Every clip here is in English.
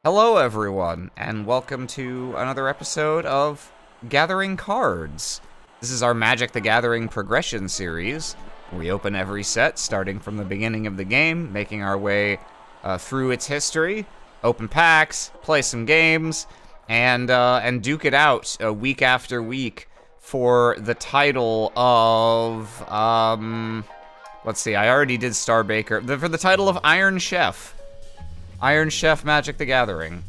Hello, everyone, and welcome to another episode of Gathering Cards. This is our Magic the Gathering progression series. We open every set, starting from the beginning of the game, making our way through its history, open packs, play some games, and duke it out week after week for the title of, let's see, I already did Star Baker, for the title of Iron Chef. Iron Chef Magic the Gathering.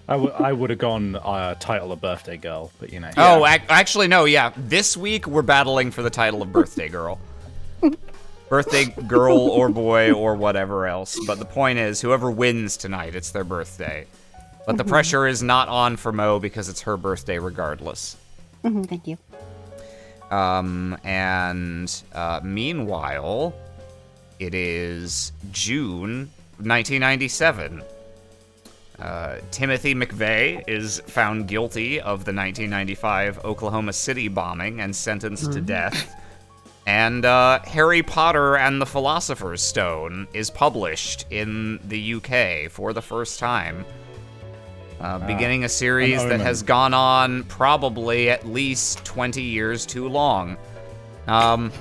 I would have gone title of Birthday Girl, but you know. Yeah. Oh, actually, no, yeah. This week, we're battling for the title of Birthday Girl. Birthday Girl or boy or whatever else. But the point is, whoever wins tonight, it's their birthday. But the pressure is not on for Mo because it's her birthday regardless. Thank you. Meanwhile, it is June 1997. Timothy McVeigh is found guilty of the 1995 Oklahoma City bombing and sentenced to death. And Harry Potter and the Philosopher's Stone is published in the UK for the first time. Beginning a series that has gone on probably at least 20 years too long. Can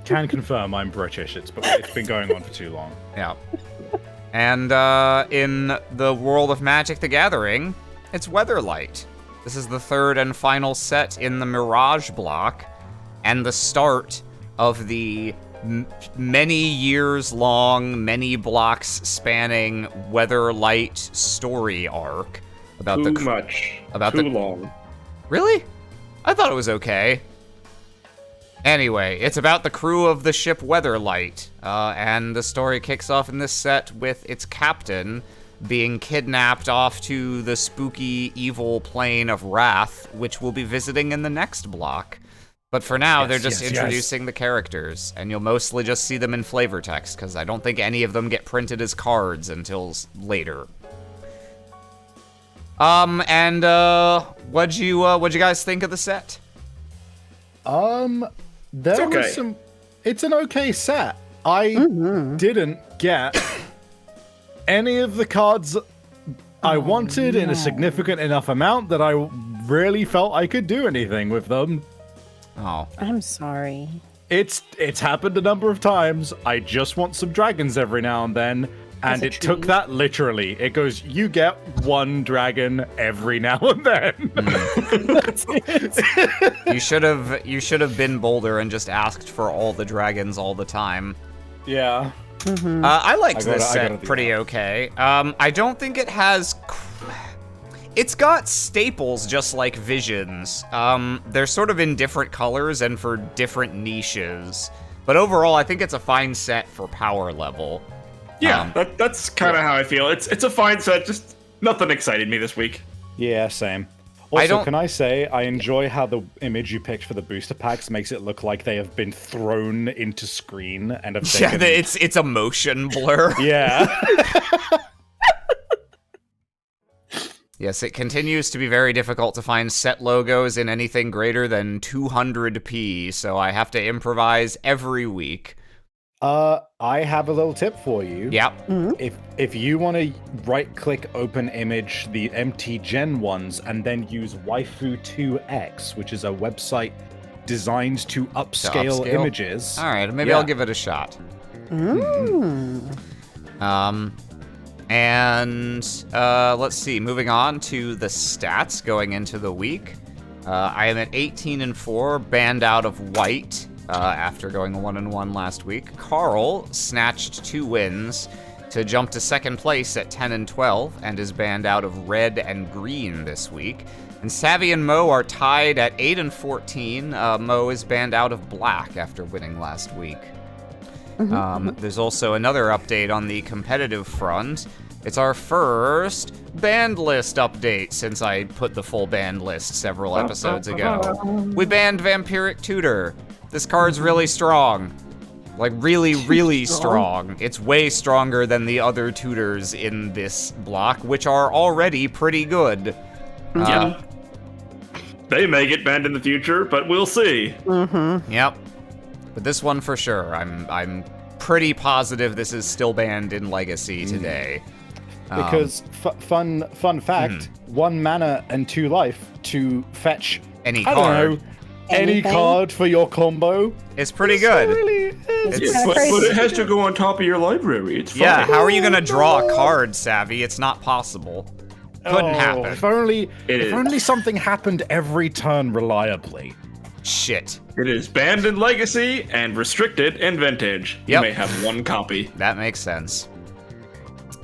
confirm I'm British. It's been going on for too long. Yeah. And in the world of Magic the Gathering, it's Weatherlight. This is the third and final set in the Mirage block, and the start of the many years long, many blocks spanning Weatherlight story arc. About Too much. Too long. Really? I thought it was okay. Anyway, it's about the crew of the ship Weatherlight, and the story kicks off in this set with its captain being kidnapped off to the spooky, evil plane of Wrath, which we'll be visiting in the next block. But for now, they're just introducing the characters, and you'll mostly just see them in flavor text, because I don't think any of them get printed as cards until later. What'd you guys think of the set? It's an okay set. I didn't get any of the cards I wanted in a significant enough amount that I really felt I could do anything with them. Oh. I'm sorry. It's happened a number of times. I just want some dragons every now and then. And it took that literally. It goes, you get one dragon every now and then. That's it. You should have been bolder and just asked for all the dragons all the time. Yeah. I liked this set pretty okay. I don't think it has... It's got staples just like Visions. They're sort of in different colors and for different niches. But overall, I think it's a fine set for power level. Yeah, that's kind of how I feel. It's a fine set, just nothing excited me this week. Yeah, same. Also, can I say, I enjoy how the image you picked for the booster packs makes it look like they have been thrown into screen and have taken... Yeah, it's a motion blur. Yeah. Yes, it continues to be very difficult to find set logos in anything greater than 200p, so I have to improvise every week. I have a little tip for you. Yep. If you want to right-click open image the MT Gen ones and then use Waifu2X, which is a website designed to upscale images. All right, maybe I'll give it a shot. Let's see. Moving on to the stats going into the week. I am at 18-4, banned out of white. After going 1-1 last week. Carl snatched 2 wins to jump to second place at 10-12 and is banned out of red and green this week. And Savvy and Mo are tied at 8-14. Mo is banned out of black after winning last week. There's also another update on the competitive front. It's our first banned list update since I put the full banned list several episodes ago. We banned Vampiric Tutor. This card's really strong. Like, really, really strong. It's way stronger than the other tutors in this block, which are already pretty good. Yeah. They may get banned in the future, but we'll see. Yep. But this one for sure. I'm pretty positive this is still banned in Legacy today. Because fun fact, 1 mana and 2 life to fetch Any I card. don't know, any Anything? card for your combo. It's pretty good. It's It's- kinda But crazy. it has to go on top of your library. It's fine. Yeah, how are you gonna draw a card, Savvy? It's not possible. Couldn't happen. If only It if is. only something happened every turn reliably. Shit. It is banned in Legacy and restricted in Vintage. You Yep. may have 1 copy. That makes sense.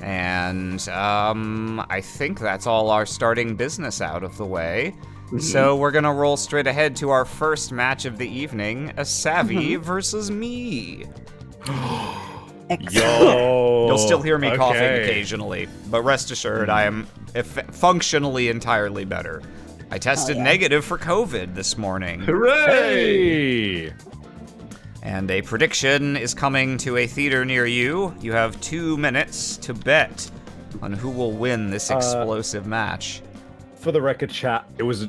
And I think that's all our starting business out of the way. So we're gonna roll straight ahead to our first match of the evening, a Savvy versus me. Excellent. Yo, You'll still hear me coughing okay. occasionally, but rest assured I am functionally entirely better. I tested yeah. negative for COVID this morning. Hooray! Hey! And a prediction is coming to a theater near you. You have 2 minutes to bet on who will win this explosive match. For the record, chat, it was.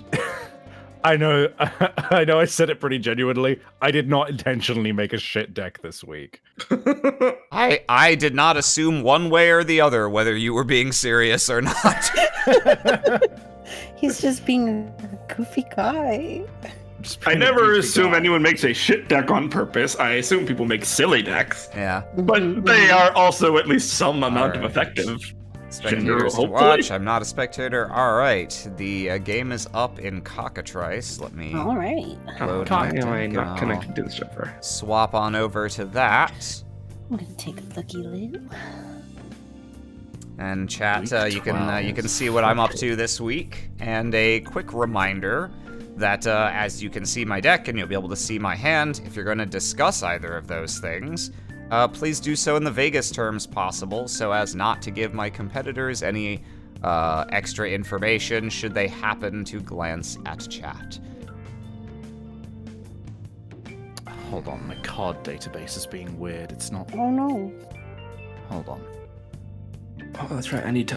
I know I said it pretty genuinely. I did not intentionally make a shit deck this week. I did not assume one way or the other whether you were being serious or not. He's just being a goofy guy. Just I being a never goofy assume guy. anyone makes a shit deck on purpose. I assume people make silly decks. Yeah. But they are also at least some amount of Alright. effective. Spectators to hopefully. watch. I'm not a spectator. All right. The game is up in cockatrice. Let me All right. load my I'm not deck. connected to the server. Swap on over to that. I'm gonna take a looky loo. And chat, Week you can 12. see what I'm up to this week. And a quick reminder that as you can see my deck and you'll be able to see my hand, if you're going to discuss either of those things, please do so in the vaguest terms possible, so as not to give my competitors any extra information should they happen to glance at chat. Hold on, my card database is being weird. It's not. Oh no. Hold on. Oh, that's right. I need to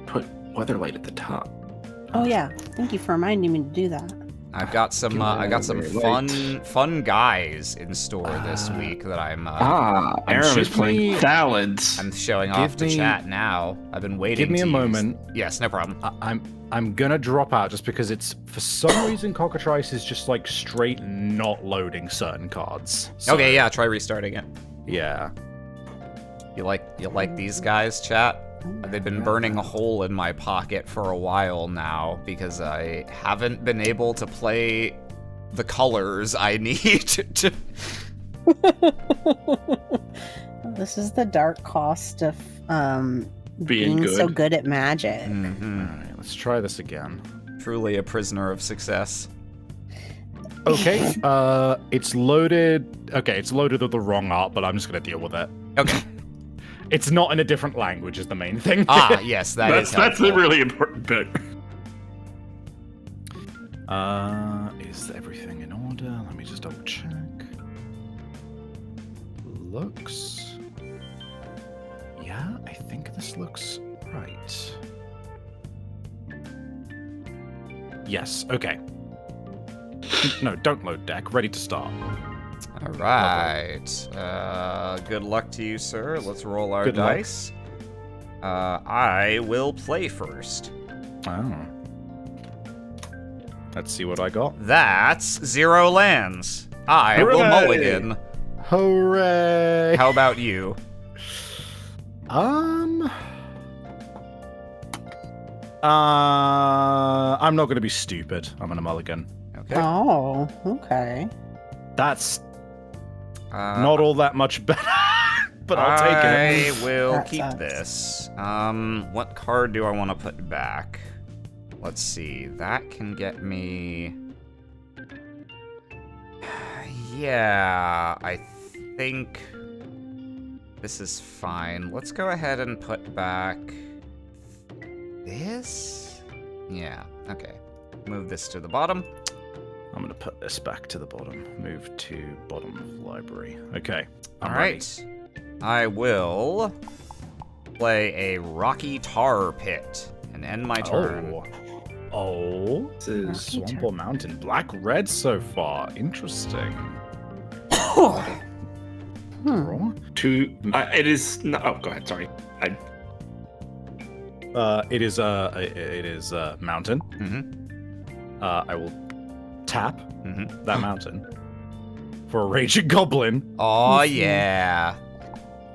put Weatherlight at the top. Oh yeah. Thank you for reminding me to do that. I've got some fun guys in store this week that I'm Aaron is give playing me- salads. I'm showing off to Give me- chat now. I've been waiting. Give me to a use- moment. Yes, no problem. I'm gonna drop out just because it's for some reason Cockatrice is just like straight not loading certain cards. So, Okay, yeah, try restarting it. Yeah. You like these guys, chat? They've been burning a hole in my pocket for a while now because I haven't been able to play the colors I need to. This is the dark cost of Being being so good. good at magic. Mhm. Alright, let's try this again. Truly a prisoner of success. Okay, it's loaded. Okay, it's loaded with the wrong art, but I'm just gonna deal with it. Okay. It's not in a different language, is the main thing. Ah, yes, That's the helpful. really important bit. Is everything in order? Let me just double check. Looks. Yeah, I think this looks right. Yes, okay. No, don't load deck. Ready to start. All right. Good luck to you, sir. Let's roll our Good luck. dice. I will play first. Oh. Let's see what I got. That's 0 lands. I will Hooray! mulligan. Hooray! How about you? I'm not gonna be stupid. I'm gonna mulligan. Okay. Oh, okay. That's Not not all that much better, but I'll take it. I will That keep sucks. this. What card do I want to put back? Let's see. That can get me. Yeah, I think this is fine. Let's go ahead and put back this. Yeah. Okay. Move this to the bottom. I'm gonna put this back to the bottom. Move to bottom of library. Okay. All I'm ready. right. I will play a Rocky Tar Pit and end my turn. Oh. This is Rocky Swamp Tar. or Mountain. Black red so far. Interesting. Hmm. Raw? It is. No, oh, go ahead. Sorry. It is a mountain. Mm-hmm. I will tap Mm-hmm. that mountain for a raging goblin Oh yeah.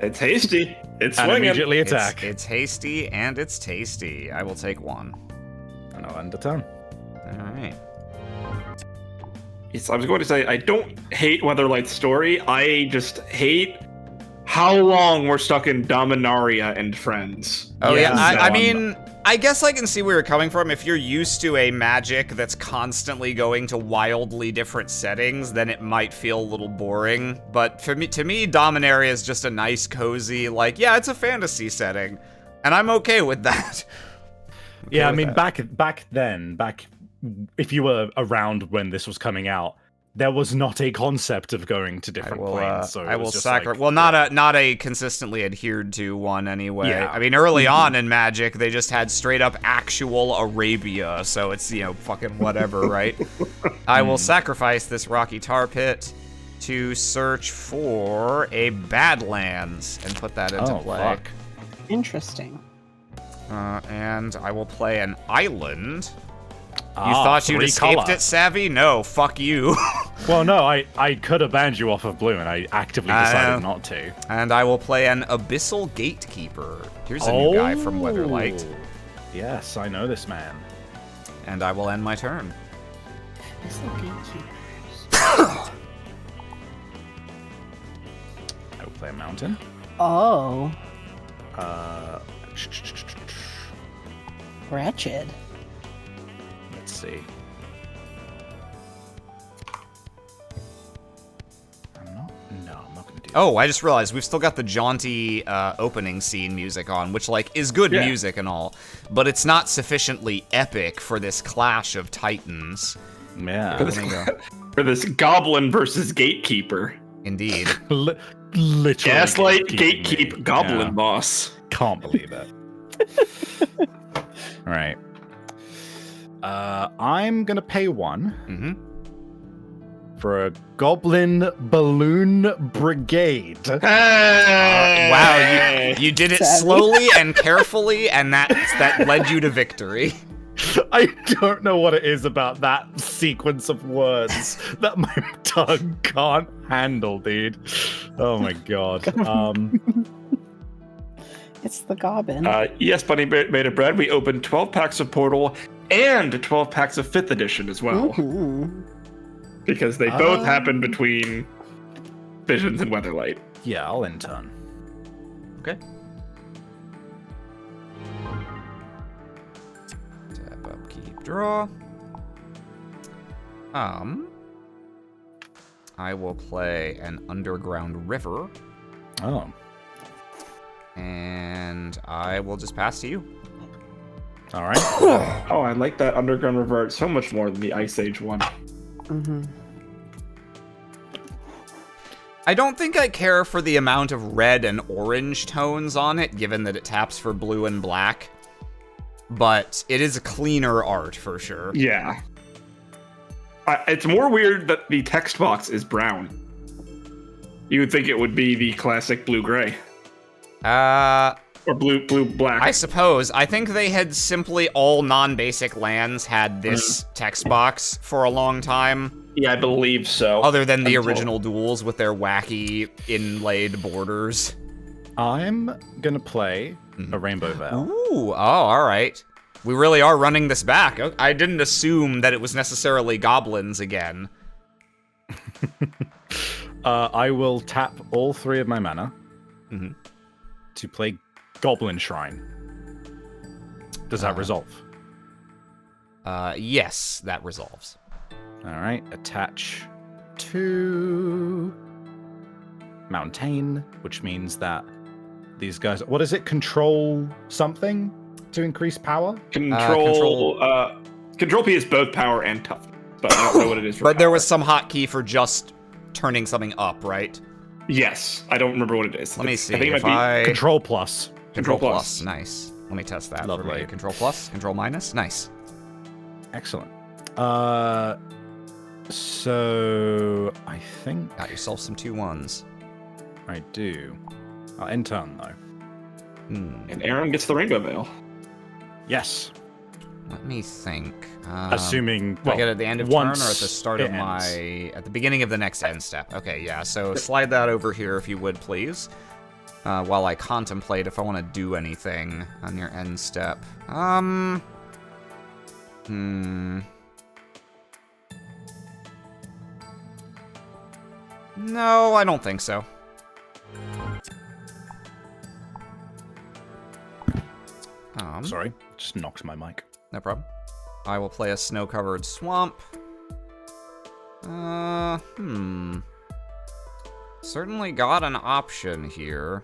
It's hasty. It's and swinging. immediately attack. It's hasty and it's tasty. I will take one. And I'll end the turn. All right. Yes, I was going to say, I don't hate Weatherlight's story. I just hate how long we're stuck in Dominaria and Friends. Oh yeah. Yeah. I mean, I guess I can see where you're coming from. If you're used to a magic that's constantly going to wildly different settings, then it might feel a little boring. But to me, Dominaria is just a nice, cozy, like, yeah, it's a fantasy setting, and I'm okay with that. Yeah, I with mean, that. back then, if you were around when this was coming out, there was not a concept of going to different planes. So I it will was just sacrifice. like, Well, not a consistently adhered to one anyway. Yeah. I mean, early on in Magic, they just had straight up actual Arabia, so it's fucking whatever, right? I will sacrifice this rocky tar pit to search for a Badlands and put that into play. Fuck. Interesting. And I will play an island. You Ah, thought you'd 3 escaped color. it, Savvy? No, fuck you. Well, no, I could have banned you off of blue, and I actively decided not to. And I will play an Abyssal Gatekeeper. Here's a new guy from Weatherlight. Yes, I know this man. And I will end my turn. It's the gatekeepers. I will play a mountain. Oh, Uh, wretched. let's see. I'm not gonna do that. Oh, I just realized we've still got the jaunty opening scene music on, which, like, is good Yeah. music and all, but it's not sufficiently epic for this clash of titans. Yeah. For this, There you go. for this Goblin versus Gatekeeper. Indeed. Literally. Gaslight, gatekeeping Gatekeep, me. Goblin Yeah. Boss. Can't believe it. All right. I'm gonna pay 1 Mm-hmm. for a Goblin Balloon Brigade. Wow, you did it Savvy. slowly and carefully, and that led you to victory. I don't know what it is about that sequence of words that my tongue can't handle, dude. Oh my god. It's the goblin. Yes, Bunny Made of Bread. We opened 12 packs of Portal and 12 packs of 5th edition as well. Mhm. Because they both happen between Visions and Weatherlight. Yeah, I'll end turn. Okay. Tap up, keep, draw. I will play an Underground River, Oh. and I will just pass to you. All right. Oh, I like that Underground Revert so much more than the Ice Age one. Mhm. I don't think I care for the amount of red and orange tones on it, given that it taps for blue and black. But it is a cleaner art for sure. Yeah. It's more weird that the text box is brown. You would think it would be the classic blue-gray. Or blue-black. I suppose. I think they had simply all non-basic lands had this text box for a long time. Yeah, I believe so. Other than the Until- original duels with their wacky inlaid borders. I'm gonna play a Rainbow Veil. Ooh, oh, all right. We really are running this back. I didn't assume that it was necessarily goblins again. I will tap all 3 of my mana Mhm. to play Goblin Shrine. Does that resolve? Yes, that resolves. All right, attach to Mountain, which means that these guys. What is it? Control something to increase power? Control P is both power and tough, but I don't know what it is for But there power. was some hotkey for just turning something up, right? Yes, I don't remember what it is. Let me see. I think it If might be Control Plus. Control Control plus. plus. Nice. Let me test that. Lovely. For me. Control plus, control minus. Nice. Excellent. So I think Got yourself some 2-1s. I do. I'll end turn though. Hmm. And Aaron gets the Rainbow Veil. Yes. Let me think. Assuming, Do I get it at the end of turn or at the start of it ends. at the beginning of the next end step? Okay, yeah. So slide that over here if you would, please. While I contemplate if I want to do anything on your end step. No, I don't think so. Sorry, just knocked my mic. No problem. I will play a snow-covered swamp. Certainly got an option here.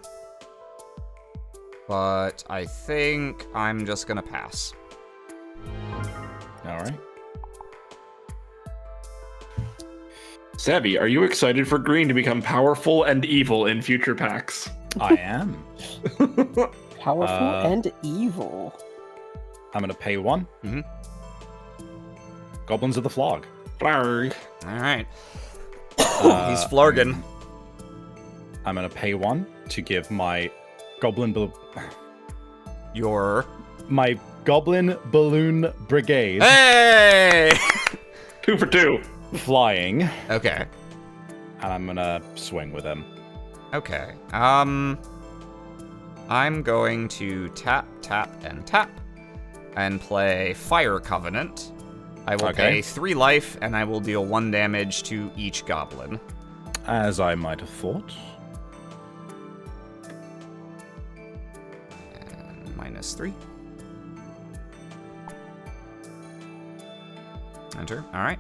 But I think I'm just gonna pass. All right. Savvy, are you excited for green to become powerful and evil in future packs? I am. Powerful and evil. I'm gonna pay 1. Mhm. Goblins of the Flog. Flarg. All right. He's florgan. I'm gonna pay 1 to give my my Goblin Balloon Brigade Hey! 2 for 2. flying, Okay. and I'm gonna swing with him. Okay. I'm going to tap, and play Fire Covenant. I will pay 3 life, and I will deal 1 damage to each goblin. As I might have thought. And -3. Enter. All right.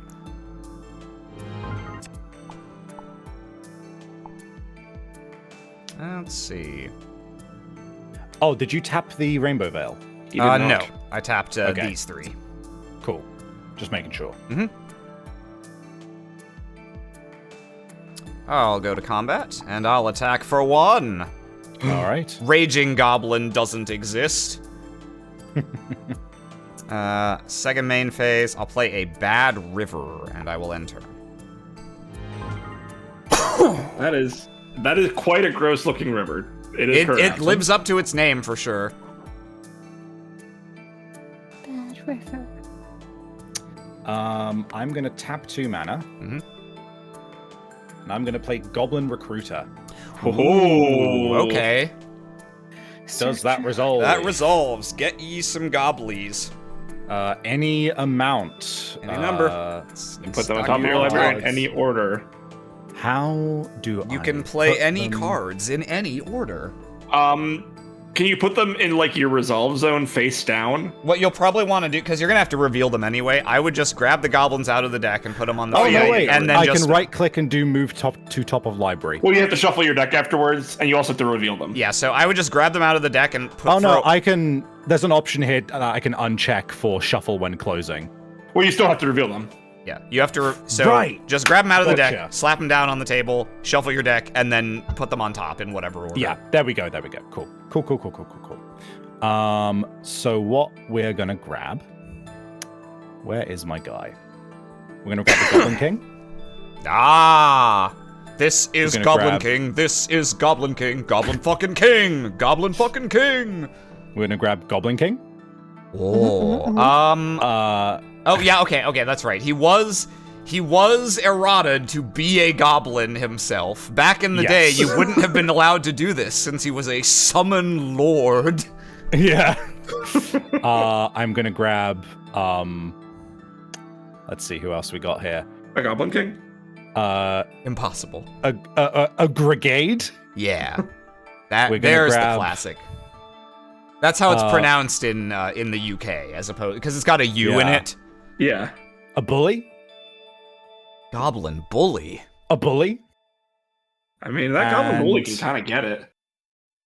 Let's see. Oh, did you tap the Rainbow Veil? He did not. No. I tapped Okay. these 3. Cool. Just making sure. I'll go to combat, and I'll attack for 1. All right. Raging Goblin doesn't exist. Second main phase, I'll play a Bad River, and I will enter. That is quite a gross looking river. It lives up to its name for sure. Bad river. I'm gonna tap 2 mana, Mhm. and I'm gonna play Goblin Recruiter. Ooh, okay. Does that resolve? That resolves. Get ye some goblies. Any amount. Any number. Put them on top of your library in any order. How do You I can play put any them- cards in any order. Can you put them in like your resolve zone face down? What you'll probably want to do, because you're gonna have to reveal them anyway, I would just grab the goblins out of the deck and put them on the Oh field, no! Wait. and then I just can right-click and do move top to top of library. Well, you have to shuffle your deck afterwards, and you also have to reveal them. yeah. So I would just grab them out of the deck and put. Oh no! throw- I can. There's an option here that I can uncheck for shuffle when closing. Well, you still have to reveal them. Yeah, you have to. So Right. just grab them out of the deck, Gotcha. slap them down on the table, shuffle your deck, and then put them on top in whatever order. Yeah, there we go. Cool. So what we're gonna grab? Where is my guy? We're gonna grab the Goblin King. Ah, this is gonna Goblin grab- King. This is Goblin King. Goblin fucking King. Goblin fucking King. We're gonna grab Goblin King. Oh. Oh yeah. Okay. That's right. He was errated to be a goblin himself. Back in the Yes. day, you wouldn't have been allowed to do this since he was a summon lord. Yeah. I'm gonna grab. Let's see who else we got here. A Goblin King? Impossible. A Brigade. Yeah. That We're gonna there's the grab- classic. That's how it's pronounced in the UK, as opposed because it's got a U in Yeah. it. Yeah. A Bully. Goblin bully. A Bully. I mean, that Goblin Bully And- can kind of get it.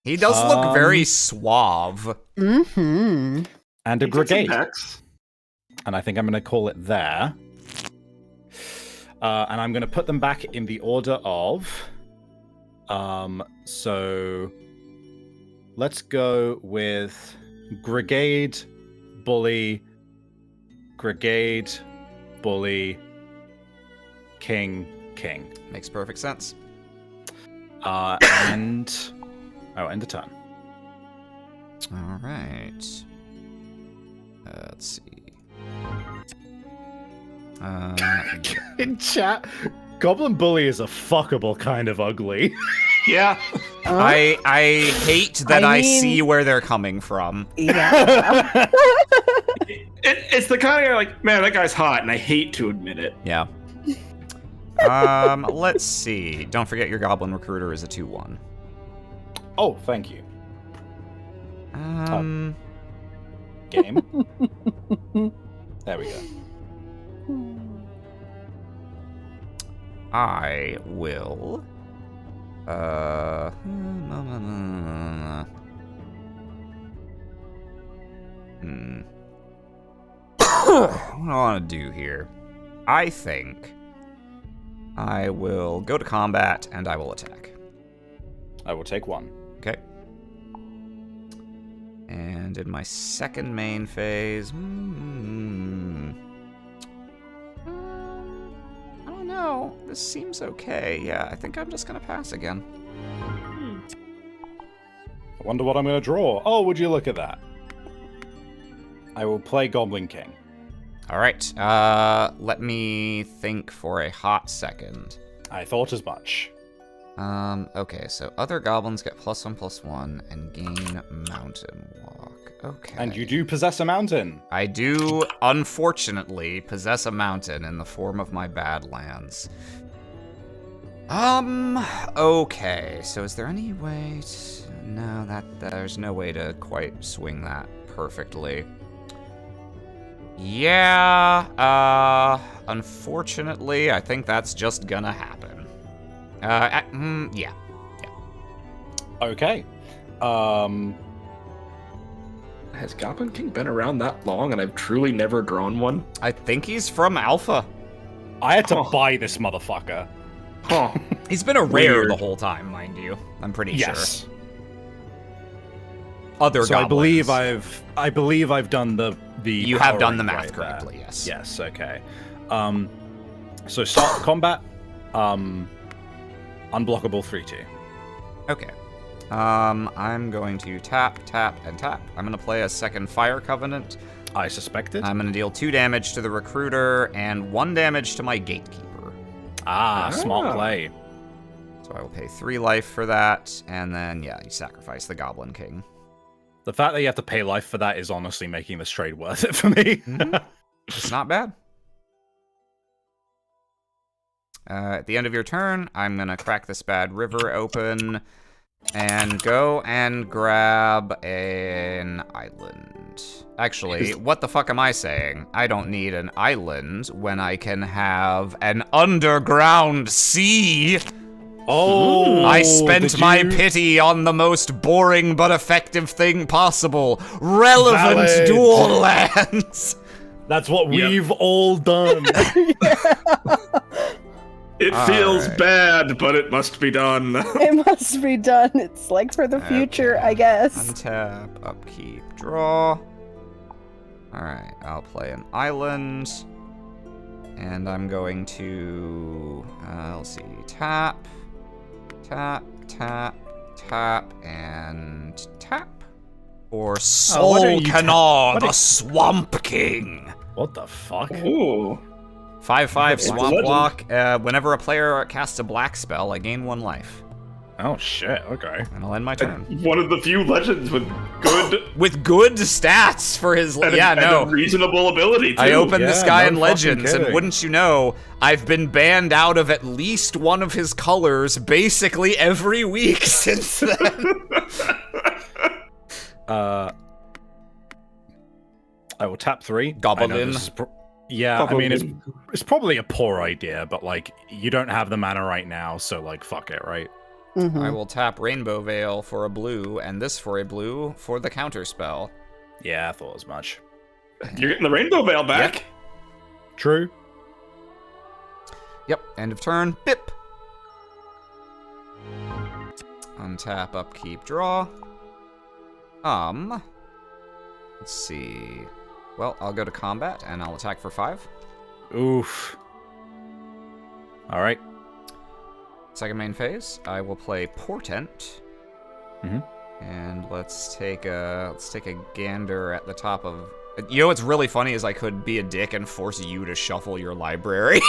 He does look very suave. Mm-hmm. And a He took some Brigade. decks. And I think I'm going to call it there. And I'm going to put them back in the order of. So let's go with Brigade, Bully, Brigade, Bully, King, King. Makes perfect sense. And end the turn. All right. let's see. In chat, Goblin Bully is a fuckable kind of ugly. Yeah. I hate that I mean- see where they're coming from. Yeah. It's the kind of guy like, man, that guy's hot, and I hate to admit it. Yeah. Let's see. Don't forget your Goblin Recruiter is a 2/1. Oh, thank you. Game. There we go. I will. What do I want to do here? I think I will go to combat and I will attack. I will take 1. Okay. And in my second main phase, I don't know. This seems okay. Yeah, I think I'm just gonna pass again. I wonder what I'm going to draw. Oh, would you look at that? I will play Goblin King. All right. Let me think for a hot second. I thought as much. Okay, so other goblins get +1/+1 and gain mountain walk. Okay. And you do possess a mountain. I do, unfortunately, possess a mountain in the form of my Badlands. Okay, so is there any way to... No, there's no way to quite swing that perfectly. Yeah, unfortunately, I think that's just gonna happen. Yeah. Okay. Has Goblin King been around that long, and I've truly never drawn one? I think he's from Alpha. I had to buy this motherfucker. Huh. He's been a rare Weird. the whole time, mind you. I'm pretty Yes. sure. Other So goblins. I believe I've done the You have done the powering math right correctly, there. yes. Yes, okay. So start the combat. Unblockable 3/2. Okay. I'm going to tap, tap, and tap. I'm going to play a second Fire Covenant. I suspected. I'm going to deal 2 damage to the Recruiter and 1 damage to my Gatekeeper. Smart play. So I will pay 3 life for that, and then, yeah, you sacrifice the Goblin King. The fact that you have to pay life for that is honestly making this trade worth it for me. It's not bad. At the end of your turn, I'm going to crack this bad river open and go and grab an island. Actually, what the fuck am I saying? I don't need an island when I can have an underground sea. Oh, I spent did my you- pity on the most boring but effective thing possible. Relevant Valid. dual lands. That's what Yep. we've all done. It All feels right. bad, but it must be done. It must be done. It's like for the future, I guess. Untap, upkeep, draw. Alright, I'll play an island. And I'm going to, let's see, tap, tap, tap, tap, and tap. Or why Soul don't you Canar, why the don't- Swamp King. What the fuck? Ooh. 5/5 It's Swamp legend. Walk. Whenever a player casts a black spell, I gain 1 life. Oh shit, okay. And I'll end my turn. One of the few legends with good With good stats for his... and, yeah, and no. a reasonable ability, too. I opened this Yeah, guy no in fucking Legends, and kidding. wouldn't you know, I've been banned out of at least one of his colors basically every week since then. I will tap 3. I know Goblin. this is yeah, I mean, it's probably a poor idea, but, like, you don't have the mana right now, so, like, fuck it, right? Mhm. I will tap Rainbow Veil for a blue, and this for a blue for the counter spell. Yeah, I thought as much. You're getting the Rainbow Veil back. True. Yep, end of turn. Bip. Untap, upkeep, draw. Let's see. Well, I'll go to combat, and I'll attack for 5. Oof. All right. Second main phase, I will play Portent. Mhm. And let's take a gander at the top of You know what's really funny is I could be a dick and force you to shuffle your library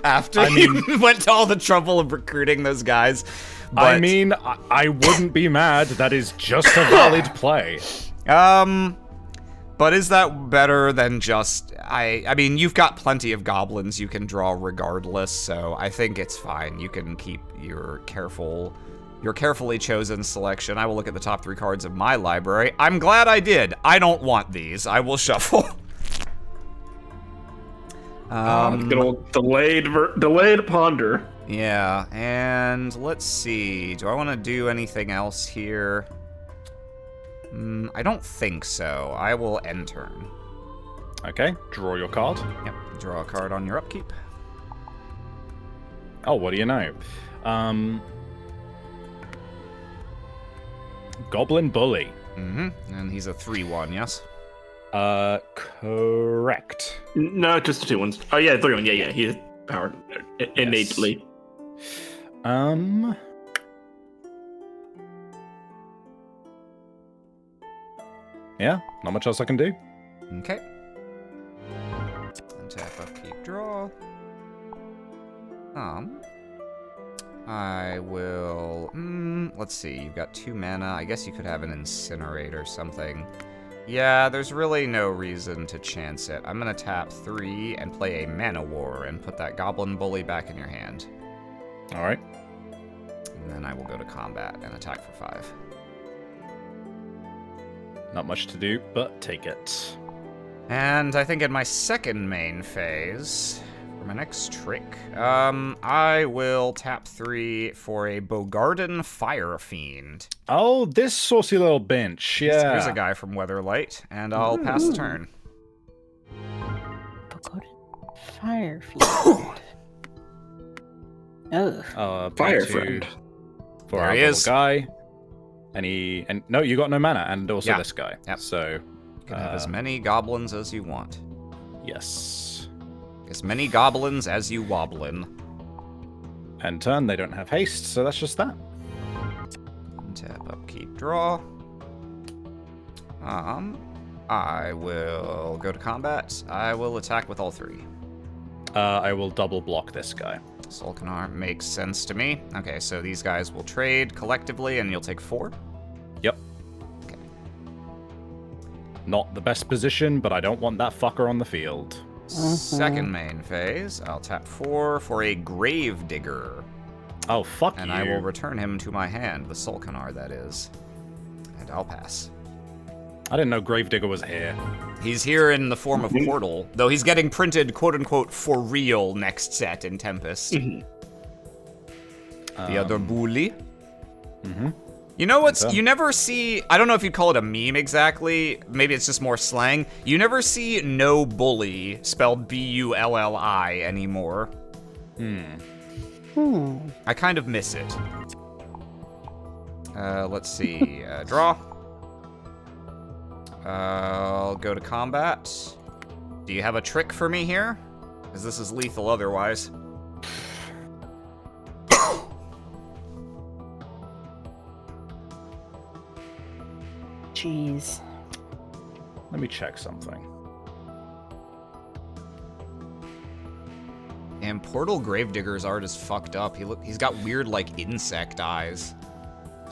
after you went to all the trouble of recruiting those guys. But, I mean, I wouldn't be mad. That is just a valid play. But is that better than just... I mean, you've got plenty of goblins you can draw regardless, so I think it's fine. You can keep your carefully chosen selection. I will look at the top 3 cards of my library. I'm glad I did. I don't want these. I will shuffle. Good old delayed ponder. Yeah, and let's see. Do I want to do anything else here? I don't think so. I will end turn. Okay, draw your card. Yep, draw a card on your upkeep. Oh, what do you know? Goblin Bully. And he's a 3/1, yes? Correct. No, just the 2-1s. Oh yeah, 3-1. Yeah, he is powered innately. Yeah, not much else I can do. Okay. Untap, upkeep, draw. I will... let's see, you've got 2 mana. I guess you could have an Incinerate or something. Yeah, there's really no reason to chance it. I'm gonna tap 3 and play a Mana War and put that Goblin Bully back in your hand. Alright. And then I will go to combat and attack for 5. Not much to do, but take it. And I think in my second main phase, for my next trick, I will tap 3 for a Bogarden Fire Fiend. Oh, this saucy little bench, yeah. Here's a guy from Weatherlight, and I'll pass the turn. Fire Fiend. Oh. Fire Friend. For There our he little is. guy. And no, you got no mana, and also Yeah. this guy. Yep. So You can have as many goblins as you want. yes. As many goblins as you wobblin. End turn, they don't have haste, so that's just that. Tap, upkeep, draw. I will go to combat. I will attack with all 3. I will double block this guy. Solkanar makes sense to me. Okay, so these guys will trade collectively, and you'll take 4. Yep. Okay. Not the best position, but I don't want that fucker on the field. Second main phase, I'll tap 4 for a Gravedigger. Oh, fuck And you. I will return him to my hand, the Solkanar, that is. And I'll pass. I didn't know Gravedigger was here. He's here in the form of Portal, though he's getting printed, quote-unquote, for real next set in Tempest. The other bully. You know what's... You never see... I don't know if you'd call it a meme exactly. Maybe it's just more slang. You never see no bully spelled B-U-L-L-I anymore. I kind of miss it. Let's see. Draw. I'll go to combat. Do you have a trick for me here? Because this is lethal otherwise. Jeez. Let me check something. And Portal Gravedigger's art is fucked up. He's got weird, like, insect eyes.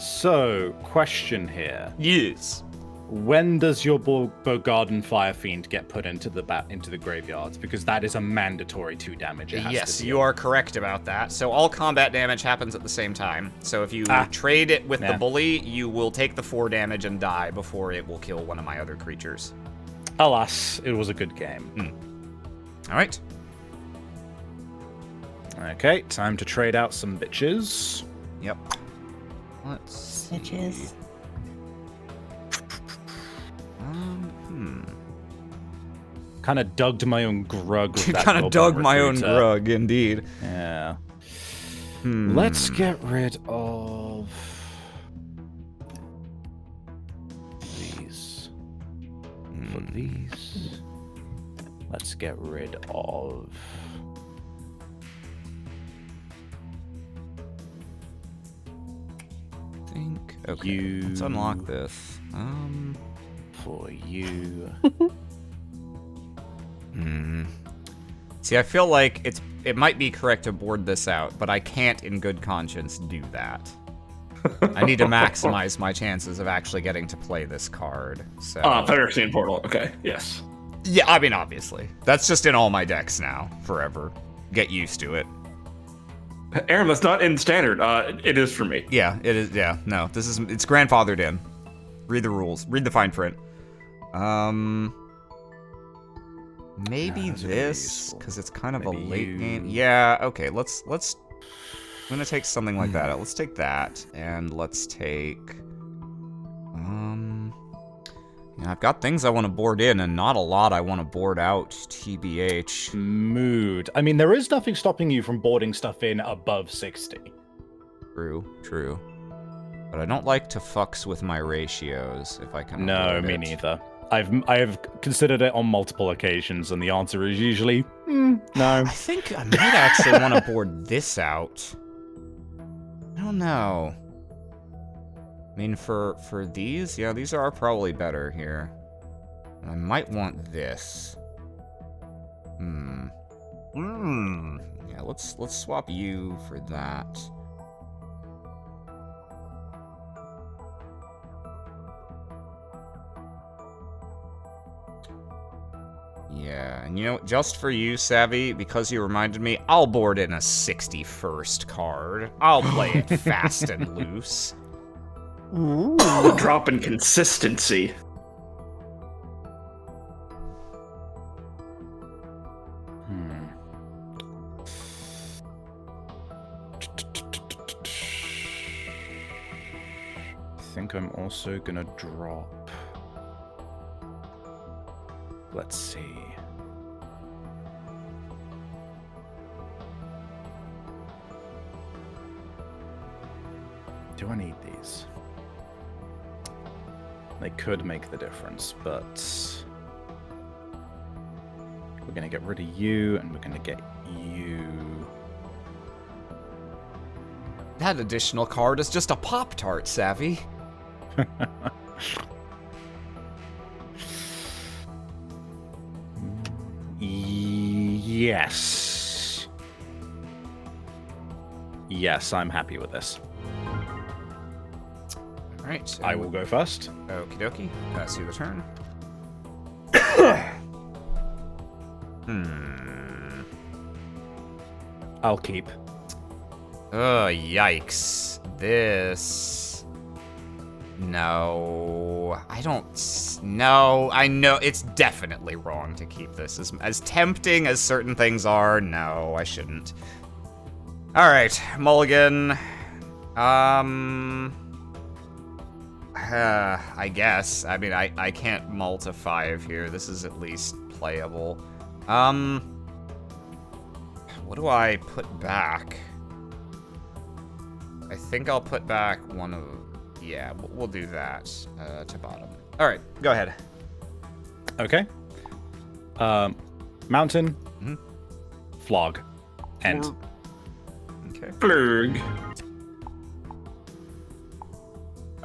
So, question here. Yes. When does your Bogarden Fire Fiend get put into the graveyards? Because that is a mandatory 2 damage. It has Yes, to you are correct about that. So all combat damage happens at the same time. So if you trade it with the bully, you will take the 4 damage and die before it will kill one of my other creatures. Alas, it was a good game. All right. Okay, time to trade out some bitches. Yep. Let's see. Bitches. Kind of dugged my own grug with that Kind of goblin dug my own recruiter. grug, indeed. Yeah. Let's get rid of these. For these. Let's get rid of Okay, let's unlock this. for you. See, I feel like it might be correct to board this out, but I can't in good conscience do that. I need to maximize my chances of actually getting to play this card. So. Phyrexian Portal. Okay, yes. Yeah, I mean, obviously. That's just in all my decks now, forever. Get used to it. Aaron, that's not in standard. It is for me. Yeah, it is. Yeah, no, it's grandfathered in. Read the rules. Read the fine print. Maybe this, because it's kind of a late game. Yeah, okay, let's. I'm gonna take something like that. Let's take that, and let's take. Yeah, I've got things I want to board in, and not a lot I want to board out. TBH. Mood. I mean, there is nothing stopping you from boarding stuff in above 60. True. But I don't like to fucks with my ratios if I can. No, me neither. I have considered it on multiple occasions, and the answer is usually no. I think I might actually want to board this out. I don't know. I mean, for these, yeah, these are probably better here. I might want this. Yeah, let's swap you for that. Yeah, and you know, just for you, Savvy, because you reminded me, I'll board in a 61st card. I'll play it fast and loose. The drop in consistency. I think I'm also gonna drop. Let's see. Do I need these? They could make the difference, but we're gonna get rid of you, and we're gonna get you. That additional card is just a Pop-Tart, Savvy. Yes. Yes, I'm happy with this. All right. I will go first. Okie dokie. Pass you the turn. I'll keep. Oh, yikes. This... No, I don't... No, I know it's definitely wrong to keep this. As tempting as certain things are, no, I shouldn't. All right, mulligan. I guess. I mean, I can't mull to 5 here. This is at least playable. What do I put back? I think I'll put back one of... Yeah, we'll do that to bottom. All right, go ahead. Okay. Mountain. Flog. End. Okay. Flurg.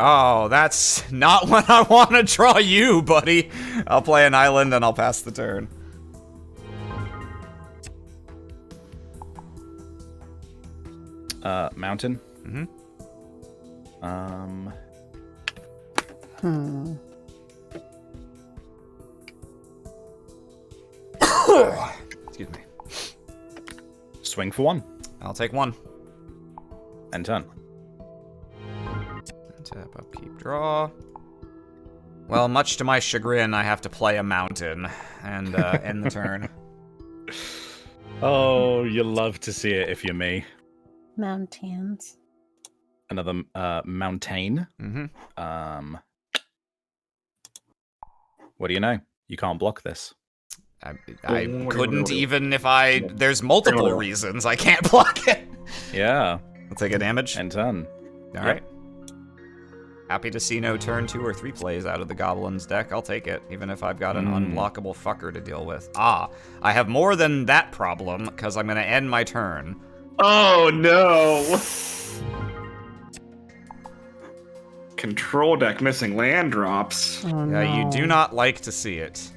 Oh, that's not when I want to draw you, buddy. I'll play an island and I'll pass the turn. Mountain. Excuse me. Swing for 1. I'll take 1. And turn. Tap, upkeep, draw. Well, much to my chagrin, I have to play a mountain and end the turn. Oh, you love to see it if you're me. Mountains. Another mountain. What do you know? You can't block this. I couldn't even if I... There's multiple reasons I can't block it. Yeah. I'll take a damage. And turn. All right. Happy to see no turn 2 or 3 plays out of the Goblin's deck. I'll take it, even if I've got an unblockable fucker to deal with. Ah, I have more than that problem, because I'm going to end my turn. Oh, no. Control deck missing land drops. Oh, Yeah, you do not like to see it.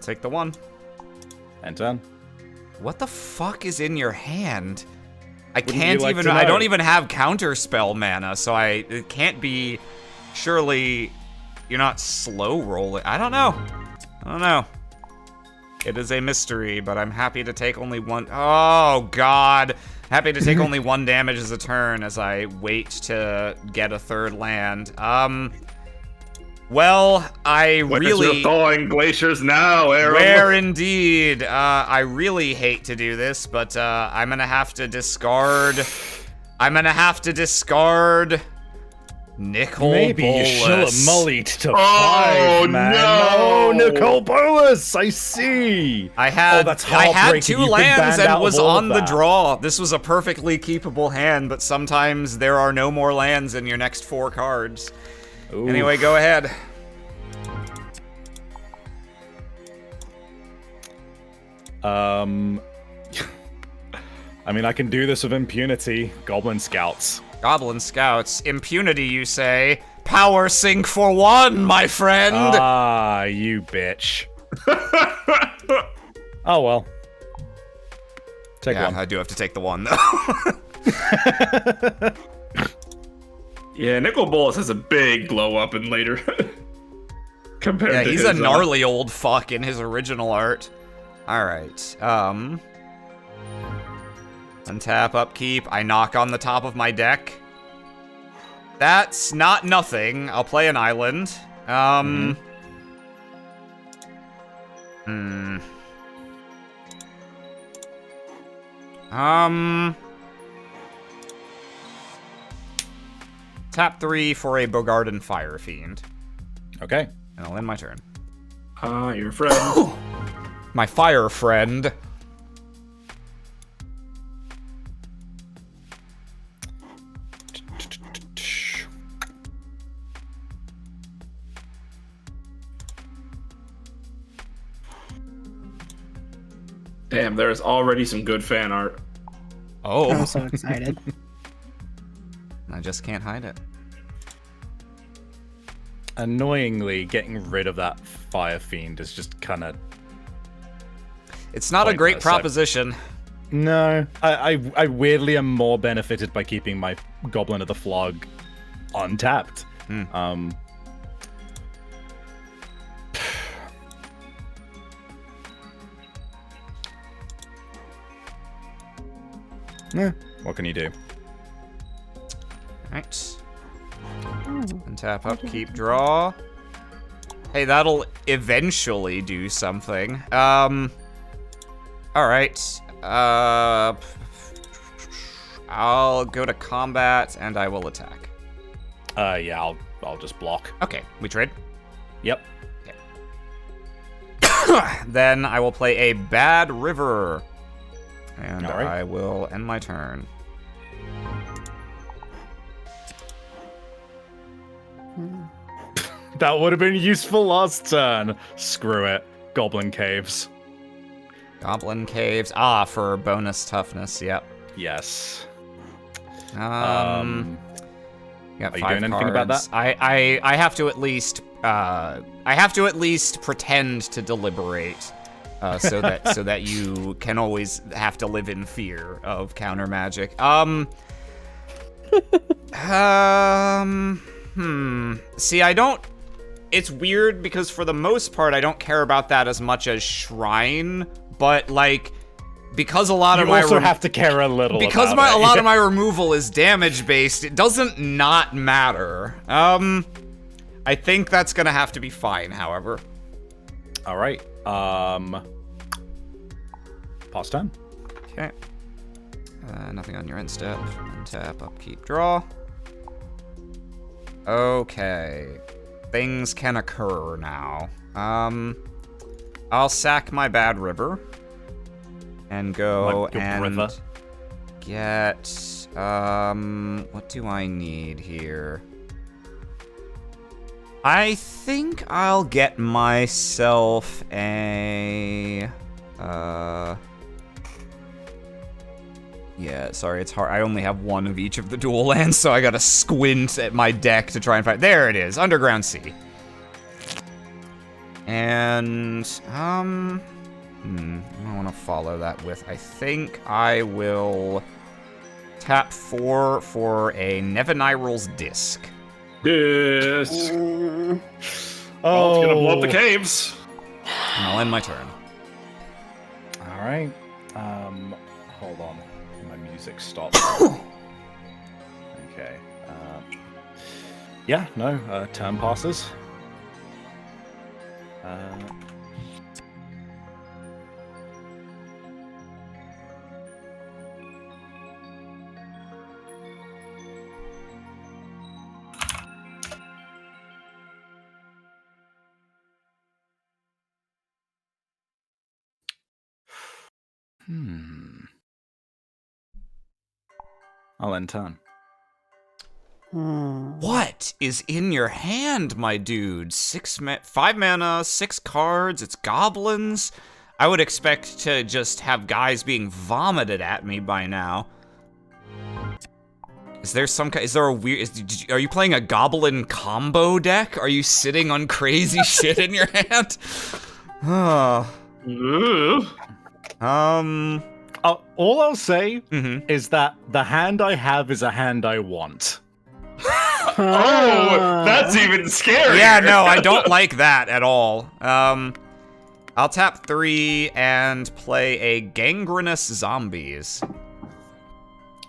Take the 1. And turn. What the fuck is in your hand? I Wouldn't can't you like even. to I know? don't even have counterspell mana, so it can't be. Surely, you're not slow rolling. I don't know. It is a mystery, but I'm happy to take only 1. Oh God, happy to take only 1 damage as a turn as I wait to get a 3rd land. Well, I really. You're thawing glaciers now, Aaron. Where indeed. I really hate to do this, but I'm gonna have to discard. Nicol Maybe you should have Bolas. mullied to 5, man. no! No, Nicol Bolas, I see. I had that's I had heartbreaking. 2 You've been lands banned and out was of all on of the that. draw. This was a perfectly keepable hand, but sometimes there are no more lands in your next 4 cards. Ooh. Anyway, go ahead. I mean, I can do this with impunity. Goblin Scouts. Goblin Scouts. Impunity, you say? Power sink for 1, my friend! Ah, you bitch. Oh, well. Take Yeah, 1. I do have to take the 1, though. Yeah, Nicol Bolas has a big glow up in later. Compared Yeah, to he's his, a gnarly old fuck in his original art. Alright, untap, upkeep, I knock on the top of my deck. That's not nothing. I'll play an island. Tap 3 for a Bogarden Fire Fiend. Okay. And I'll end my turn. your friend. My fire friend. Damn, there's already some good fan art. Oh. I'm so excited. I just can't hide it. Annoyingly, getting rid of that Fire Fiend is just kind of... It's not a great Pointless, proposition. No. I weirdly am more benefited by keeping my Goblin of the Flog untapped. Yeah, what can you do? Alright. And tap up, keep, draw. Hey, that'll eventually do something. Alright. I'll go to combat and I will attack. Yeah, I'll just block. Okay, we trade. Yep. Then I will play a Bad River. And All right. I will end my turn. That would have been useful last turn. Screw it. Goblin Caves. Goblin Caves. Ah, for bonus toughness, yep. Yes. You got Are you 5 doing anything about cards. that? I have to at least pretend to deliberate, so that you can always have to live in fear of counter magic. See, I don't. It's weird because for the most part I don't care about that as much as Shrine, but like. Because a lot of You my also have to care a little because about a it. lot of my removal is damage based, it doesn't not matter. I think that's gonna have to be fine, however. All right. Pause turn. Okay. Nothing on your end step. Untap, upkeep, draw. Okay. Things can occur now. I'll sack my Bad River. And go Like a and river. get, what do I need here? I think I'll get myself a, yeah, sorry, it's hard. I only have one of each of the dual lands, so I gotta squint at my deck to try and find, there it is, Underground Sea. And, I want to follow that with, I think I will tap 4 for a Nevinyral's Disc. Disc. Mm. Oh, it's gonna blow up the caves. And I'll end my turn. All right. Hold on. My music stopped. Okay. Yeah, no, turn passes. I'll end turn. What is in your hand, my dude? 5 mana, 6 cards, it's goblins. I would expect to just have guys being vomited at me by now. Is there a weird, are you playing a goblin combo deck? Are you sitting on crazy shit in your hand? All I'll say is that the hand I have is a hand I want. Oh, that's even scary. Yeah, no, I don't like that at all. I'll tap 3 and play a Gangrenous Zombies.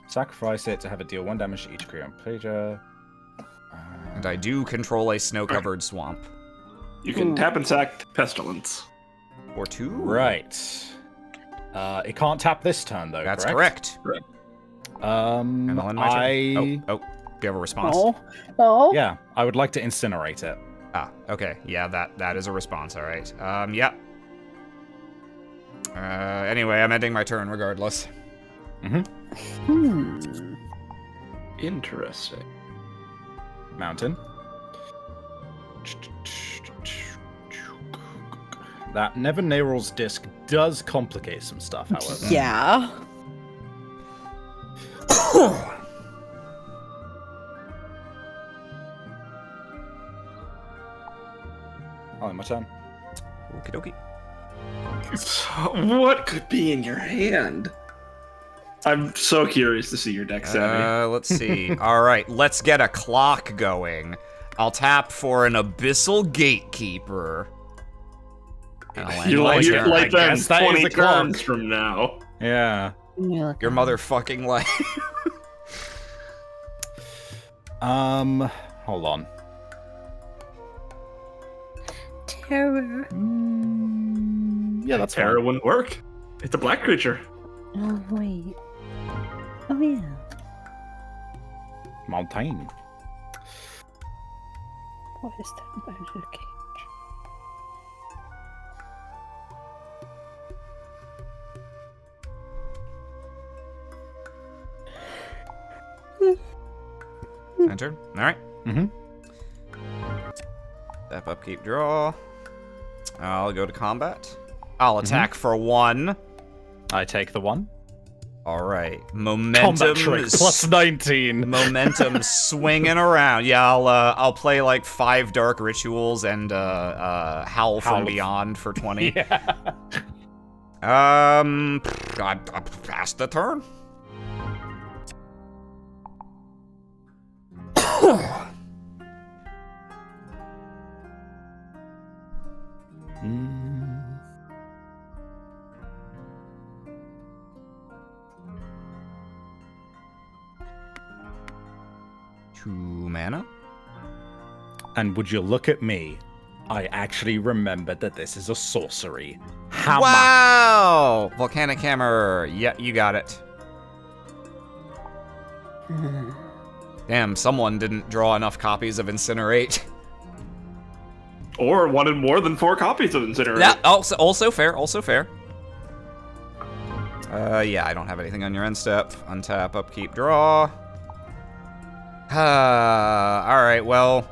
Sacrifice it to have it deal 1 damage to each creature and player. And I do control a snow-covered swamp. You can tap and sack Pestilence. Or 2? Right. It can't tap this turn, though, That's correct. And I'll end my turn. Oh, do you have a response? Oh. Yeah, I would like to incinerate it. Ah, okay. Yeah, that is a response, all right. Yeah. Anyway, I'm ending my turn regardless. Interesting. Mountain. That Nevinyrral's Disc does complicate some stuff, however. Yeah. Oh, my turn. Okie dokie. What could be in your hand? I'm so curious to see your deck, Savvy. Let's see. All right, let's get a clock going. I'll tap for an Abyssal Gatekeeper. You're like that Guess that is 20 the clock. turns from now. Yeah. Your motherfucking life. Hold on. Terror. Yeah, that's Terror fine. wouldn't work. It's a black creature. Oh, wait. Oh, yeah. Mountain. What is that about a cage? Enter. All right. Step up, keep draw. I'll go to combat. I'll attack for 1. I take the 1. All right. Momentum. Combat trick plus 19. Momentum swinging around. Yeah, I'll play like 5 Dark Rituals and Howl from Beyond for 20. Yeah. I passed the turn. Two mana. And would you look at me? I actually remembered that this is a sorcery. How Wow! Volcanic Hammer. Yeah, you got it. Damn, someone didn't draw enough copies of Incinerate. Or wanted more than 4 copies of Incinerate. Yeah, also fair, also fair. Yeah, I don't have anything on your end step. Untap, upkeep, draw. Alright, well,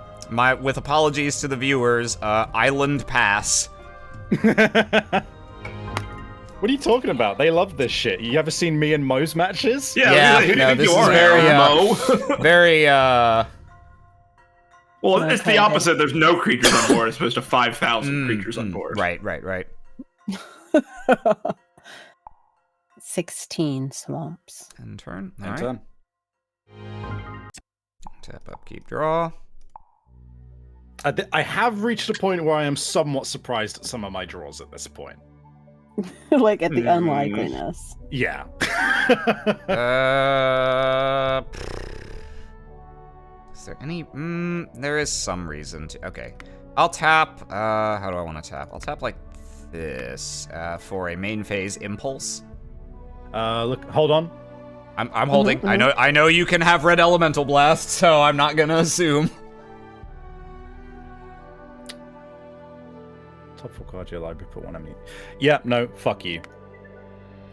with apologies to the viewers, Island Pass. What are you talking about? They love this shit. You ever seen me and Mo's matches? Yeah, no, this is very, Mo. very, Well, Well, it's the opposite. There's no creatures on board as opposed to 5,000 creatures on board. Right. 16 swamps. End turn. All End right. turn. Tap up, keep draw. I have reached a point where I am somewhat surprised at some of my draws at this point. Like at the unlikeliness. Yeah. Is there any? There is some reason to. Okay, I'll tap. How do I want to tap? I'll tap like this for a main phase impulse. Look, hold on. I'm holding. I know you can have red elemental blast, so I'm not gonna assume. Top 4 card your library, put one enemy. Yeah, no, fuck you.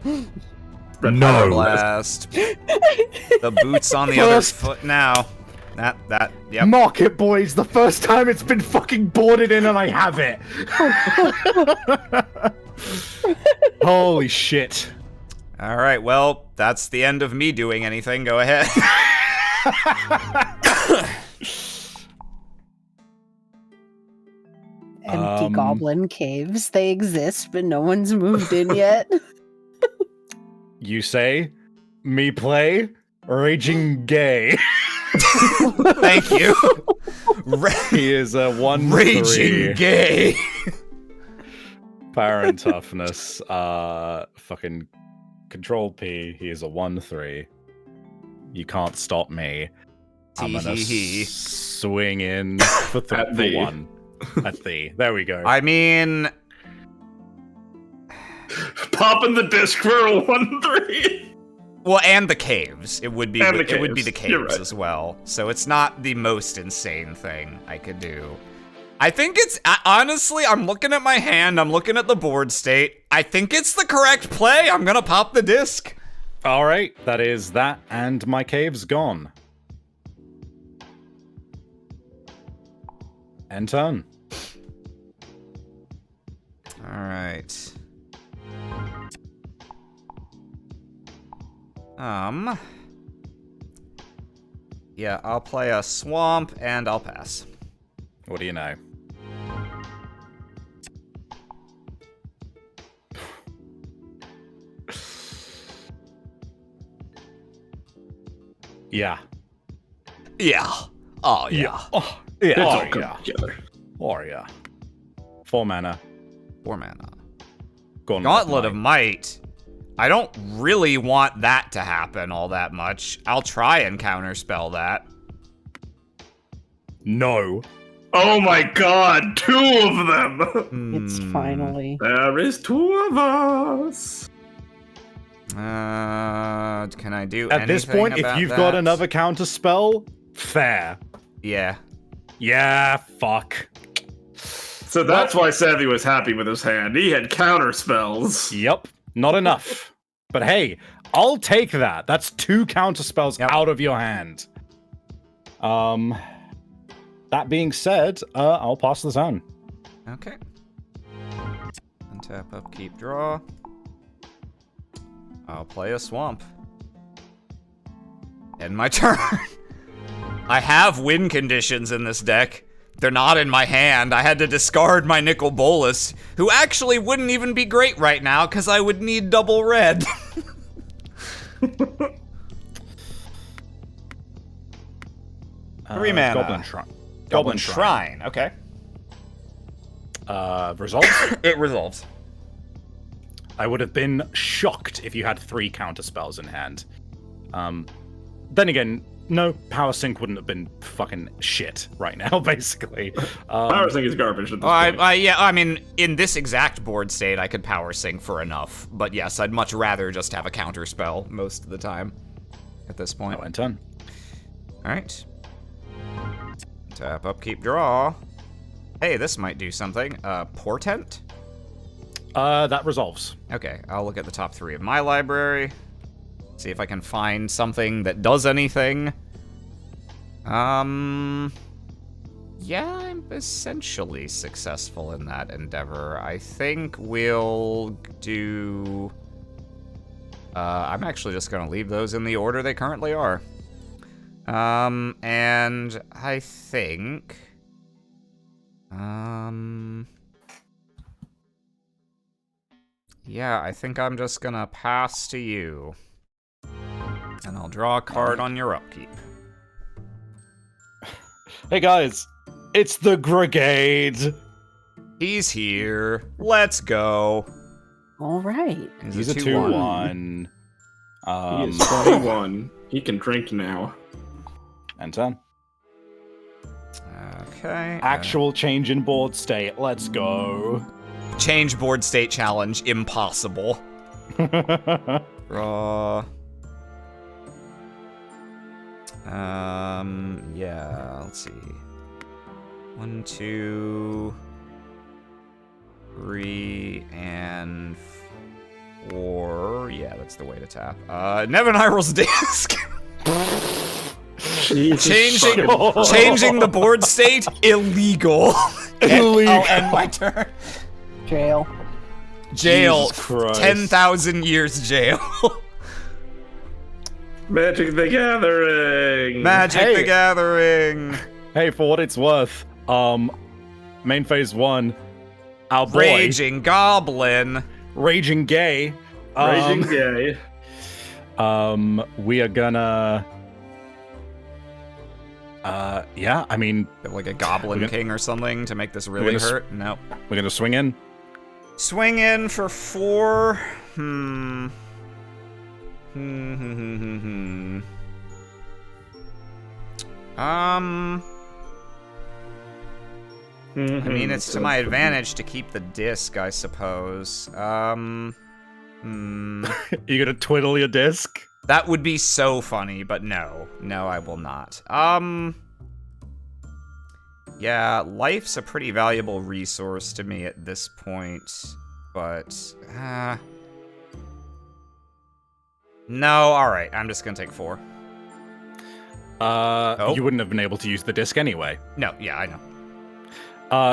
Red power blast. The boot's on the other foot now. Yep. Market boys, the first time it's been fucking boarded in and I have it. Holy shit. All right, well, that's the end of me doing anything. Go ahead. Empty goblin caves. They exist, but no one's moved in yet. You say, me play, raging gay. Thank you. He is a 1-3. Raging gay. Power and toughness. Fucking Control P. He is a 1-3. You can't stop me. I'm gonna swing in for 1. At thee. There we go. I mean, popping the disc for a 1-3. Well, and the caves. It would be it would be the You're caves right. as well. So it's not the most insane thing I could do. I think it's honestly, I'm looking at my hand, I'm looking at the board state. I think it's the correct play. I'm gonna pop the disc. All right, that is that, and my cave's gone. End turn. All right. Yeah, I'll play a swamp and I'll pass. What do you know? Yeah. Yeah. Oh yeah. Oh, It's yeah. all Oh, come yeah. together. Oh, yeah. 4 mana. 4 mana. Gauntlet of Might. I don't really want that to happen all that much. I'll try and counterspell that. No. Oh my god, 2 of them! It's finally. There is 2 of us! Can I do At this anything point, if about you've that? got another counter spell, fair. Yeah. Yeah, fuck. So that's why Savvy was happy with his hand. He had counter spells. Yep, not enough. But hey, I'll take that. That's 2 counter spells out of your hand. That being said, I'll pass the turn. Okay. Untap, upkeep, draw. I'll play a swamp. End my turn. I have win conditions in this deck. They're not in my hand. I had to discard my Nicol Bolas, who actually wouldn't even be great right now because I would need double red. 3 mana. Goblin Shrine. Okay. Results? It resolves. I would have been shocked if you had 3 counter spells in hand. Then again, no, Power Sync wouldn't have been fucking shit right now, basically. Power Sync is garbage at this point. Yeah, I mean, in this exact board state, I could Power Sync for enough. But yes, I'd much rather just have a counter spell most of the time at this point. End turn. All right. Tap, upkeep, draw. Hey, this might do something. Portent? That resolves. Okay, I'll look at the top 3 of my library. See if I can find something that does anything. Yeah, I'm essentially successful in that endeavor. I think we'll do... I'm actually just gonna leave those in the order they currently are. And I think... Yeah, I think I'm just gonna pass to you. And I'll draw a card on your upkeep. Hey guys, it's the Brigade. He's here. Let's go. All right. He's a 2/1. He is 21. He can drink now. And 10. Okay. Actual change in board state. Let's go. Change board state challenge. Impossible. Draw. Yeah, let's see. 1, 2, 3, and 4. Yeah, that's the way to tap. Nevin Irel's disc. Changing the board state, illegal. I'll end my turn. Jail. Jail. 10,000 years jail. Magic the Gathering. Magic the Gathering. Hey, for what it's worth, main phase 1, our boy, Raging Goblin. Raging Gay. Raging Gay. We are gonna... yeah, I mean... Like a Goblin King or something to make this really hurt? No. We're gonna swing in. Swing in for 4. I mean, it's to my advantage to keep the disc, I suppose. You gonna twiddle your disc? That would be so funny, but no. No, I will not. Yeah, life's a pretty valuable resource to me at this point, but, no, alright, I'm just gonna take 4. You wouldn't have been able to use the disc anyway. No, yeah, I know.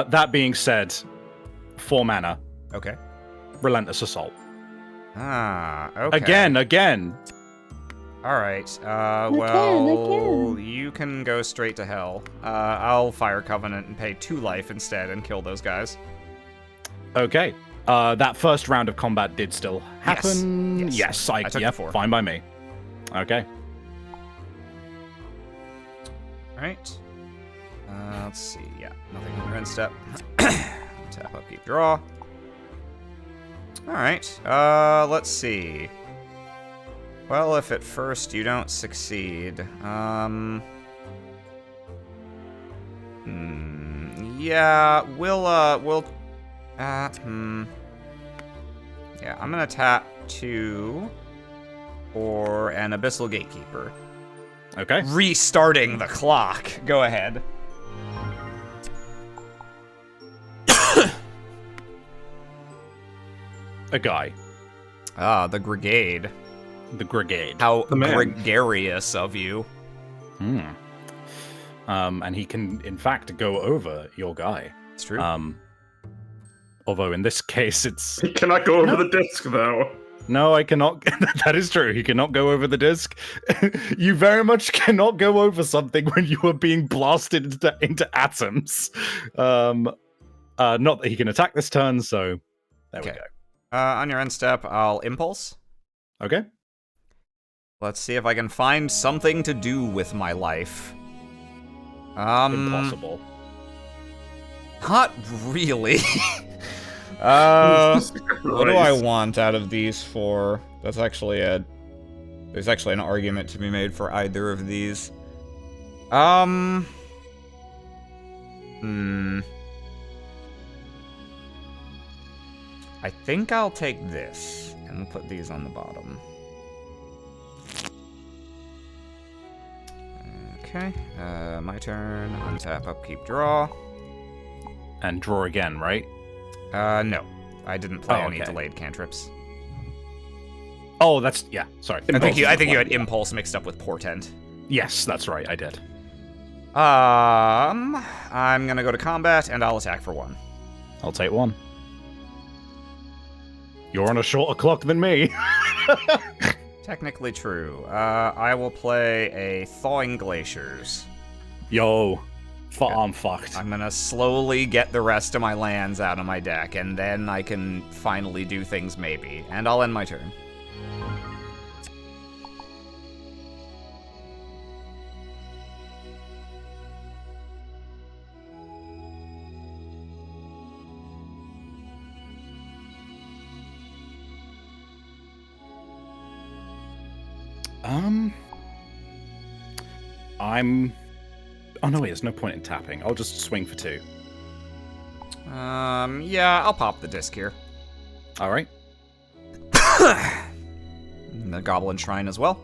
That being said, 4 mana. Okay. Relentless Assault. Okay. Again. Alright, well, you can go straight to hell. I'll Fire Covenant and pay 2 life instead and kill those guys. Okay. That first round of combat did still happen. Yes. I took 4. Fine by me. Okay. Alright. Let's see, yeah, nothing on your end step. Tap, upkeep, draw. Alright, let's see. Well, if at first you don't succeed, yeah, we'll, yeah, I'm gonna tap 2 for an Abyssal Gatekeeper. Okay. Restarting the clock. Go ahead. A guy. The Brigade. The Brigade. How gregarious of you. And he can, in fact, go over your guy. It's true. Although in this case, it's... He cannot go over the disc, though. No, I cannot. That is true. He cannot go over the disc. You very much cannot go over something when you are being blasted into atoms. Not that he can attack this turn, so there we go. On your end step, I'll Impulse. Okay. Let's see if I can find something to do with my life. Impossible. Not really. What do I want out of these 4? That's actually there's actually an argument to be made for either of these. I think I'll take this and put these on the bottom. Okay, my turn. Untap, upkeep, draw. And draw again, right? No. I didn't play any okay. delayed cantrips. Oh, that's... yeah, sorry. I think you had Impulse mixed up with Portent. Yes, that's right, I did. I'm gonna go to combat, and I'll attack for 1. I'll take 1. You're on a shorter clock than me. Technically true. I will play a Thawing Glaciers. Yo, I'm fucked. I'm gonna slowly get the rest of my lands out of my deck, and then I can finally do things maybe. And I'll end my turn. Oh no, wait, there's no point in tapping. I'll just swing for 2. Yeah, I'll pop the disc here. Alright. And the Goblin Shrine as well.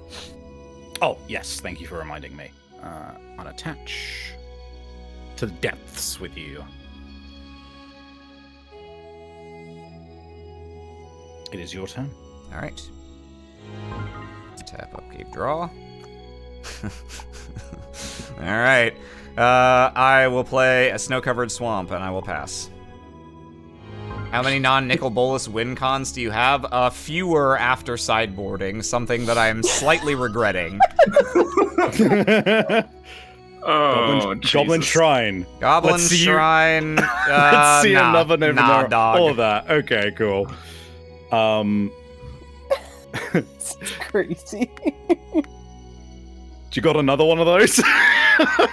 Oh, yes, thank you for reminding me. Unattach to the depths with you. It is your turn. Alright. Tap, upkeep, draw. Alright. I will play a Snow-Covered Swamp, and I will pass. How many non-Nicol Bolas win cons do you have? Fewer after sideboarding, something that I am slightly regretting. Goblin Shrine. Goblin Shrine. Let's see another nah, dog. All that. Okay, cool. It's crazy. You got another one of those?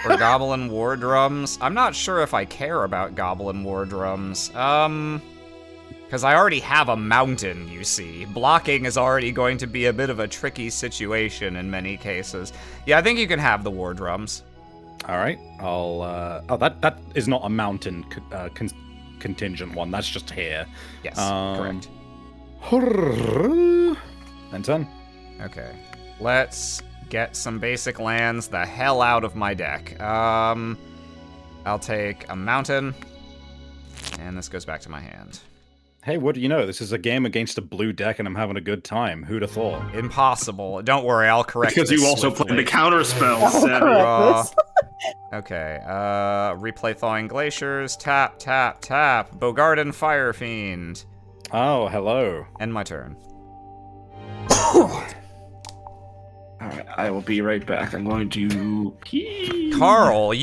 For Goblin War Drums? I'm not sure if I care about Goblin War Drums. Because I already have a mountain, you see. Blocking is already going to be a bit of a tricky situation in many cases. Yeah, I think you can have the War Drums. Alright, I'll, oh, that is not a mountain contingent one, that's just here. Yes, correct. And turn. Okay, let's get some basic lands the hell out of my deck. I'll take a mountain, and this goes back to my hand. Hey, what do you know? This is a game against a blue deck, and I'm having a good time. Who'd have thought? Impossible. Don't worry, I'll correct because this you also swiftly. played the counter spells. Okay, replay Thawing Glaciers, tap, tap, tap, Bogarden Fire Fiend. Oh, hello. End my turn. Alright, I will be right back. I'm going to pee. Carl,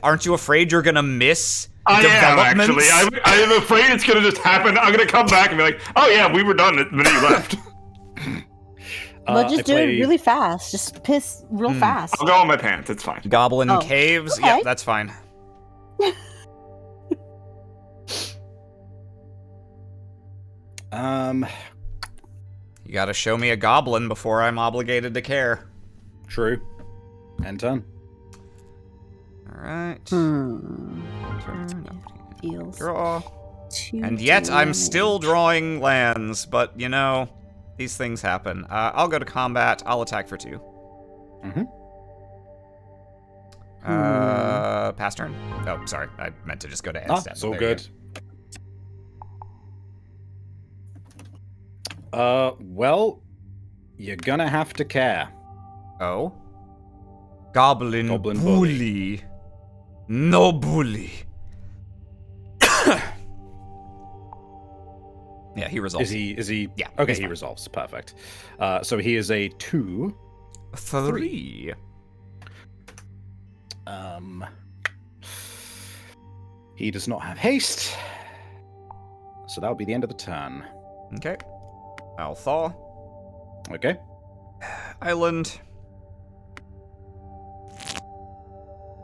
aren't you afraid you're gonna miss developments? I am actually. I am afraid it's gonna just happen. I'm gonna come back and be like, oh yeah, we were done the minute you left. But just do it really fast. Just piss real fast. I'll go on my pants. It's fine. Goblin Caves? Okay. Yep, that's fine. You gotta show me a goblin before I'm obligated to care. True. And turn. Alright. Feels Draw. And yet I'm still drawing lands, but you know, these things happen. I'll go to combat. I'll attack for 2. Pass turn. Oh, sorry. I meant to just go to end step. It's all good. Well, you're gonna have to care. Oh? Goblin bully. No bully. Yeah, he resolves. Is he? Yeah. Okay, he resolves. Perfect. So he is a 2. 3. He does not have haste. So that would be the end of the turn. Okay. I'll thaw. Okay. Island.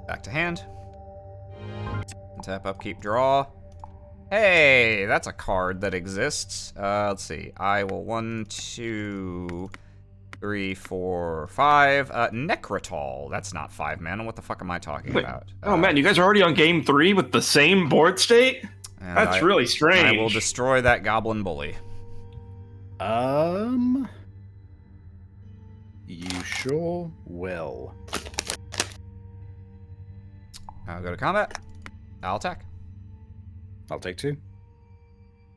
Back to hand. Tap, upkeep, draw. Hey, that's a card that exists. Let's see. I will 1, 2, 3, 4, 5. Necrotol. That's not 5 mana. What the fuck am I talking about? Oh man, you guys are already on game 3 with the same board state? That's really strange. I will destroy that goblin bully. You sure will. I'll go to combat. I'll attack. I'll take 2.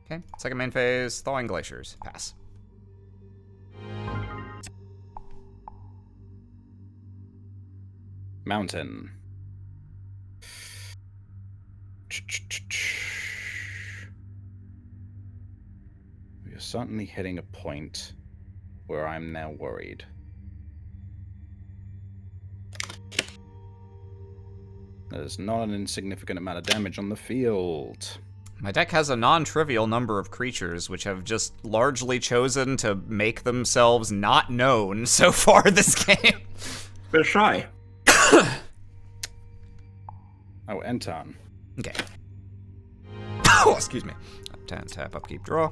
Okay. Second main phase, Thawing Glaciers. Pass. Mountain. We are certainly hitting a point where I'm now worried. There's not an insignificant amount of damage on the field. My deck has a non-trivial number of creatures, which have just largely chosen to make themselves not known so far this game. They're shy. Oh, Enton. Okay. Oh, excuse me. Tap, upkeep, draw.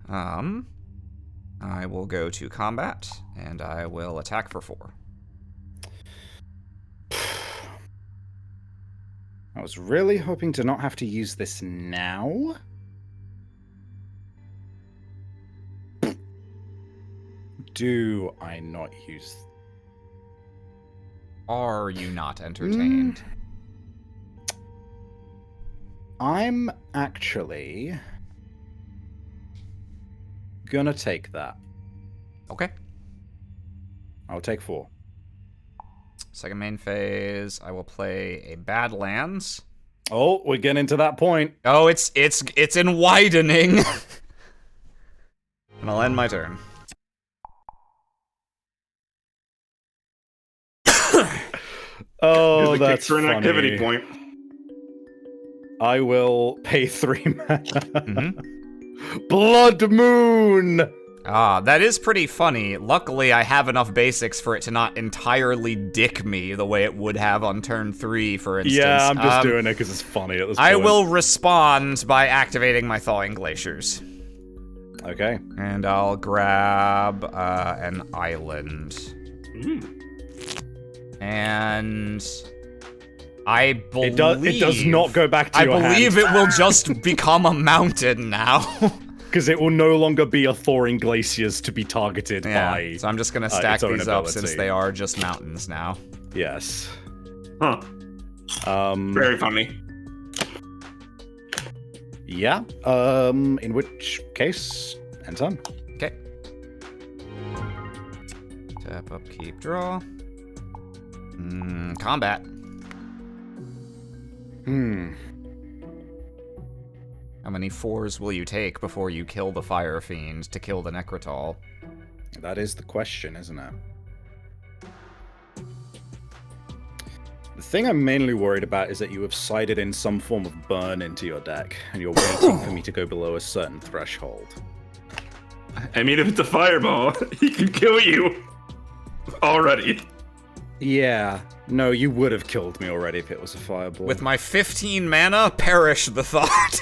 I will go to combat, and I will attack for 4. I was really hoping to not have to use this now. Do I not use... Are you not entertained? I'm actually gonna take that. Okay. I'll take 4. Second main phase, I will play a Badlands. Oh, we're getting to that point. Oh, it's in widening. And I'll end my turn. Oh, that's for an funny. activity point. I will pay 3 mana. Mm-hmm. Blood Moon! Ah, that is pretty funny. Luckily, I have enough basics for it to not entirely dick me the way it would have on turn 3, for instance. Yeah, I'm just doing it because it's funny at this point. I will respond by activating my Thawing Glaciers. Okay. And I'll grab an island. And I believe... It does not go back to your hand. I believe it will just become a mountain now. Because it will no longer be a Thawing Glaciers to be targeted by... So I'm just going to stack its own these up ability. since they are just mountains now. Yes. Huh. Very funny. Yeah. In which case, Anton. Okay. Tap, upkeep, draw. Combat. How many 4s will you take before you kill the Fire Fiend to kill the Necrotol? That is the question, isn't it? The thing I'm mainly worried about is that you have sided in some form of burn into your deck, and you're waiting for me to go below a certain threshold. I mean, if it's a fireball, he can kill you already. Yeah. No, you would have killed me already if it was a fireball. With my 15 mana, perish the thought.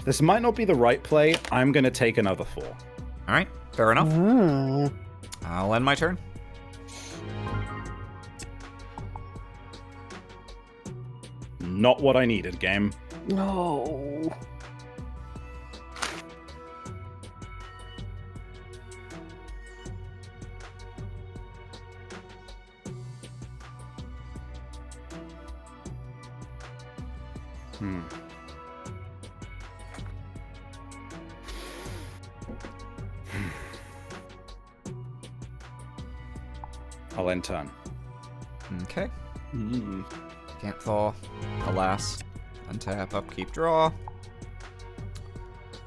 This might not be the right play. I'm gonna take another 4. Alright, fair enough. I'll end my turn. Not what I needed, game. No. I'll end turn. Okay. Can't thaw, alas. Untap, upkeep, draw.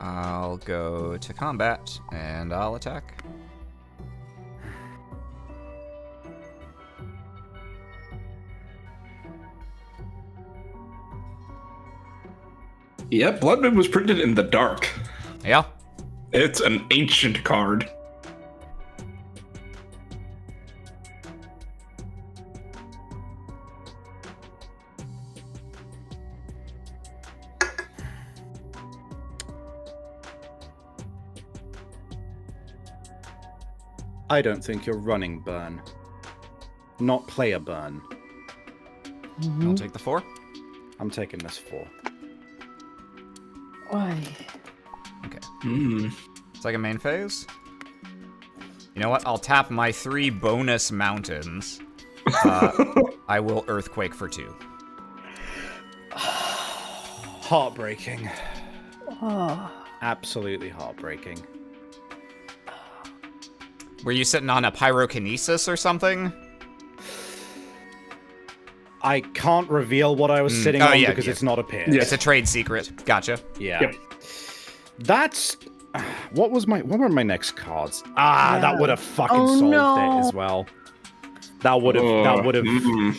I'll go to combat, and I'll attack. Yeah, Bloodmoon was printed in the dark. Yeah. It's an ancient card. I don't think you're running burn. Not player burn. I'll take the 4. I'm taking this 4. Why? Okay. Second main phase. You know what? I'll tap my 3 bonus mountains. I will Earthquake for 2. Heartbreaking. Absolutely heartbreaking. Were you sitting on a pyrokinesis or something? I can't reveal what I was sitting on because it's not appeared. It's a trade secret. Gotcha. Yeah. Yep. That's what were my next cards? That would have fucking solved it as well. That would have.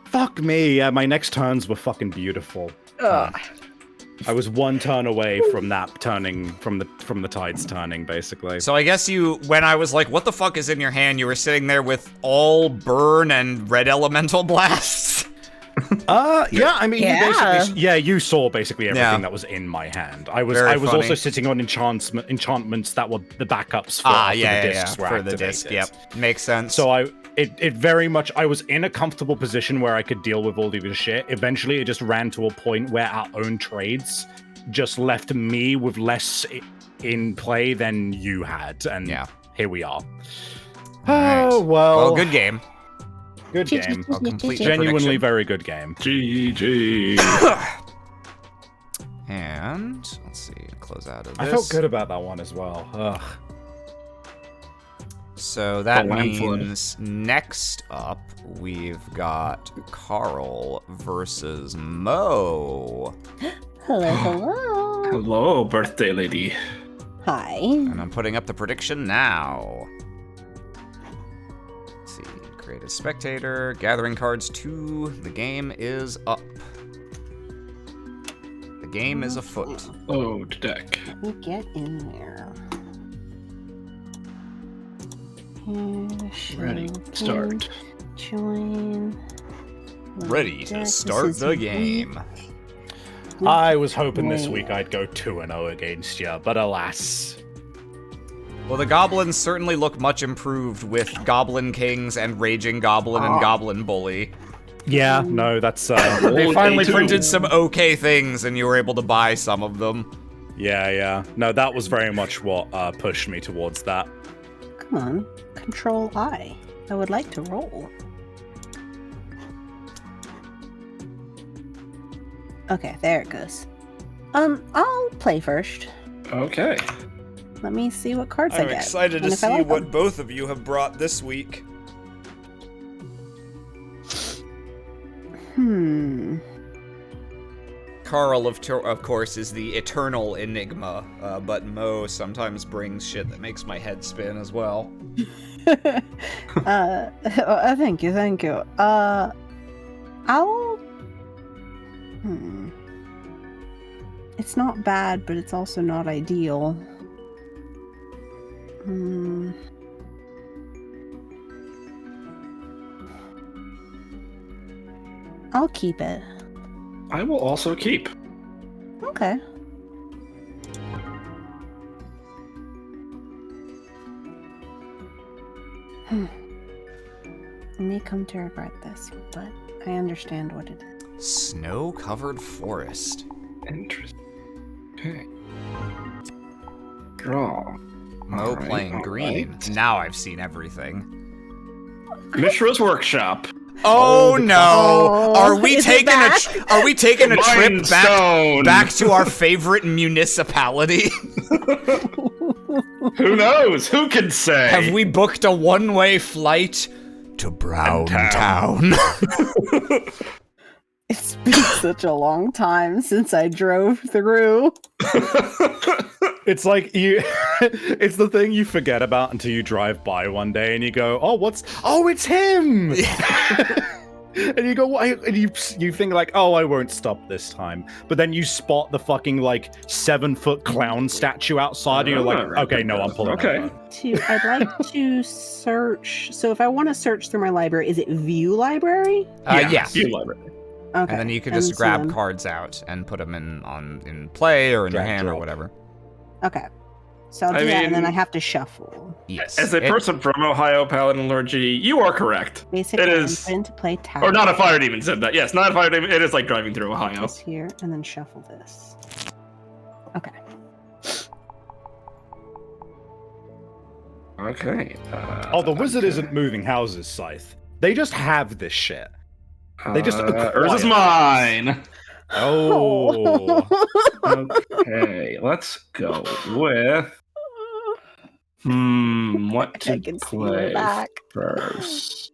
Fuck me. Yeah, my next turns were fucking beautiful. I was one turn away from that turning, from the tides turning, basically. So I guess when I was like, what the fuck is in your hand, you were sitting there with all burn and red elemental blasts. Yeah, I mean, you saw basically everything that was in my hand. I was also sitting on enchantments that were the backups for the discs were for activated. the disc. Yep, makes sense. So it very much, I was in a comfortable position where I could deal with all of this shit. Eventually, it just ran to a point where our own trades just left me with less in play than you had, and here we are. Oh, well, good game. Good game. I'll complete Genuinely very good game. GG. And let's see, close out of this. I felt good about that one as well. Ugh. So that means next up we've got Carl versus Mo. Hello. Hello, birthday lady. Hi. And I'm putting up the prediction now. Let's see, create a spectator, gathering cards 2. The game is up. The game is afoot. Load deck. Let me get in there. Ready, start. Join. Ready to start the game. I was hoping this week I'd go 2-0 against you, but alas. Well, the goblins certainly look much improved with Goblin Kings and Raging Goblin and Goblin Bully. Yeah, no, that's they finally printed some okay things and you were able to buy some of them. Yeah. No, that was very much what pushed me towards that. Come on, Control I. I would like to roll. Okay, there it goes. I'll play first. Okay. Let me see what cards I get. I'm excited to see what both of you have brought this week. Carl, of course, is the eternal enigma, but Mo sometimes brings shit that makes my head spin as well. Thank you. I'll... It's not bad, but it's also not ideal. I'll keep it. I will also keep. Okay. I may come to regret this, but I understand what it is. Snow-covered forest. Interesting. Okay. Draw. Mo playing green. Right. Now I've seen everything. Mishra's Workshop. Oh no! Are we taking a trip back to our favorite municipality? Who knows? Who can say? Have we booked a one-way flight to Brown Town? It's been such a long time since I drove through. It's like it's the thing you forget about until you drive by one day and you go, oh, it's him! And you go, and you think like, oh, I won't stop this time. But then you spot the fucking 7-foot clown statue outside and you're like, okay, no, I'm pulling over. I'd like to search. So if I want to search through my library, is it View Library? Yes. View Library. Okay. And then you can just grab cards out and put them in play or in your hand or whatever. Okay. So I'll do that, and then I have to shuffle. Yes. As a person from Ohio, Paladin Lurgy, you are correct. Basically, it is. I'm to play tower. Or not a fire demon said that. Yes, not a fire demon. It is like driving through Ohio. This here, and then shuffle this. Okay. Okay. The wizard isn't moving houses, Scythe. They just have this shit. They just Yours is mine. Oh. Okay, let's go with what to play first.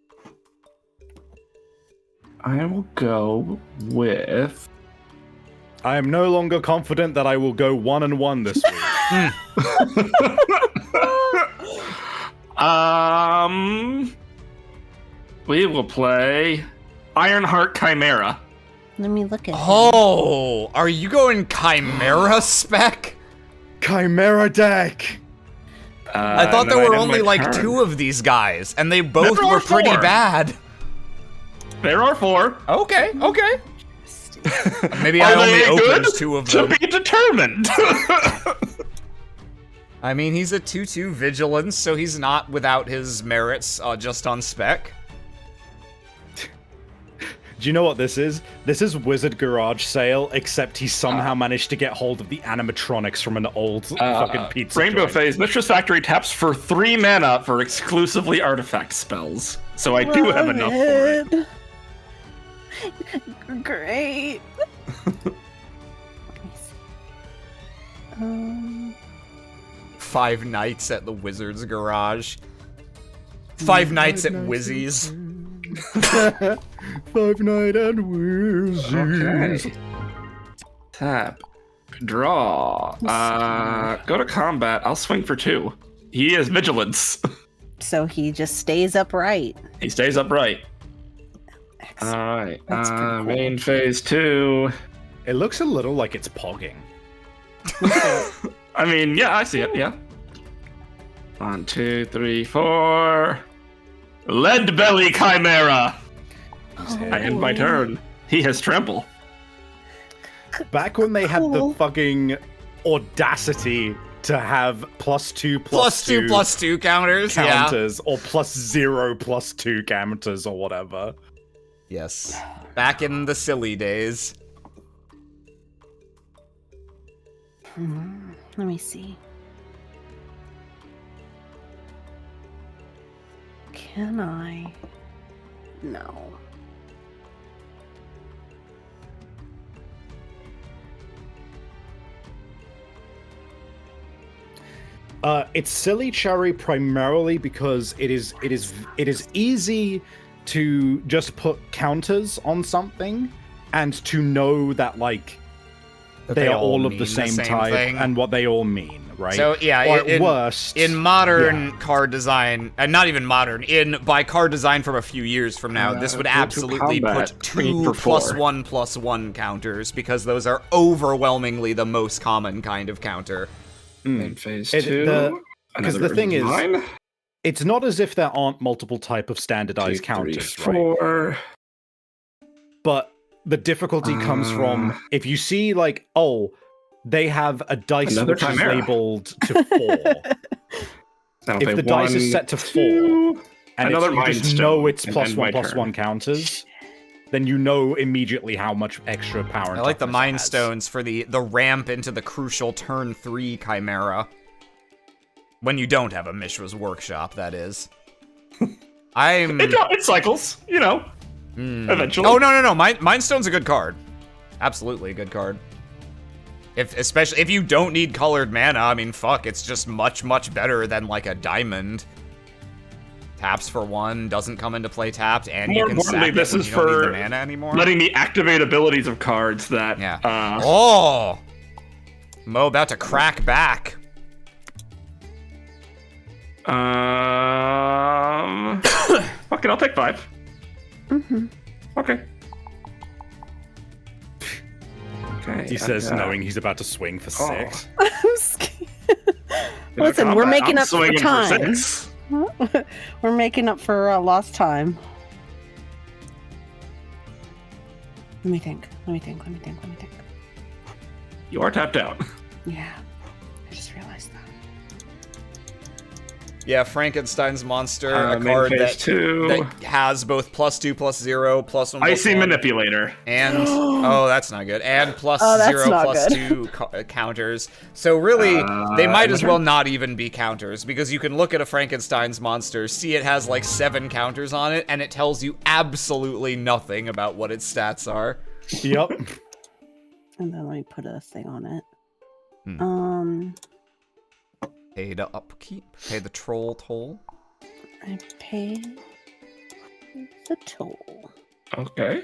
I will go with I am no longer confident that I will go 1-1 this week. We will play Ironheart Chimera. Let me look at Oh, are you going Chimera spec? Chimera deck! I thought there were only like 2 of these guys, and they both were pretty bad. There are 4. Okay. Maybe I only opened 2 of them. To be determined. I mean, he's a 2/2 vigilance, so he's not without his merits just on spec. Do you know what this is? This is Wizard Garage Sale, except he somehow managed to get hold of the animatronics from an old fucking pizza Rainbow joint. Phase, Mistress Factory taps for 3 mana for exclusively artifact spells. So I do have enough for it. Great. Let me see. 5 nights at the Wizard's Garage. 5 nights at Wizzy's. 5 Night at Wizzy's. Okay. Tap. Draw. Go to combat. I'll swing for 2. He is vigilance. So he just stays upright. He stays upright. Excellent. Alright. That's pretty cool. Main phase 2. It looks a little like it's pogging. I mean, yeah, I see it, yeah. 1, 2, 3, 4. Lead Belly Chimera! I end my turn. He has trample. Back when they had the Cool. fucking audacity to have +2/+2 +2/+2 counters, counters, or +0/+2 counters, or whatever. Yes. Back in the silly days. Let me see. Can I? No. It's silly cherry primarily because it is easy to just put counters on something and to know that like That they are all of mean the same type thing. and what they all mean, right? So yeah, or at worst, in modern card design, and not even modern, by card design from a few years from now, this would go to absolutely combat, put 3 2 for 4. +1/+1 counters because those are overwhelmingly the most common kind of counter. Main phase It- 2. the- 'cause the thing is, mine. it's not as if there aren't multiple type of 2, standardized 3, counters, 4. right? But the difficulty comes from if you see like, oh, they have a dice Another which is Chimera. labeled to 4. If the dice is set to 4, and Another you just Mind know Stone, it's and end my +1/+1 counters, then you know immediately how much extra power. I And like the toughness it Mind has. Stones for the ramp into the crucial turn 3 Chimera. When you don't have a Mishra's Workshop, that is. It cycles, you know. Eventually. Oh, no. Mind Stone's a good card. Absolutely a good card. Especially if you don't need colored mana, I mean, fuck, it's just much better than like a diamond. Taps for 1, doesn't come into play tapped, and More you can importantly, sack this it when is you don't need for the mana anymore. letting me activate abilities of cards that. Yeah. Oh! Mo about to crack back. Fuck it, I'll take 5. Okay. Okay. He says, knowing he's about to swing for 6. I'm scared. Listen, we're making up for time. 6. We're making up for lost time. Let me think. You are tapped out. Yeah. I just realized that. Yeah, Frankenstein's Monster, a Main card phase that 2. that has both +2/+0, +1/+1. Icy Manipulator. And oh, that's not good. And +0, that's not +2 counters. So really, they might as well not even be counters because you can look at a Frankenstein's Monster, see it has like 7 counters on it, and it tells you absolutely nothing about what its stats are. Yep. And then let me put a thing on it. Pay to upkeep. Pay the troll toll. I pay the toll. Okay.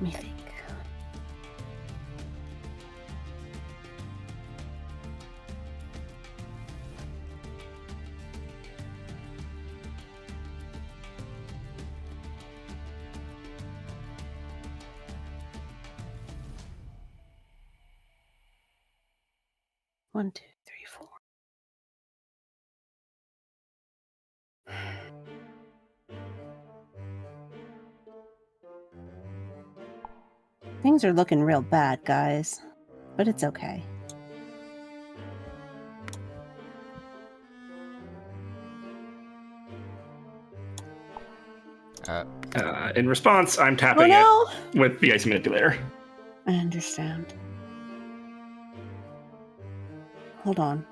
Let me think. One, two, three, four. Things are looking real bad, guys. But it's okay. In response, I'm tapping it with the ice manipulator. I understand. Hold on.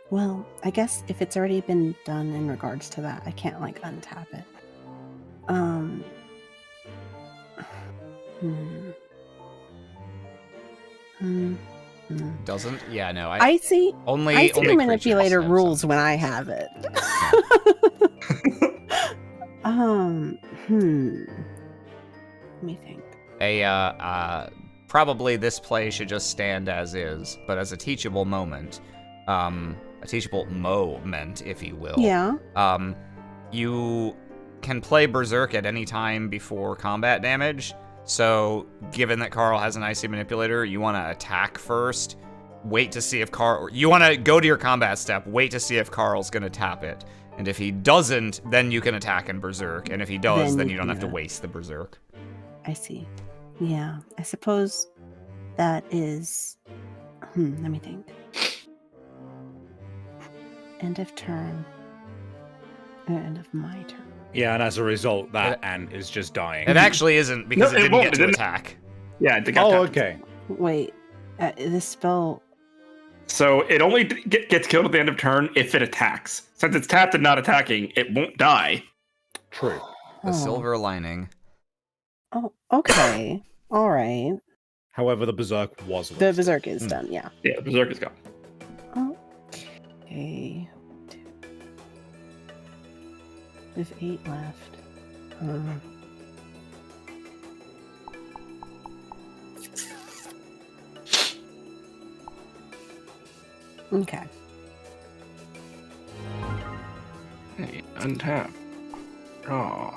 Well, I guess if it's already been done in regards to that, I can't, like, untap it. Doesn't? Yeah, no. I see. Only I see the manipulator creatures rules have when I have it. Let me think. Probably this play should just stand as is, but as a teachable moment, if you will. Yeah. You can play Berserk at any time before combat damage. So, given that Carl has an icy manipulator, you want to attack first. Wait to see if Carl. You want to go to your combat step. Wait to see if Carl's gonna tap it, and if he doesn't, then you can attack in Berserk. And if he does, then you don't have to waste the Berserk. I see. Yeah, I suppose that is. Let me think. End of turn. End of my turn. Yeah, and as a result, that ant is just dying. It actually isn't, because No, it it didn't won't. get It to didn't- attack. Yeah, it got tapped. Okay. Wait, this spell. So it only gets killed at the end of turn if it attacks. Since it's tapped and not attacking, it won't die. True. The silver lining. Oh, okay. All right. However, the Berserk was The wasted. Berserk is done, yeah. Yeah, Berserk is gone. Okay. We have 8 left. Okay. Hey, untap. Draw.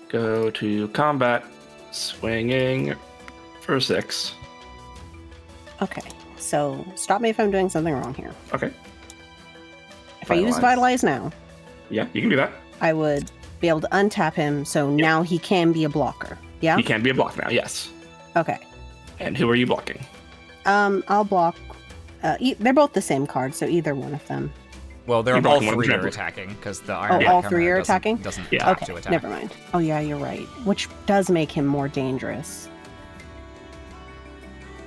Go to combat. Swinging for 6. Okay. So stop me if I'm doing something wrong here. Okay. If I use Vitalize now, Yeah, you can do that. I would be able to untap him, so now he can be a blocker. Yeah? He can be a block now, yes. Okay. And who are you blocking? I'll block. They're both the same card, so either one of them. Well, they're You're all blocking one 3 are example. attacking, because the Iron all Chimera 3 are doesn't- attacking? Doesn't Yeah. have Okay, to attack. never mind. Oh yeah, you're right. Which does make him more dangerous.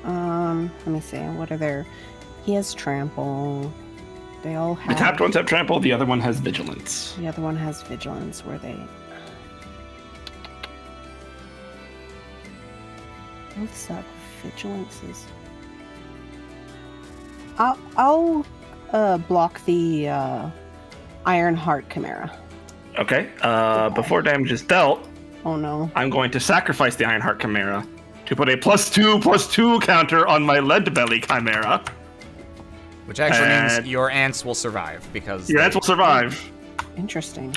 Let me see. What are their? He has trample. They all The have. tapped ones have trample, the other one has vigilance. The other one has vigilance. Where they? Both suck. Vigilance is. I'll block the Iron Heart Chimera. Okay. Before damage is dealt, Oh no. I'm going to sacrifice the Ironheart Chimera to put a +2/+2 counter on my Lead Belly Chimera. Which actually means And- your ants will survive, because Your ants will survive. Interesting.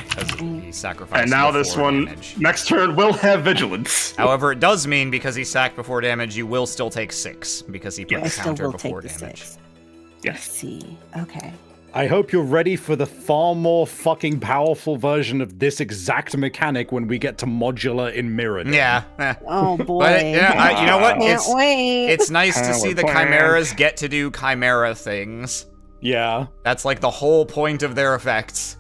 because he sacrificed And now this before one, damage. next turn, will have vigilance. However, it does mean, because he sacked before damage, you will still take 6, because he put I the still counter will take before the damage. 6. I Yes. see. Okay. I hope you're ready for the far more fucking powerful version of this exact mechanic when we get to modular in Mirrodin. Yeah. Oh boy. But you know what? Can't wait. It's nice to see We're the planned. chimeras get to do chimera things. Yeah. That's like the whole point of their effects.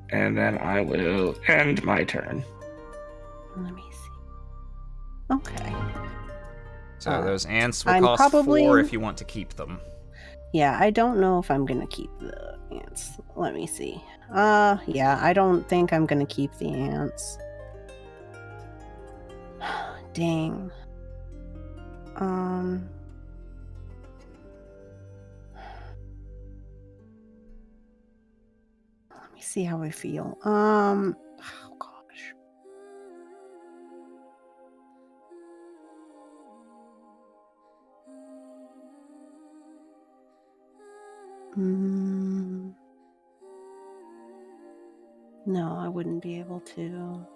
And then I will end my turn. Let me see. Okay. So those ants will I'm cost probably- 4 if you want to keep them. Yeah, I don't know if I'm gonna keep the ants. Let me see. Yeah, I don't think I'm gonna keep the ants. Dang. Let Let me see how I feel. Oh gosh. No, I wouldn't be able to.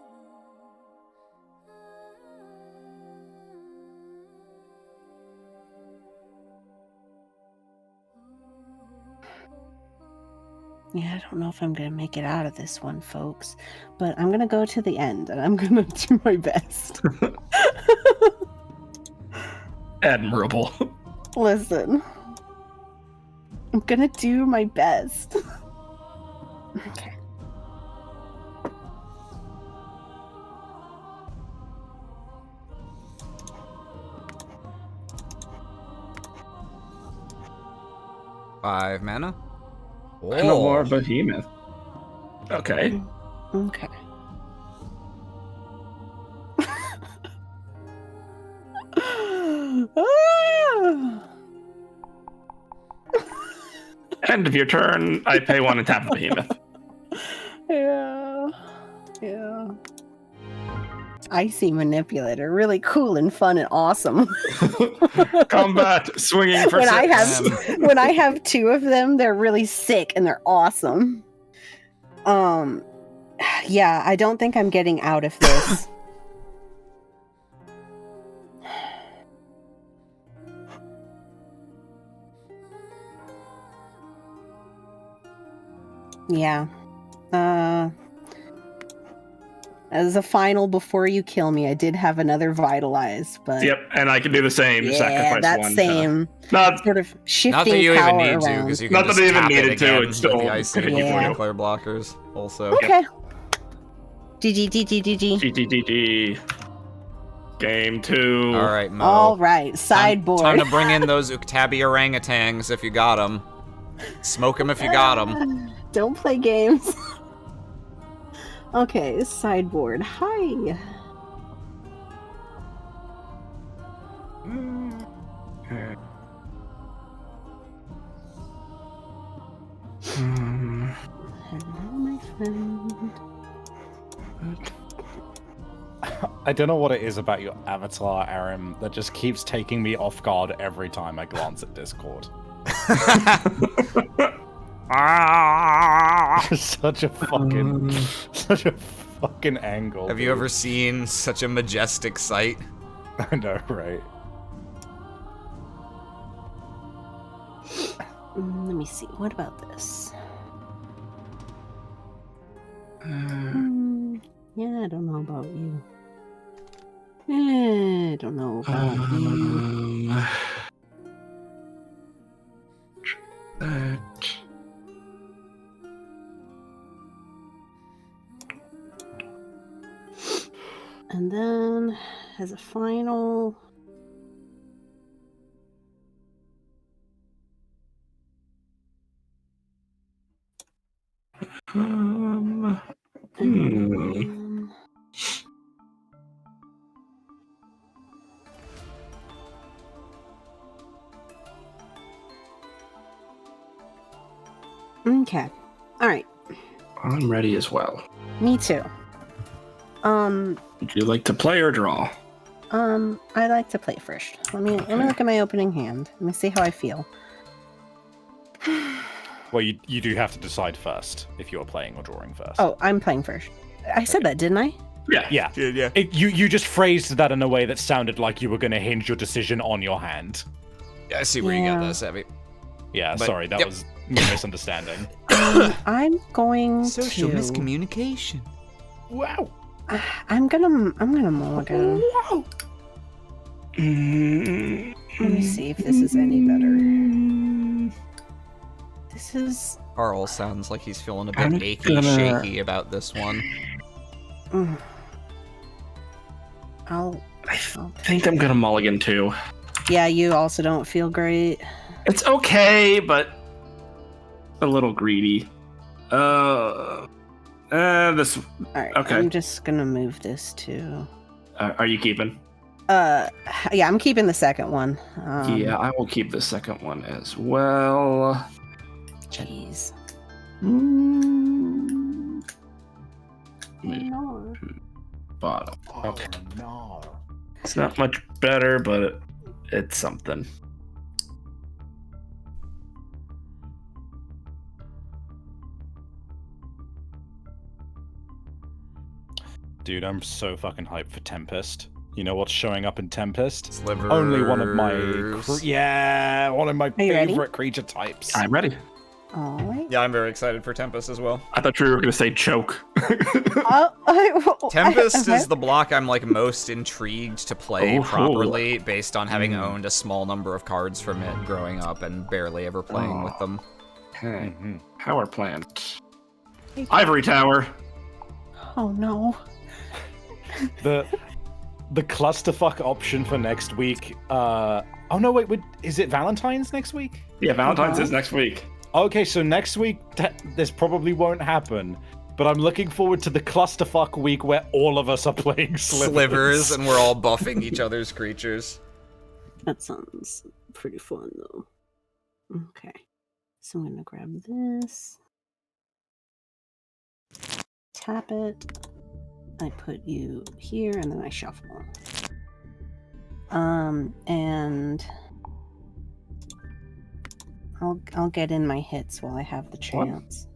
Yeah, I don't know if I'm going to make it out of this one, folks. But I'm going to go to the end, and I'm going to do my best. Admirable. Listen. I'm going to do my best. Okay. Five mana. No more behemoth. Okay. Okay. End of your turn. I pay 1 and tap the behemoth. Yeah. Icy manipulator, really cool and fun and awesome. Combat swinging for when six. when I have 2 of them, they're really sick and they're awesome. Yeah, I don't think I'm getting out of this. Yeah. As a final before you kill me, I did have another vitalize, but Yep, and I can do the same. yeah, Sacrifice that 1. same Not sort of shifting Not that you power even need to, around. because you Not can that just I even tap it needed to, again it's with still the icy gonna keep and you. clear blockers. Also. Okay. GG. GG. Game 2. All right, Mo. All right, sideboard. Time to bring in those Uktabi orangutans if you got them. Smoke them if you got them. Don't play games. Okay, sideboard. Hi. Hello, my friend. I don't know what it is about your avatar, Arim, that just keeps taking me off guard every time I glance at Discord. such a fucking angle. Have you ever seen such a majestic sight? I know, right? Let me see. What about this? Yeah, I don't know about you. I don't know about you. And then, as a final... Okay. All right. I'm ready as well. Me too. Would you like to play or draw? I like to play first. Let me look at my opening hand. Let me see how I feel. Well, you do have to decide first if you're playing or drawing first. Oh, I'm playing first. I said that, didn't I? Yeah. You just phrased that in a way that sounded like you were going to hinge your decision on your hand. Yeah, I see where you got this, Abby. Yeah, But- sorry, that yep. was a misunderstanding. I'm going Social to... miscommunication. Wow. I'm gonna mulligan. Wow. Let me see if this is any better. This is... Carl sounds like he's feeling a bit I'm achy, gonna- shaky about this one. I'll I think I'm gonna mulligan too. Yeah, you also don't feel great. It's okay, but a little greedy. This. Alright, Okay. I'm just gonna move this to... Are you keeping? yeah, I'm keeping the second one. Yeah, I will keep the second one as well. Jeez. It's not much better, but it's something. Dude, I'm so fucking hyped for Tempest. You know what's showing up in Tempest? Slivers. Only one of my one of my ready? favorite creature types. I'm ready. All right. Yeah, I'm very excited for Tempest as well. I thought you were going to say choke. Tempest is the block I'm like most intrigued to play properly, based on having owned a small number of cards from it growing up and barely ever playing with them. Okay. Power plant. Ivory Tower. Oh no. The clusterfuck option for next week. Oh no, wait, is it Valentine's next week? Yeah, Valentine's is next week. Okay, so next week this probably won't happen, but I'm looking forward to the clusterfuck week where all of us are playing Slivers and we're all buffing each other's creatures. That sounds pretty fun though. Okay, so I'm gonna grab this, tap it. I put you here, and then I shuffle. And I'll get in my hits while I have the chance.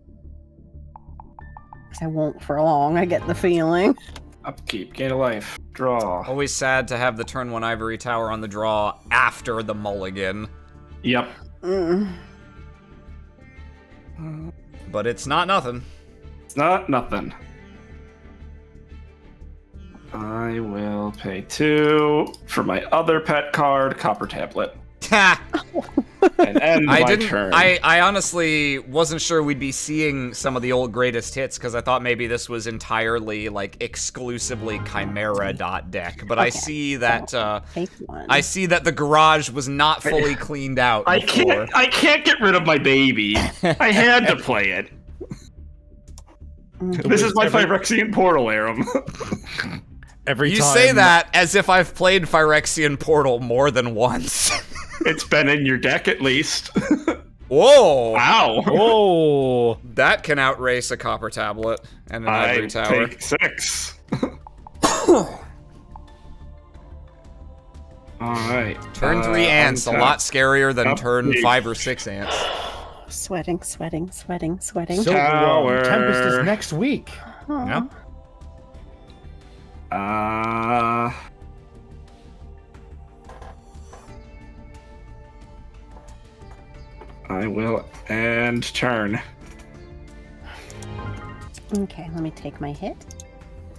Because I won't for long, I get the feeling. Upkeep, gain a life, draw. Always sad to have the turn 1 Ivory Tower on the draw after the mulligan. Yep. But it's not nothing. It's not nothing. I will pay 2 for my other pet card, Copper Tablet. Ha! And end my turn. I honestly wasn't sure we'd be seeing some of the old greatest hits because I thought maybe this was entirely like exclusively Chimera deck. But I see that I see that the garage was not fully cleaned out. I can't get rid of my baby. I had to play it. This is my Phyrexian Portal, Aram. Every you time say that as if I've played Phyrexian Portal more than once. It's been in your deck at least. Whoa! Wow! Whoa! That can outrace a Copper Tablet and an Ivory Tower. I take 6. Alright. Turn 3 ants, a lot scarier than turn 5 or 6 ants. Sweating. Silverworm, Tempest is next week. Yep. I will end turn. Okay, let me take my hit.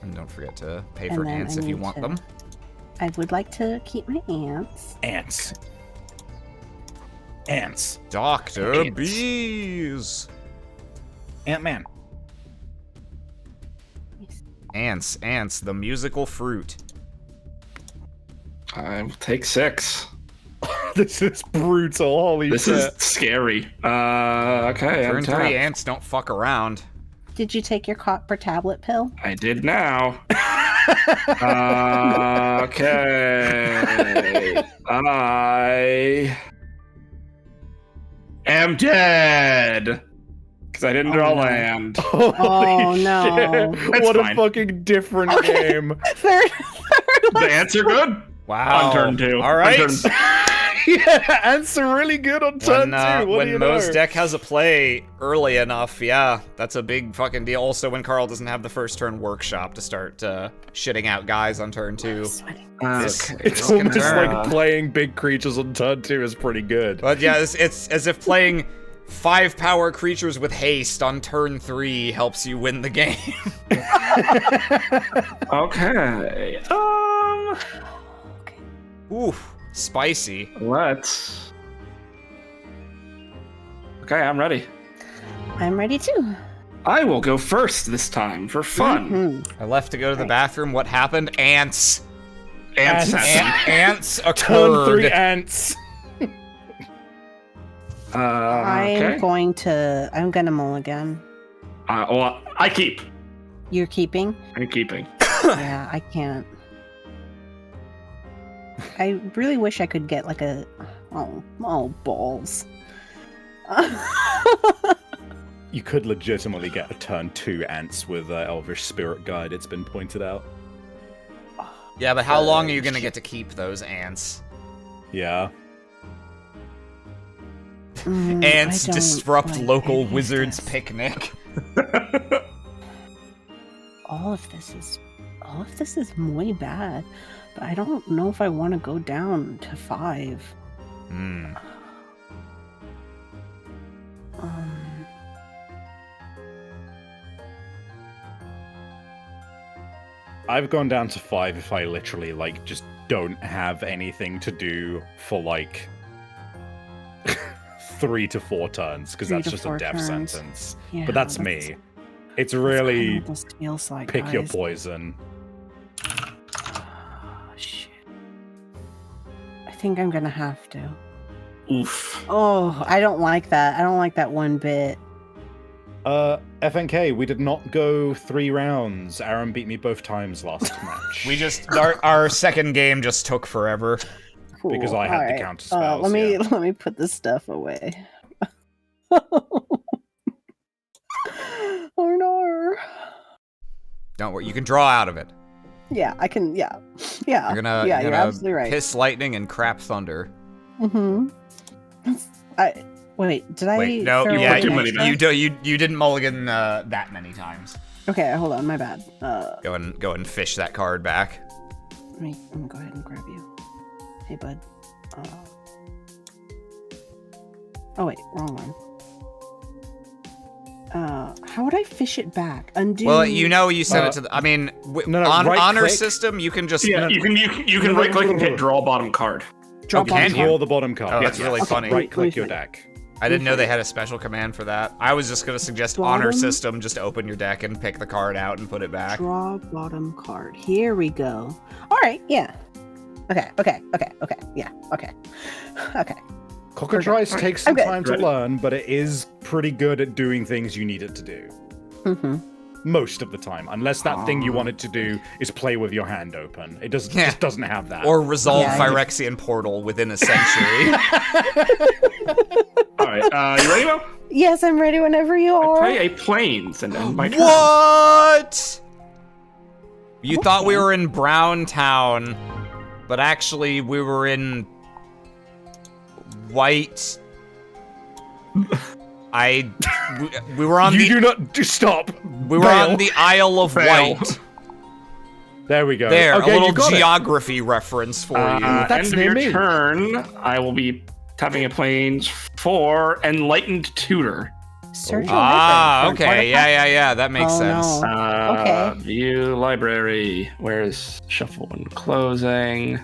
And don't forget to pay for ants if you want them. I would like to keep my ants. Ants. Dr. Bees! Ant-Man. Ants, the musical fruit. I will take 6. This is brutal, holy shit. This is scary. Okay, Turn 3 ants don't fuck around. Did you take your Copper Tablet pill? I did now. Okay. I am dead. Because I didn't draw land. Oh, no. What a fucking different game. The ants are good? Wow. On turn 2. All right. Yeah, ants are really good on turn 2. When Mo's deck has a play early enough, yeah, that's a big fucking deal. Also, when Carl doesn't have the first turn workshop to start shitting out guys on turn 2. It's almost like playing big creatures on turn 2 is pretty good. But yeah, it's as if playing 5 power creatures with haste on turn 3 helps you win the game. Okay. Oof, spicy. Let's. Okay, I'm ready. I'm ready too. I will go first this time for fun. I left to go to the bathroom. What happened? Ants. Ants occurred. Turn 3 ants. I'm gonna mulligan. Well, I keep. You're keeping? I'm keeping. Yeah, I can't. I really wish I could get like a... Oh, balls. You could legitimately get a turn 2 ants with Elvish Spirit Guide, it's been pointed out. Yeah, but how long are you gonna get to keep those ants? Yeah. Ants I don't disrupt like local any of wizards' this. picnic. All of this is muy bad, but I don't know if I want to go down to 5. Hmm. I've gone down to 5 if I literally, like, just don't have anything to do for, like, 3 to 4 turns, because 3 that's to just a 4 death turns. sentence. Yeah, But that's me. It's really what this feels like, pick your guys. poison. Oh, shit. I think I'm gonna have to. Oof. Oh, I don't like that. I don't like that one bit. FNK, we did not go 3 rounds. Aaron beat me both times last match. We just our second game just took forever. Cool. Because I had the Alright. counter spells, Let me put this stuff away. Oh no. Don't worry, you can draw out of it. Yeah, I can. Yeah. You're gonna You're absolutely right. piss lightning and crap thunder. Mm-hmm. Wait. Did I? Wait, no, throw yeah, away too an many extra? you didn't mulligan that many times. Okay, hold on. My bad. Go and fish that card back. Let me go ahead and grab you. Hey, bud. Oh wait, wrong one. How would I fish it back? Undo. Well, you sent it to the. I mean, on right honor click. system, you can just. Yeah, you can right click and hit draw bottom card. Drop can on you? top. Draw the bottom card. Oh, that's really Okay, funny. Right click your Let me deck. I didn't know they had a special command for that. I was just gonna suggest honor Bottom? system. Just open your deck and pick the card out and put it back. Draw bottom card. Here we go. All right. Yeah. Okay. Yeah. Okay. Cockatrice takes some Okay. time to Ready. learn, but it is pretty good at doing things you need it to do. Mm-hmm. Most of the time, unless that thing you want it to do is play with your hand open. It Yeah. just doesn't have that. Or resolve Yeah, Phyrexian portal within a century. All right, you ready, Mo? Yes, I'm ready whenever you I are. play a plains and end my turn. What? You thought we were in Brown Town, but actually we were in White. We were on you the do not stop. we were on the Isle of Fail. White. There we go. There, okay, a you little got it. geography reference for you. That's End of near your me. turn, I will be tapping a plains for Enlightened Tutor. Search your Ah, library for an okay, artifact. yeah, that makes Oh, sense. no. Okay. View library. Where's shuffle when closing?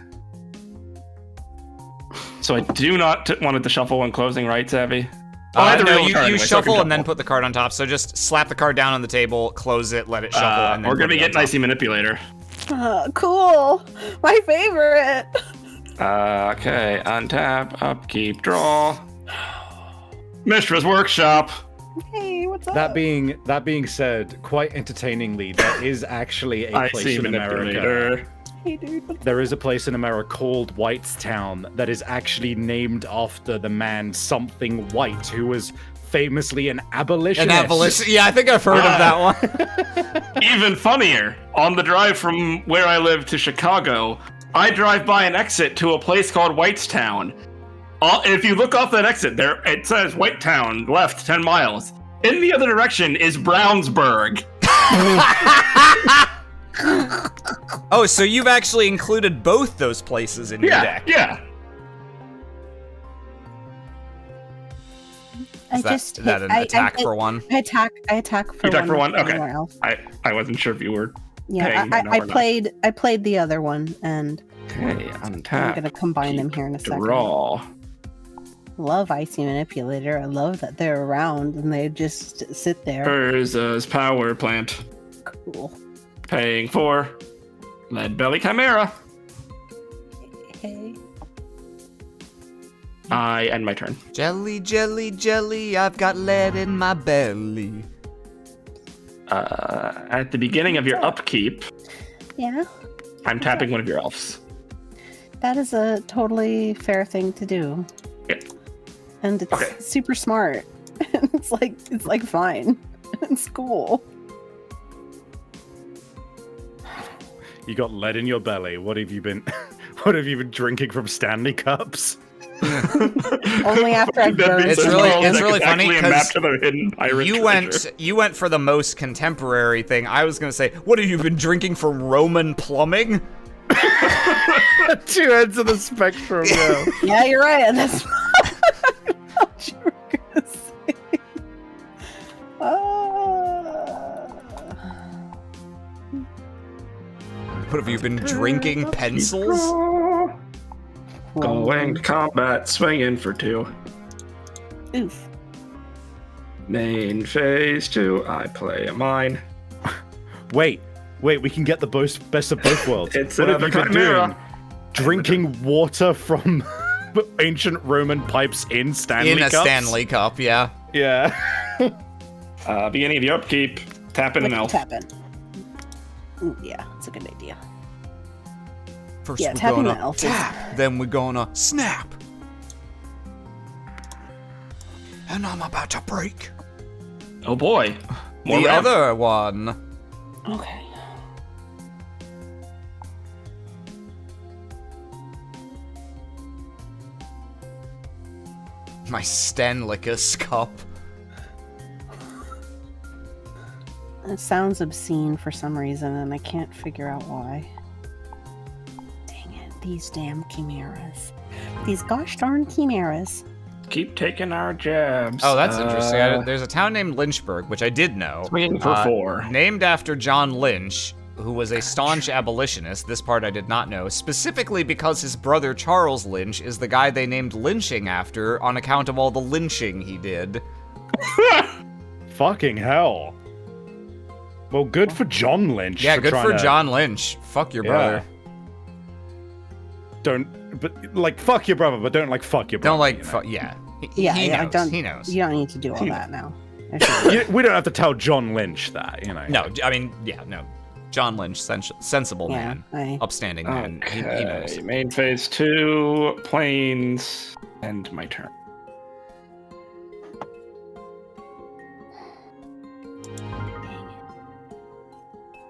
So I do not want it to shuffle when closing, right, Savvy? I had to No, reveal the card you anyway, so I can shuffle and then shuffle. put the card on top. So just slap the card down on the table, close it, let it shuffle, and then We're gonna put be it on getting top. Icy Manipulator. Cool. My favorite. Okay, untap, upkeep, draw. Mistra's Workshop. Hey, what's up? That being said, quite entertainingly, there is actually a place Icy in America. Manipulator. Hey, dude. What's There is a place in America called Whitestown that is actually named after the man something White, who was famously an abolitionist. An abolition. Yeah, I think I've heard of that one. Even funnier, on the drive from where I live to Chicago, I drive by an exit to a place called Whitestown. If you look off that exit, there it says Whitetown, left 10 miles. In the other direction is Brownsburg. Oh, so you've actually included both those places in your deck. Yeah. I Is that, just is that an hit- attack for one? I attack for You attack one. for one? Okay. Anywhere else. I wasn't sure if you were. Yeah, Paying, but no, I we're not. played the other one, and Okay, I'm untap. gonna combine them here in a second. Draw. Love Icy Manipulator. I love that they're around and they just sit there. Urza's Power Plant. Cool. Paying for Lead Belly Chimera. Hey. I end my turn. Jelly, jelly, jelly, I've got lead in my belly. At the beginning of your upkeep, Yeah, I'm tapping one of your elves. that is a totally fair thing to do. Yeah. And it's Okay. super smart. it's like fine. It's cool. You got lead in your belly. What have you been? What have you been drinking from Stanley cups? Only after I've burned. It's really funny because you went for the most contemporary thing. I was gonna say, what have you been drinking from Roman plumbing? Two ends of the spectrum. Yeah, yeah, you're right. That's what you were gonna say. What have you been drinking? Pencils? Going to combat, swinging for 2. Oof. Main phase 2, I play a mine. Wait, we can get the best of both worlds. It's what have another you been chimera. doing? Drinking water from ancient Roman pipes in Stanley cups? In a Stanley cup, yeah. Yeah. Beginning of your upkeep, tap in an elf. Tap in. Ooh, yeah, that's a good idea. First Yeah, we're tapping gonna the elf is- tap, then we're gonna snap. And I'm about to break Oh boy. More the ramp. other one. Okay. My Stanlicus cup. It sounds obscene for some reason, and I can't figure out why. Dang it, these damn chimeras. These gosh darn chimeras. Keep taking our jabs. Oh, that's interesting. There's a town named Lynchburg, which I did know. Swinging for 4. Named after John Lynch, who was a staunch abolitionist. This part I did not know. Specifically because his brother Charles Lynch is the guy they named lynching after on account of all the lynching he did. Fucking hell. Well, good for John Lynch. Yeah, good for trying to- John Lynch. Fuck your brother. Fuck your brother, but don't fuck your brother. Don't yeah. Yeah, he I knows. don't. He knows. You don't need to do all that now. We don't have to tell John Lynch that, you know. No, I mean, yeah, no. John Lynch, sensible Yeah, man, upstanding man. He knows. Main phase 2, planes, and my turn.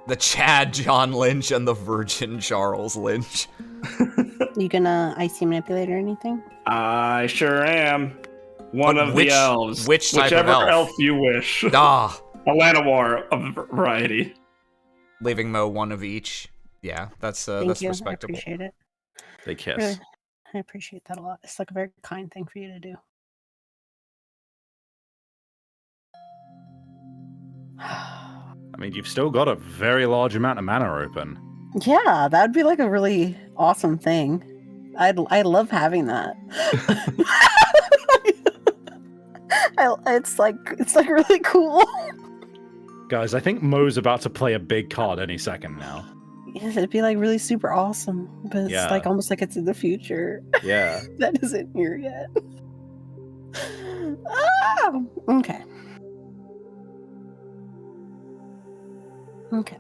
The Chad John Lynch and the Virgin Charles Lynch. You gonna icy manipulate or anything? I sure am. One of the elves. Which type Whichever of elf? you wish. Ah, A Llanowar of variety. leaving Mo one of each. Yeah, that's Thank you. respectable. I appreciate it. They kiss. Really, I appreciate that a lot. It's like a very kind thing for you to do. I mean, you've still got a very large amount of mana open. Yeah, that'd be like a really awesome thing. I love having that. It's like really cool. Guys, I think Mo's about to play a big card any second now. Yes, it'd be like really super awesome, but it's Yeah. like almost like it's in the future. Yeah. That isn't here yet. Ah! Okay. Okay.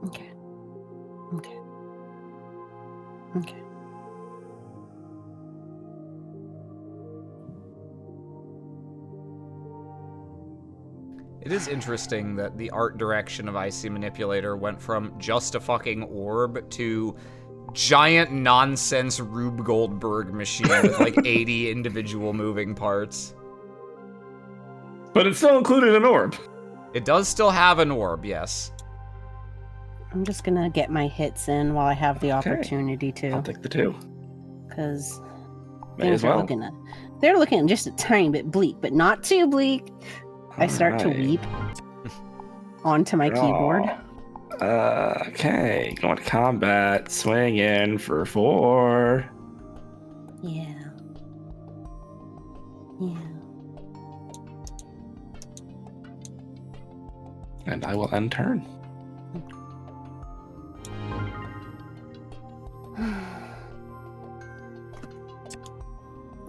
Okay. Okay. Okay. It is interesting that the art direction of Icy Manipulator went from just a fucking orb to giant nonsense Rube Goldberg machine with like 80 individual moving parts. But it still included an orb. It does still have an orb, yes. I'm just gonna get my hits in while I have the opportunity I'll to, take the 2. because May as well. they're looking just a tiny bit bleak, but not too bleak. I start to weep onto my keyboard. Okay, going to combat, swing in for 4. Yeah. Yeah. And I will end turn.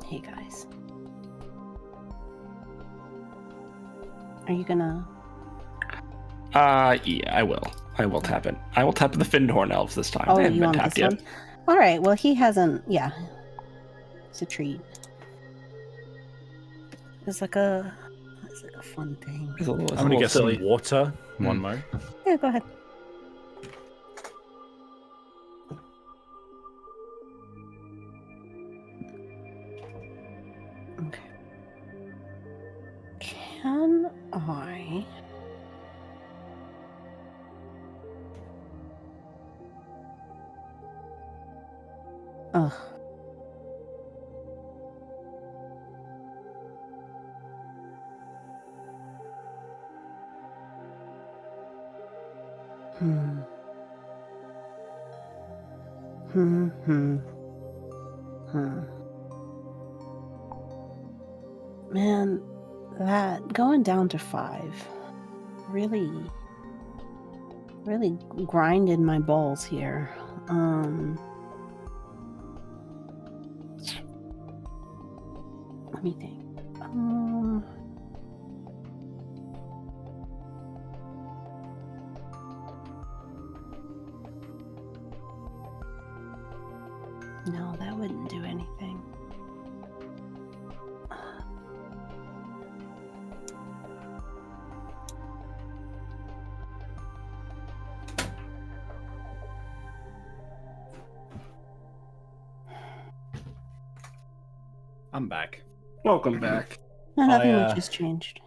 Hey guys. Are you gonna... Yeah, I will. I will tap it. I will tap the Findhorn elves this time. Oh, They haven't you been want tapped this yet. one? Alright, well he hasn't... Yeah. It's a treat. It's like a fun thing. It's a little I'm gonna get silly. some water. One mo. Yeah, go ahead. I. Ugh. Hmm. Hmm. Hmm. Hmm. Man, that going down to 5 really, really grinded my balls here. Let me think. No, that wouldn't do anything. I'm back. Welcome back. Nothing much has changed.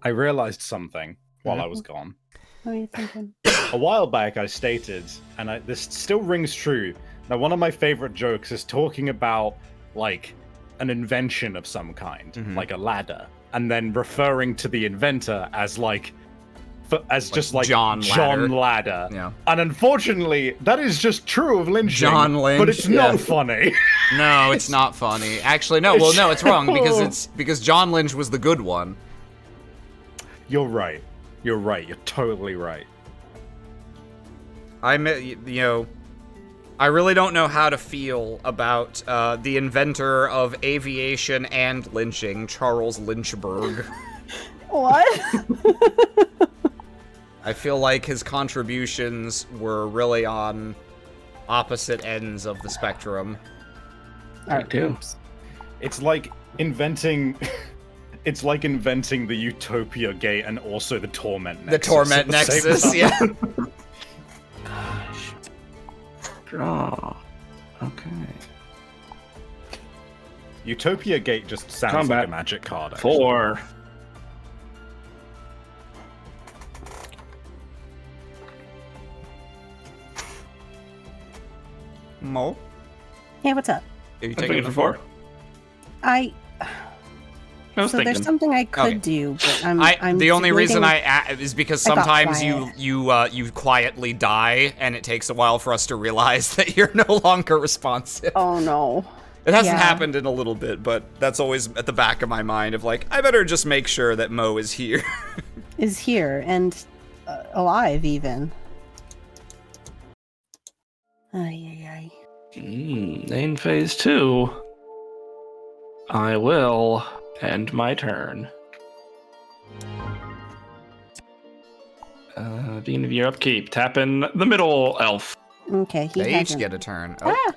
I realized something while I was gone. What are you thinking? A while back, I stated, and this still rings true. Now, one of my favorite jokes is talking about, like, an invention of some kind, like a ladder, and then referring to the inventor as, like, just like John Ladder. Yeah. And unfortunately, that is just true of lynching. John Lynch, but it's not funny. No, it's not funny. Actually, no. Well, no, it's wrong because John Lynch was the good one. You're right. You're right. You're totally right. I really don't know how to feel about the inventor of aviation and lynching, Charles Lynchburg. What? I feel like his contributions were really on opposite ends of the spectrum. I do. It's like inventing... It's like inventing the Utopia Gate and also the Torment Nexus. The Torment Nexus, yeah. Gosh. Draw. Okay. Utopia Gate just sounds Combat. like a magic card. Actually. 4. Mo? Hey, what's up? Are you I'm taking thinking it for for 4. I was so thinking. there's something I could Okay. do, but I'm the only reason debating- is because I got sometimes quiet. you quietly die, and it takes a while for us to realize that you're no longer responsive. Oh no. It hasn't Yeah. happened in a little bit, but that's always at the back of my mind of like, I better just make sure that Mo is here. Is here and alive even. Ay. In phase 2, I will end my turn. Beginning of your upkeep, tap in the middle elf. Okay, he They each hasn't. get a turn. Oh, Ah!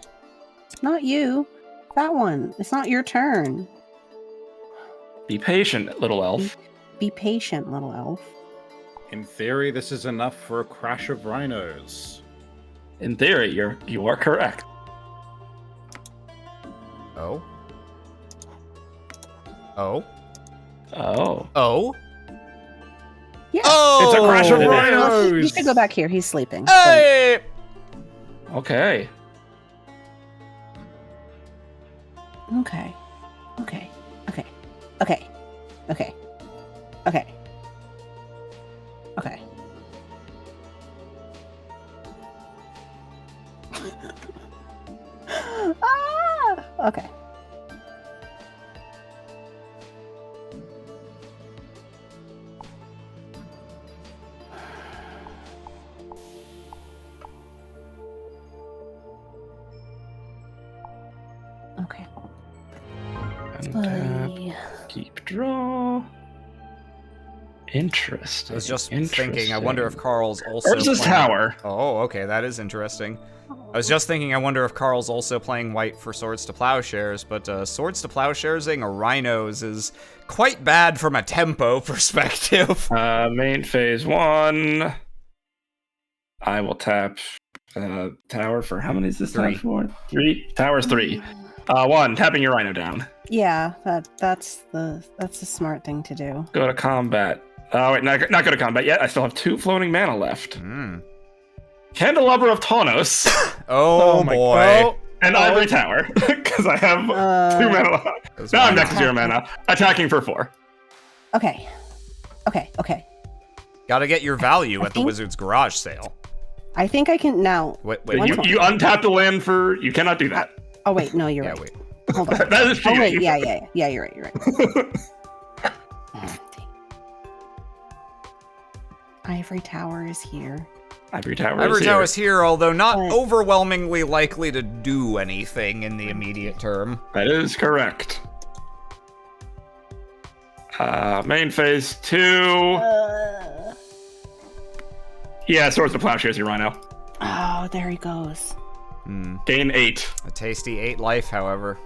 Not you. That one. It's not your turn. Be patient, little elf. Be patient, little elf. In theory, this is enough for a crash of rhinos. In theory, you are correct. oh. Oh. Oh. Oh. Yeah. Oh! It's a crash of Oh. rhinos! You should go back here. He's sleeping. Hey! Okay. Okay. Okay. Okay. Okay. Okay. Okay. Okay. Ah! Okay. Okay. Untap. Ay. Keep draw. Interesting. I was just thinking, I wonder if Carl's also Urza's playing- Tower. Oh, okay, that is interesting. I was just thinking, I wonder if Carl's also playing white for Swords to Plowshares, but Swords to Plowsharesing a Rhinos is quite bad from a tempo perspective. Main phase 1. I will tap tower for how many is this 3. tap for? 3. Tower's 3. 1. Tapping your rhino down. Yeah, that's the smart thing to do. Go to combat. Oh, wait, not go to combat yet. I still have 2 floating mana left. Mm. Candelabra of Taunos. Oh, my boy. God. And Ivory Tower, because I have 2 mana left. Now I'm next to 0 mana, attacking for 4. Okay. Okay. Gotta get your value I at the think- Wizard's Garage sale. I think I can now. Wait. You untapped the land for... You cannot do that. Oh wait, no, you're Yeah, right. wait. Hold on. That is Oh cheating. wait, yeah, you're right. Ivory Tower is here. Ivory Tower Ivory is Tower here. is here, although not But- overwhelmingly likely to do anything in the immediate term. That is correct. Main phase 2. Yeah, Swords to Plowshares, your Rhino. Oh, there he goes. Gain 8. A tasty 8 life, however.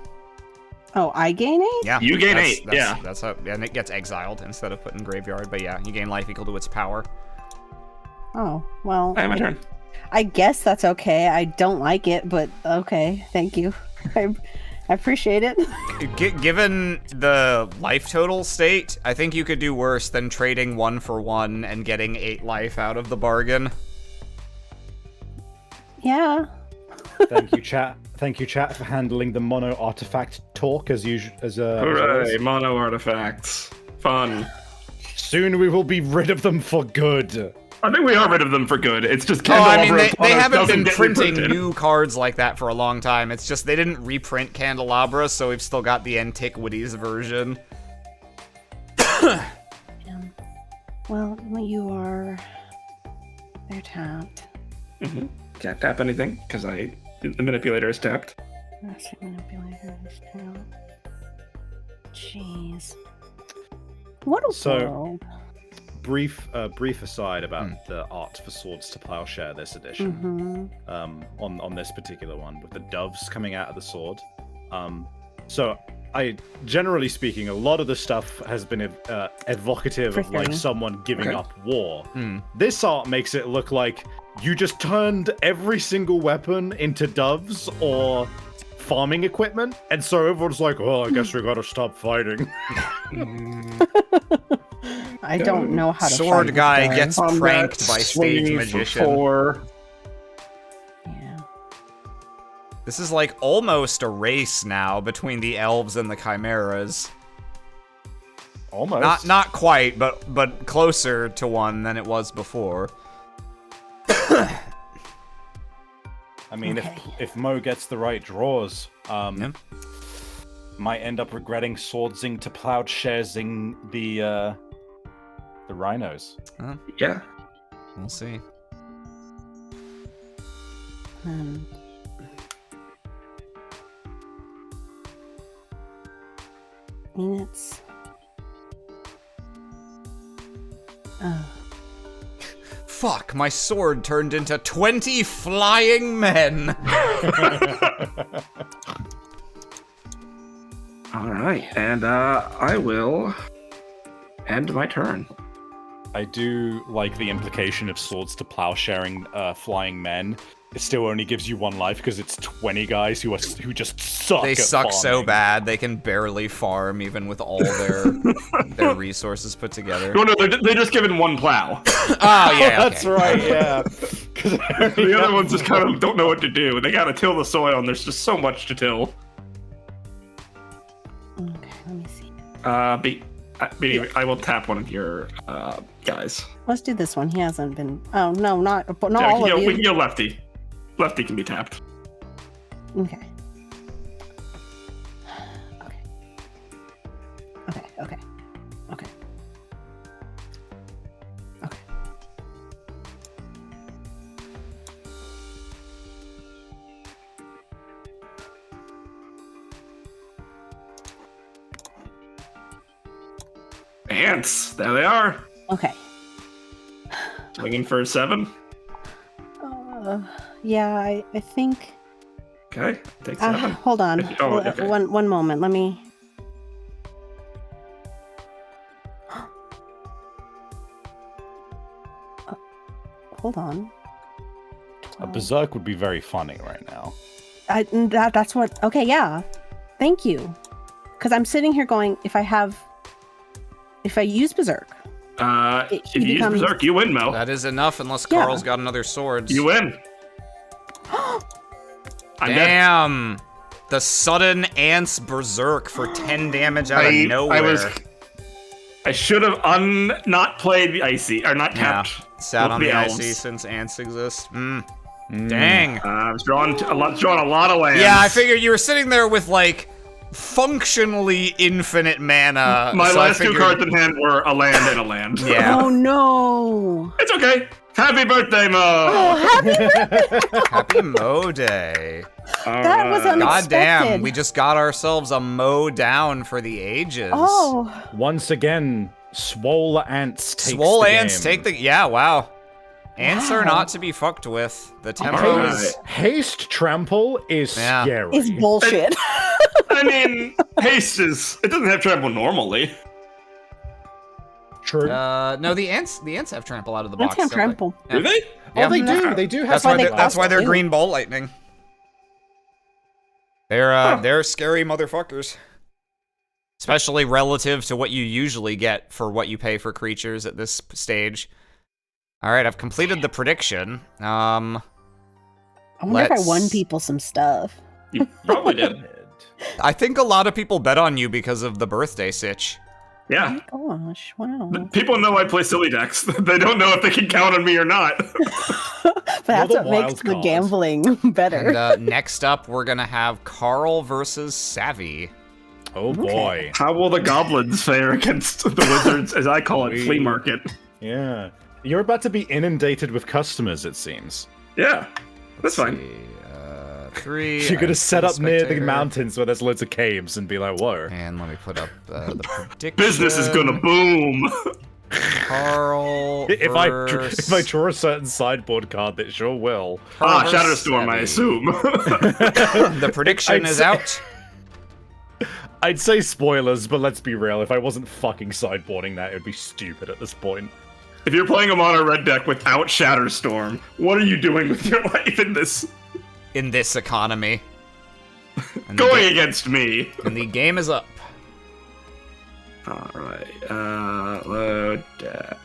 Oh, I gain 8? Yeah. You gain that's- 8, that's- yeah. That's how, and it gets exiled instead of put in graveyard, but yeah, you gain life equal to its power. Oh, well. I have my turn. I guess that's okay. I don't like it, but okay. Thank you. I appreciate it. Given the life total state, I think you could do worse than trading 1 for 1 and getting 8 life out of the bargain. Yeah. Thank you, chat. Thank you, chat, for handling the mono artifact talk as usual. Hooray, mono artifacts. Fun. Soon we will be rid of them for good. I think we are rid of them for good. It's just Oh, I mean, Candelabra of they Taunos haven't doesn't been get printing reprinted. new cards like that for a long time. It's just they didn't reprint Candelabra, so we've still got the Antiquities version. Well, you are. They're tapped. Can't tap anything, because the manipulator is tapped. Master manipulator is tapped. Jeez. What a So- world. Brief aside about the art for Swords to Plowshare this edition. On this particular one, with the doves coming out of the sword. So generally speaking, a lot of the stuff has been evocative of like Freaking. someone giving Okay. up war. Hmm. This art makes it look like you just turned every single weapon into doves or farming equipment, and so everyone's like, "Oh, I guess we gotta stop fighting." I don't know how to Sword fight guy this gets guy. pranked by stage Swinging for magician. 4. Yeah. This is like almost a race now between the elves and the chimeras. Almost. Not quite, but closer to one than it was before. I mean, Okay. if Mo gets the right draws, Yeah. might end up regretting swordsing to plowsharesing the rhinos. Yeah. We'll see. I mean, it's. Oh. Fuck, my sword turned into 20 flying men! Alright, and I will end my turn. I do like the implication of swords to plowsharing flying men. It still only gives you 1 life because it's 20 guys who just suck. They at suck so farming. bad, they can barely farm even with all their resources put together. No, they're just given 1 plow. Oh, yeah, That's okay. right, yeah. 'Cause The other ones just kind of don't know what to do. They gotta till the soil, and there's just so much to till. Okay, let me see. I will tap one of your guys. Let's do this one. He hasn't been. Oh no, not Yeah, all of we you. can go lefty. Lefty can be tapped. Okay. Okay. Okay. Okay. Okay. Ants. There they are. Okay. Swinging for 7. Yeah, I think. Okay. Take 7. Hold on. Oh, okay. One moment. Let me. Hold on. A berserk would be very funny right now. That's what. Okay, yeah. Thank you. Because I'm sitting here going, if I use berserk, If you use Berserk, you win, Mo. That is enough, unless Carl's got another swords. You win. I'm dead. Damn! The sudden Ants Berserk for 10 damage out of nowhere. I should have not played the icy, or not tapped. Sat on the elves. icy since Ants exist. Dang. I've drawn a lot of lands. Yeah, I figured you were sitting there with, like, functionally infinite mana. My so last two cards in hand were a land and a land. Yeah. Oh no! It's okay. Happy birthday, Mo! Oh, happy birthday! Happy Mo Day. That was unexpected. God damn, we just got ourselves a Mo down for the ages. Oh. Once again, Swole Ants takes Swole the Ants game. take the... Yeah, wow. Ants are not to be fucked with. The tempo is... Haste Trample is scary. It's bullshit. I mean, haste is... It doesn't have trample normally. True. No, the ants have trample out of the box. Ants have trample. Yeah. Do they? Yeah. Oh, they do. They do have That's why they're blue. green ball lightning. They're scary motherfuckers. Especially relative to what you usually get for what you pay for creatures at this stage. All right, I've completed the prediction. I wonder if I won people some stuff. You probably did. I think a lot of people bet on you because of the birthday sitch. Yeah. Oh my gosh, wow. People know I play silly decks. They don't know if they can count on me or not. But that's the what makes wild the card. gambling better. And next up, we're gonna have Carl versus Savvy. Oh boy. How will the goblins fare against the wizards, as I call it, flea market? Yeah. You're about to be inundated with customers, it seems. Yeah, that's fine. See, 3. You're gonna set up near the Spectator. mountains where there's loads of caves and be like, whoa. And let me put up the prediction. Business is gonna boom. Carl If I versus... draw a certain sideboard card, that sure will. Carl versus Shatterstorm, I Savvy. assume. The prediction I'd is say- out. I'd say spoilers, but let's be real. If I wasn't fucking sideboarding that, it would be stupid at this point. If you're playing a mono red deck without Shatterstorm, what are you doing with your life in this? In this economy. And Going against me. and the game is up. Alright, load deck.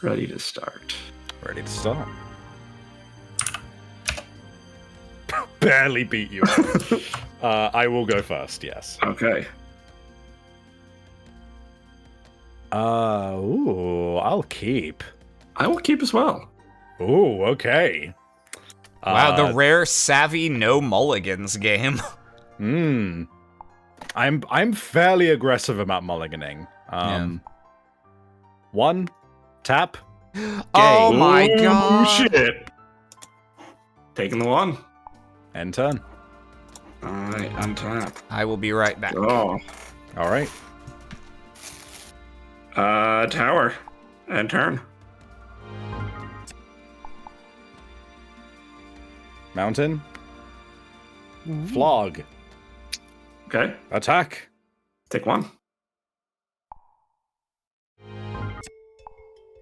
Ready to start. Ready to start. Barely beat you. I will go first, yes. Okay. Ooh, I'll keep. I will keep as well. Ooh, okay. Wow, the rare Savvy no mulligans game. I'm fairly aggressive about mulliganing. One, tap. Oh Gay. my Ooh, god. shit. Taking the one. End turn. Alright, untap. I will be right back. Oh. All right. Tower. And turn. Mountain. Flog. Okay. Attack. Take one.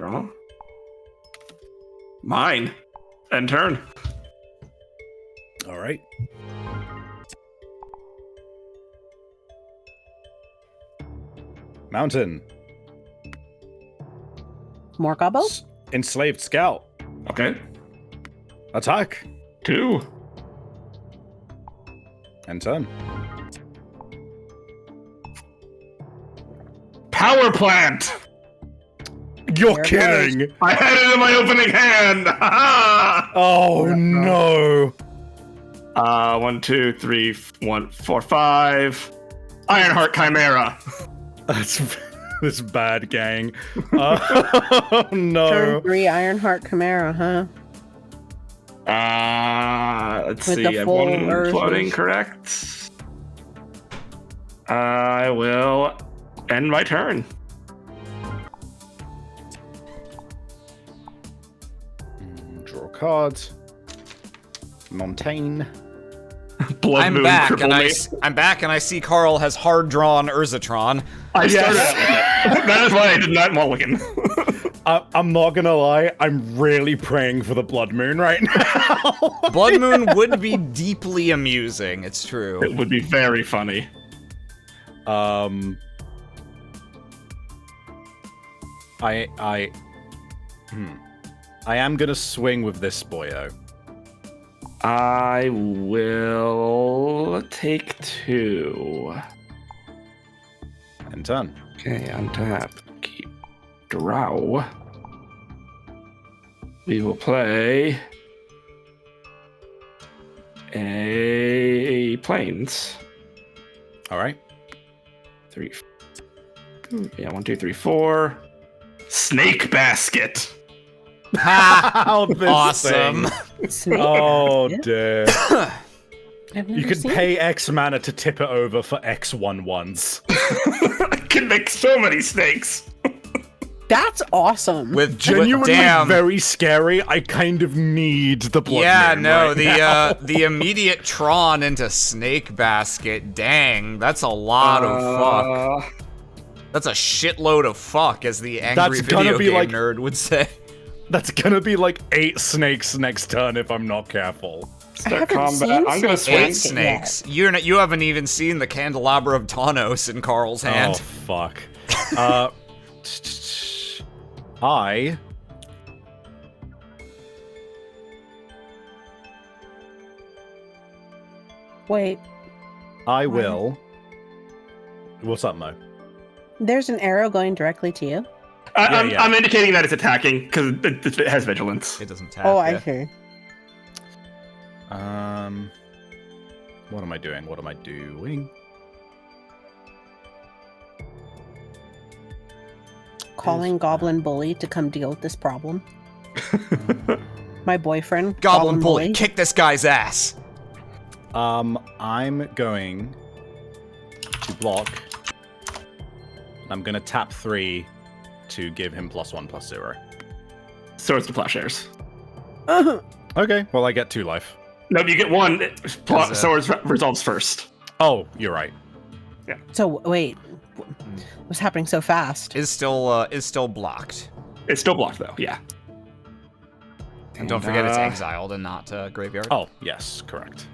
Draw. Mine. And turn. All right. Mountain. More gobbo? Enslaved Scout. Okay. Attack. 2. End turn. Power plant! You're There it kidding! I had it in my opening hand! Ha Oh no! 1, 2, 3, 1, 4, 5. Ironheart Chimera. That's this bad gang. Oh no! Turn 3 Ironheart Chimera, huh? Let's With see. the I have full one version. floating, correct? I will end my turn. Draw cards. Montaigne. Blood I'm Moon back, cripple and me. I'm back, and I see Carl has hard drawn Urzatron. I started out with it. That is why I did not mulligan. I'm not gonna lie, I'm really praying for the Blood Moon right now. Blood Moon would be deeply amusing. It's true. It would be very funny. I am gonna swing with this boyo. I will take 2. And turn. Okay, untap. Keep draw. We will play a planes. All right. 3. Yeah, 1, 2, 3, 4. Snake basket. How this Awesome. thing. Snake Oh basket? dear. I've never You could seen pay X mana to tip it over for X 1/1s. I can make so many snakes. That's awesome. With Genuinely damn. very scary. I kind of need the blood. Yeah, moon no, right the now. the immediate Tron into Snake Basket. Dang, that's a lot of fuck. That's a shitload of fuck, as the angry That's gonna video be game like- nerd would say. That's gonna be like 8 snakes next turn if I'm not careful. Start haven't combat. seen I'm gonna Snake swing. Eight Basket snakes. You haven't even seen the candelabra of Tawnos in Carl's Oh hand. fuck. I Wait, will. What's up, Mo? there's an arrow going directly to you? Yeah. I'm indicating that it's attacking because it has vigilance. It doesn't tap. Oh, yeah. I see. What am I doing? What am I doing? Calling Goblin Bully to come deal with this problem. My boyfriend, Goblin Bully, kick this guy's ass. I'm going to block. I'm gonna tap 3 to give him +1/+0. Swords to plowshares. Okay, well I get 2 life. No, you get 1. Does, Swords resolves first. Oh, you're right. So wait, what's happening so fast? Is still blocked. It's still blocked though. Yeah. And don't forget it's exiled and not graveyard. Oh, yes, correct.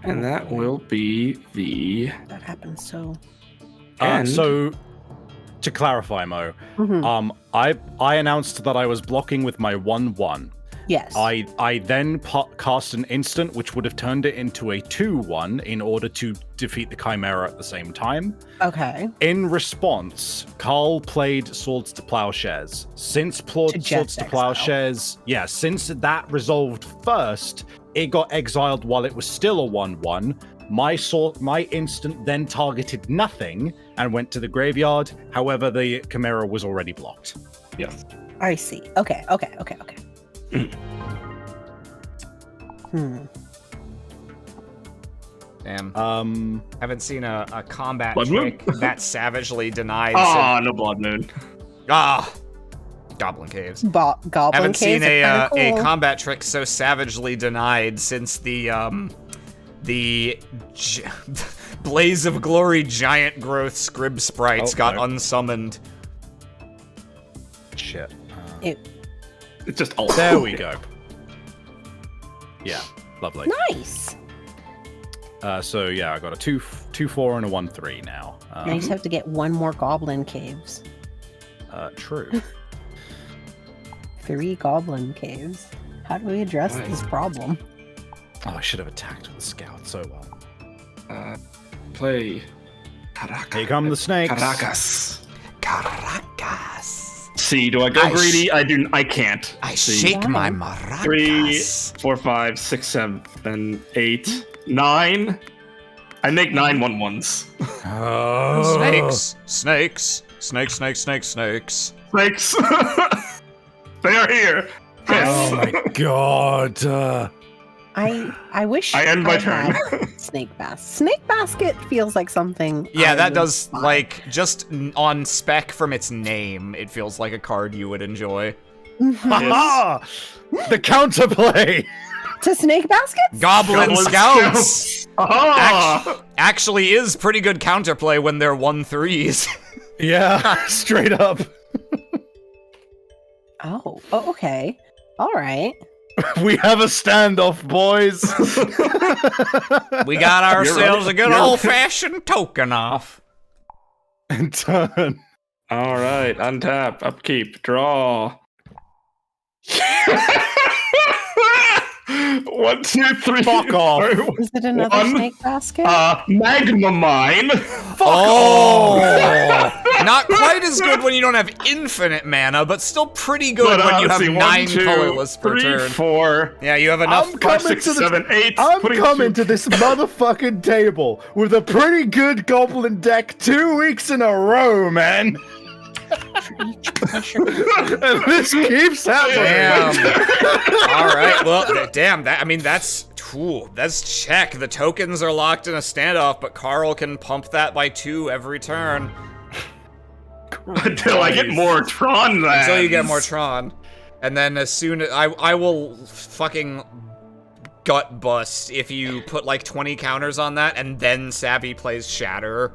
And that will be the. That happens so. And- So, to clarify, Mo, Mhm. I announced that I was blocking with my 1/1. Yes. I then cast an instant, which would have turned it into a 2/1 in order to defeat the Chimera at the same time. Okay. In response, Carl played Swords to Plowshares. Since Swords just to exile. Plowshares, since that resolved first, it got exiled while it was still a 1/1. My instant then targeted nothing and went to the graveyard. However, the Chimera was already blocked. Yes. I see. Okay. Damn. Haven't seen a combat Blood Moon? trick that savagely denied. Ah, no blood moon. Goblin Caves. Goblin Haven't caves seen a are kinda cool. combat trick so savagely denied since the Blaze of Glory giant growth scrib sprites got no. unsummoned. Shit. It's just all. There we go. Yeah, lovely. Nice. So yeah, I got a 2/4 and a 1/3 now. Now you just have to get one more goblin caves. True. 3 goblin caves. How do we address this problem? Oh, I should have attacked with the scout so well. Play. Caracas. Here come the snakes. Caracas. See, do I go I greedy? I can't. I See. shake my Why? maracas. 3, 4, 5, 6, 7, 8, 9. I make 9 1/1s. Oh. Snakes. Snakes. They are here. Oh Yes. my god. I wish I end my had turn. Snake Basket feels like something. Yeah, I that would does, buy. like, just on spec from its name, it feels like a card you would enjoy. Haha! The counterplay. To Snake Basket? Goblin Goblin Scouts! Ah! Actually is pretty good counterplay when they're 1/3s. Yeah, straight up. Oh, okay. All right. We have a standoff, boys. We got ourselves right. a good You're- old-fashioned token off. And turn. All right, untap, upkeep, draw. 1, 2, 3. Fuck off. Sorry, Is it another one, snake basket? Magma Mine. Not quite as good when you don't have infinite mana, but still pretty good when you have let's see, 9 1, 2, colorless per 3, turn. 4. Yeah, you have enough. I'm 5, coming 6, to the 7, 8. I'm putting coming two- to this motherfucking table with a pretty good goblin deck 2 weeks in a row, man. And this keeps happening. Damn. All right. Well, damn. That's check. The tokens are locked in a standoff, but Carl can pump that by 2 every turn Until I get more Tron lands. until you get more Tron, and then as soon as I will fucking gut bust if you put like 20 counters on that, and then Savvy plays Shatter.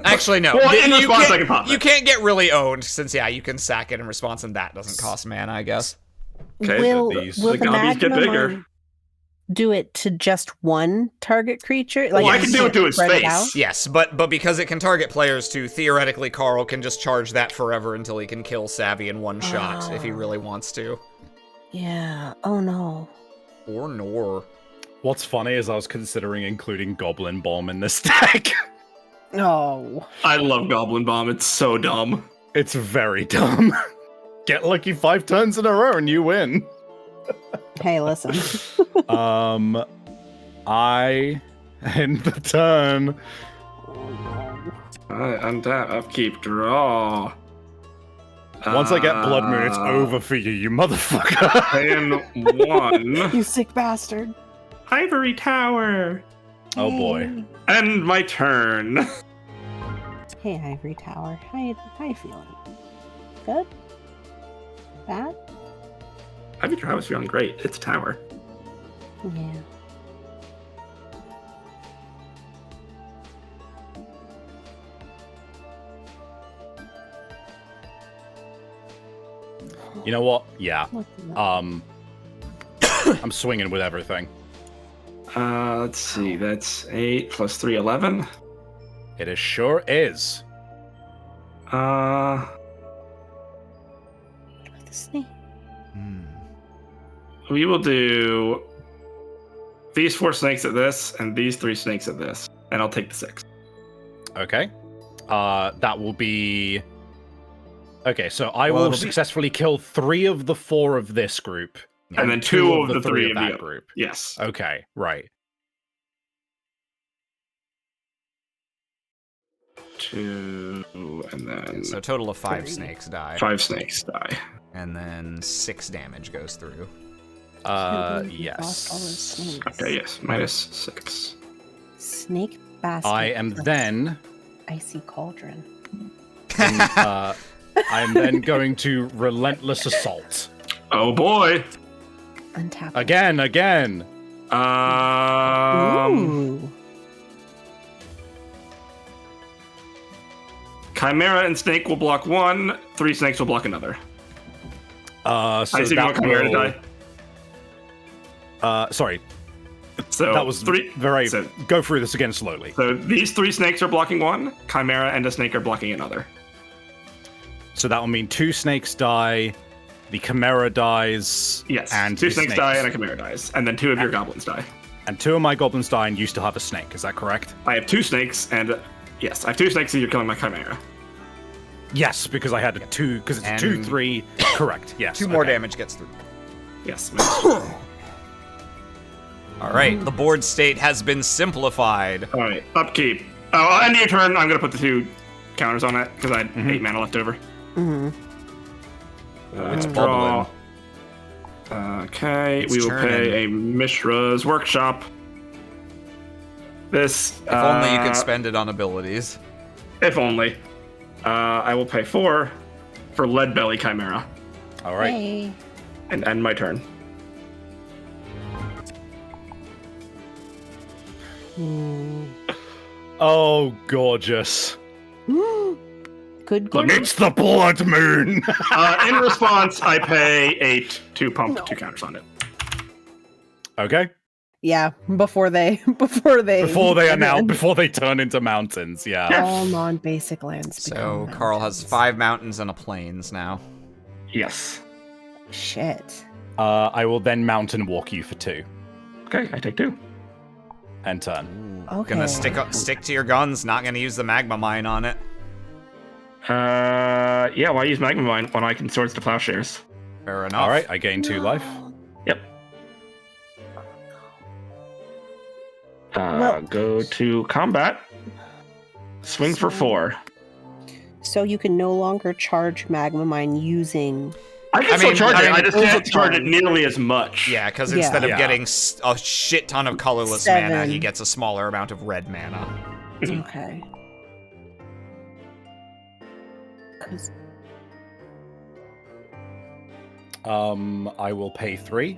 Actually, no. Well, in response, I can pop You it. can't get really owned since you can sack it in response, and that doesn't cost mana, I guess. Okay, will these- will the the gobbies get magma bigger. mine do it to just one target creature? Well, I you can do it can't to its spread it face. out? Yes, but because it can target players too, theoretically Carl can just charge that forever until he can kill Savvy in one shot if he really wants to. Yeah. Oh no. Or nor. What's funny is I was considering including Goblin Bomb in this deck. No. I love Goblin Bomb. It's so dumb. It's very dumb. Get lucky 5 turns in a row and you win. Hey, listen. I end the turn. Untap, upkeep, draw. Once I get Blood Moon, it's over for you, you motherfucker. Paying 1. You sick bastard. Ivory Tower. Oh boy. End my turn. Hey, Ivory Tower. How you feeling? Good? Bad? Ivory Tower's feeling great. It's a tower. Yeah. You know what? Yeah. What the- I'm swinging with everything. Let's see. That's 8 plus 3, 11. It sure is. Uh, With the snake. we will do these 4 snakes at this, and these 3 snakes at this, and I'll take the 6. Okay. That will be... Okay, so I Well, will it'll be- successfully kill 3 of the 4 of this group. And then 2 of the 3 of that the other. group. Yes. Okay, right. 2, and then So a total of 5 snakes die. 5 snakes die. And then 6 damage goes through. Can't believe you lost all those Yes. snakes. Okay, yes, minus 6. Snake basket. I am with then... Icy cauldron. I am then going to Relentless Assault. Oh boy. Untap. Again. Ooh. Chimera and Snake will block 1. 3 snakes will block another. So I see you that want Chimera will... to die. Sorry, So that was 3. very... So, Go through this again slowly. so these 3 snakes are blocking 1. Chimera and a snake are blocking another. So that will mean 2 snakes die, the Chimera dies, Yes. and 2 the snakes die and a Chimera dies, and then 2 of your goblins die. and 2 of my goblins die, and you still have a snake. Is that correct? I have 2 snakes, and yes, I have 2 snakes, so you're killing my Chimera. Yes, because I had a 2, because it's a And- 2-3. Correct. Yes. 2 more okay. damage gets through. Yes. All right, the board state has been simplified. All right, upkeep. Oh, end your turn. I'm gonna put the 2 counters on it because I had 8 mana left over. Mm-hmm. It's Draw. bubbling. Okay, It's we will churning. pay a Mishra's Workshop. This. If only you could spend it on abilities. If only. I will pay 4 for Lead Belly Chimera All right. Hey. and end my turn. Oh, gorgeous. Good. It's the Blood Moon. In response, I pay 8 to pump 2 counters on it. Okay. Yeah, before they turn into mountains. Yeah. all non-basic lands. So become Carl has mountains. 5 mountains and a plains now. Yes. Shit. I will then mountain walk you for 2 Okay, I take 2. and turn. Okay. Gonna stick to your guns. Not gonna use the magma mine on it. Yeah, why use Magma Mine when I can Swords to Plowshares? Fair enough. All right, I gain 2 life. Yep. Well- Go to combat. Swing for 4. So you can no longer charge magma mine using. I can still charge it. I just can't charge it overcharge. nearly as much. Yeah, because Yeah. instead of Yeah. getting a shit ton of colorless 7. mana, he gets a smaller amount of red mana. Okay. 'Cause- I will pay 3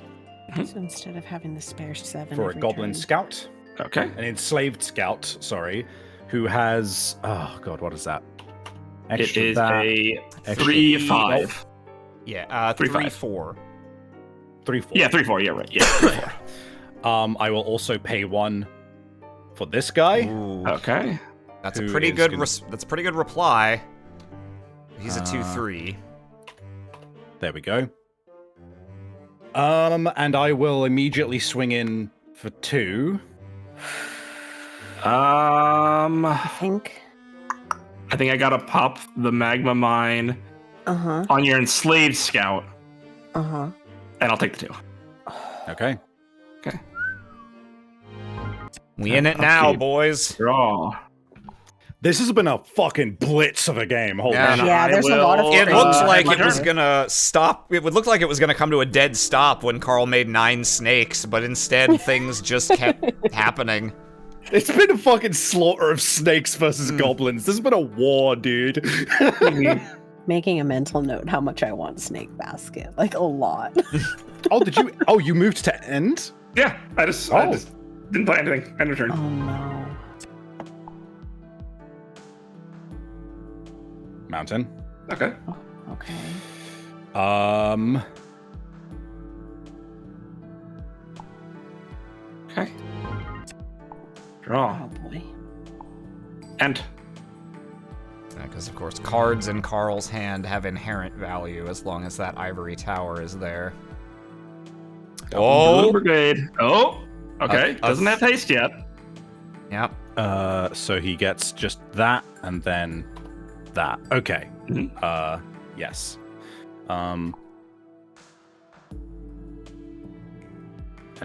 so instead of having the spare 7 for a every goblin turn- scout, Okay. an enslaved scout. Sorry, who has what is that? It is that, a extra 3/5. Yeah, 3/5. 3/4. 3/4. Yeah, 3/4. Yeah, right. Yeah, 3/4. I will also pay 1 for this guy. Ooh, Okay. that's a Who pretty is good. gonna- That's a pretty good reply. He's a 2/3. There we go. And I will immediately swing in for 2. I think. I think I gotta pop the Magma Mine Uh-huh. on your enslaved scout, Uh-huh. and I'll take the 2. Okay. Okay. We in it now, Okay. boys. Draw. This has been a fucking blitz of a game. Holy Yeah. shit. Yeah, there's a lot of It Uh, looks like my it was turn. gonna stop. It would look like it was gonna come to a dead stop when Carl made 9 snakes, but instead things just kept happening. It's been a fucking slaughter of snakes versus goblins. This has been a war, dude. Making a mental note how much I want Snake Basket. Like, a lot. Did you? Oh, you moved to end? Yeah, I just didn't play anything. End of turn. Oh, no. Mountain. Okay. Okay. Okay. Draw. Oh, boy. End. Because, of course, cards in Carl's hand have inherent value as long as that ivory tower is there. Blue Oh! Brigade. Oh! Okay. Doesn't have haste yet. Yep. So he gets just that and then that. Okay. Mhm. Yes. And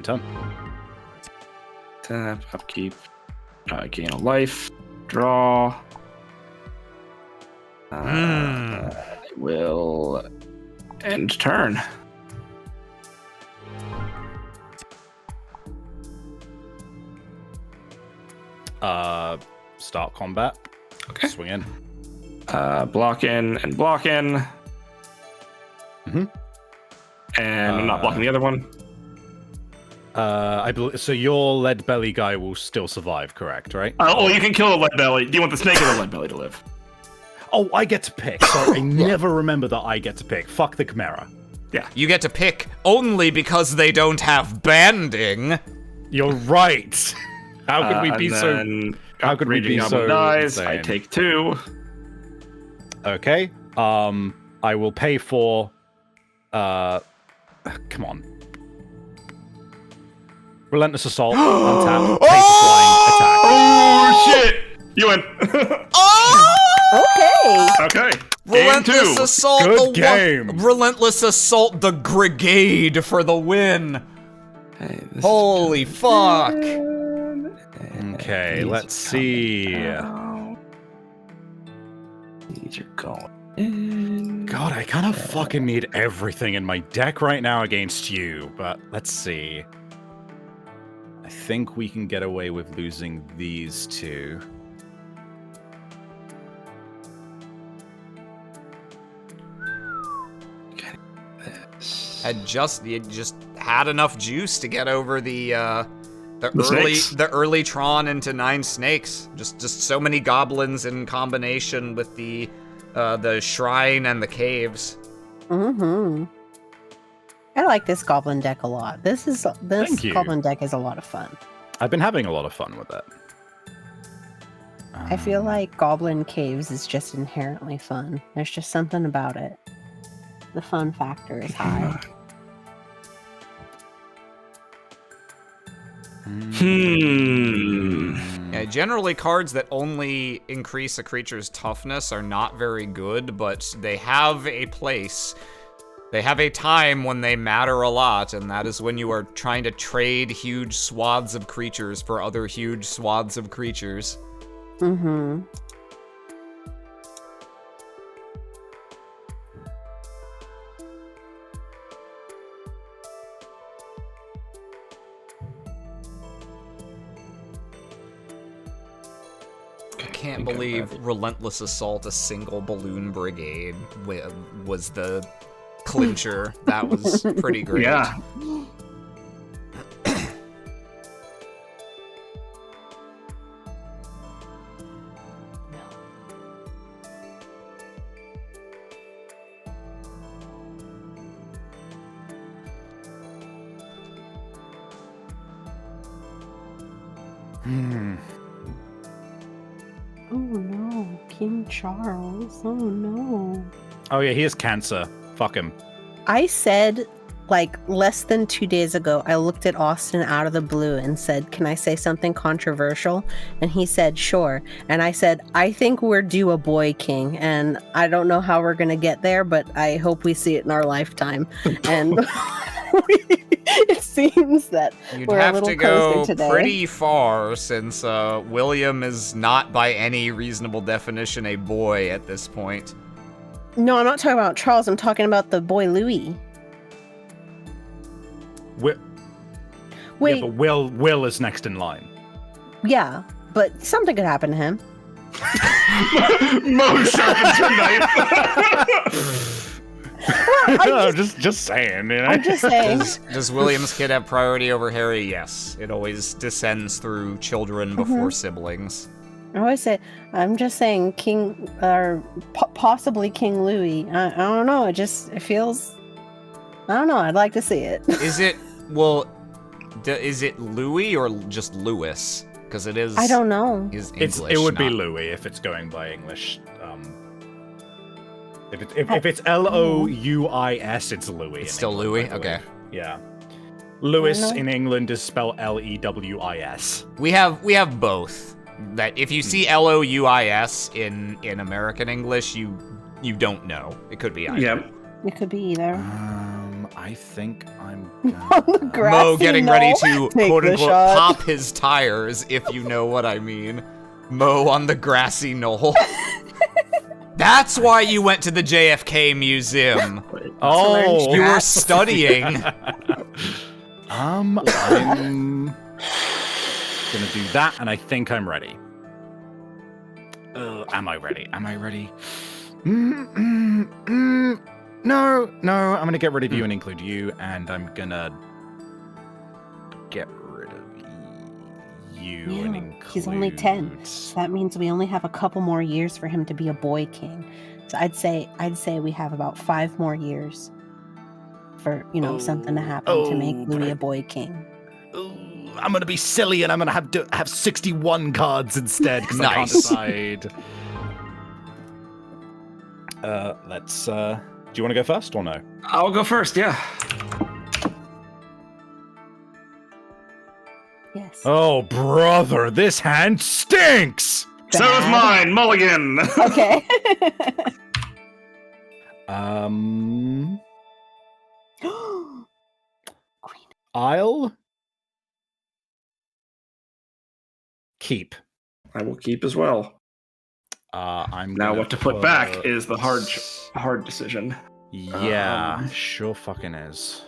turn. Tap, upkeep. Gain a life. Draw. I will end turn. Start combat. Okay. Swing in. Block in and block in. Mhm. And I'm not blocking the other one. I believe so. Your lead belly guy will still survive, correct? Right? You can kill a lead belly. Do you want the snake or the lead belly to live? Oh, I get to pick. Sorry, I never remember that I get to pick. Fuck the Chimera. You get to pick only because they don't have banding. You're right. How could we be so? How could we Raging be Goblin so dies. I insane? take 2. Okay. I will pay for. Come on. Relentless assault. Untap. Pay for flying attack. Oh shit! You win. Okay. Okay. Game 2. Relentless assault. Good the game. Relentless assault. The brigade for the win. Hey, this Holy fuck. Okay, let's see. These are going in. God, I kind of fucking need everything in my deck right now against you, but let's see. I think we can get away with losing these 2. You just had enough juice to get over the snakes. early Tron into 9 snakes. Just so many goblins in combination with the shrine and the caves. Mm-hmm. I like this goblin deck a lot. This Thank you. goblin deck is a lot of fun. I've been having a lot of fun with it. I feel like Goblin Caves is just inherently fun. There's just something about it. The fun factor is high. Yeah, generally cards that only increase a creature's toughness are not very good, but they have a place. They have a time when they matter a lot, and that is when you are trying to trade huge swaths of creatures for other huge swaths of creatures. Mm-hmm. I can't believe Relentless Assault, a single balloon brigade, was the clincher. That was pretty great. Yeah. Oh no, King Charles. Oh no. Oh yeah, he has cancer. Fuck him. I said, like, less than 2 days ago, I looked at Austin out of the blue and said, can I say something controversial? And he said, sure. And I said, I think we're due a boy king. And I don't know how we're going to get there, but I hope we see it in our lifetime. And it seems that You'd we're a have little to go closer today. pretty far, since William is not by any reasonable definition a boy at this point. No, I'm not talking about Charles. I'm talking about the boy Louis. Wait. Wait, Yeah, but Will is next in line. yeah, but something could happen to him. Mo sharpens her knife. I'm just saying, you know. I'm just saying. Does William's kid have priority over Harry? Yes. It always descends through children before siblings. I always say, I'm just saying King, or possibly King Louis. I don't know. It feels, I don't know. I'd like to see it. Is it, well, is it Louis or just Lewis? Because it is. I don't know. Is English, It would be not- Louis if it's going by English. If it's Louis, it's Louis. It's in still England, Louis? I believe. Okay. Yeah. Lewis I know. in England is spelled Lewis. We have both. That if you see Louis in American English, you don't know. It could be either. Yep. It could be either. I think I'm On the gonna... grassy Mo getting ready knoll. to Take quote the unquote shot. pop his tires, if you know what I mean. Mo on the grassy knoll. That's why you went to the JFK Museum. Oh, You were studying. I'm gonna do that, and I think I'm ready. Am I ready? Am I ready? No, I'm gonna get rid of you and include you, and I'm gonna get rid of you and Yeah, include... he's only 10. So that means we only have a couple more years for him to be a boy king. So I'd say we have about 5 more years for, something to happen to make Louis a boy king. I'm gonna be silly, and I'm gonna have 61 cards instead because I can't Nice. decide. Let's. Do you want to go first or no? I'll go first, yeah. Yes. Oh, brother, this hand stinks. So is mine, Mulligan. Okay. Queen. I'll keep. I will keep as well. I'm Now, gonna what to put back is the hard decision. Yeah, sure fucking is.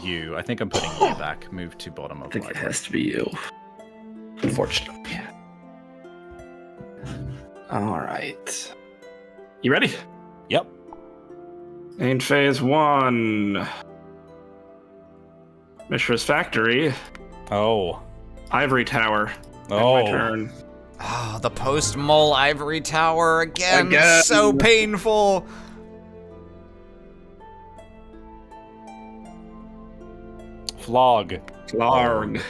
You. I think I'm putting you back. Move to bottom I of think it library. has to be you. Unfortunately. All right. You ready? Yep. In phase 1. Mishra's Factory. Oh. Ivory Tower. Oh. My turn. Oh, the post-Mull Ivory Tower again. Again. So painful. Flog. Flarg.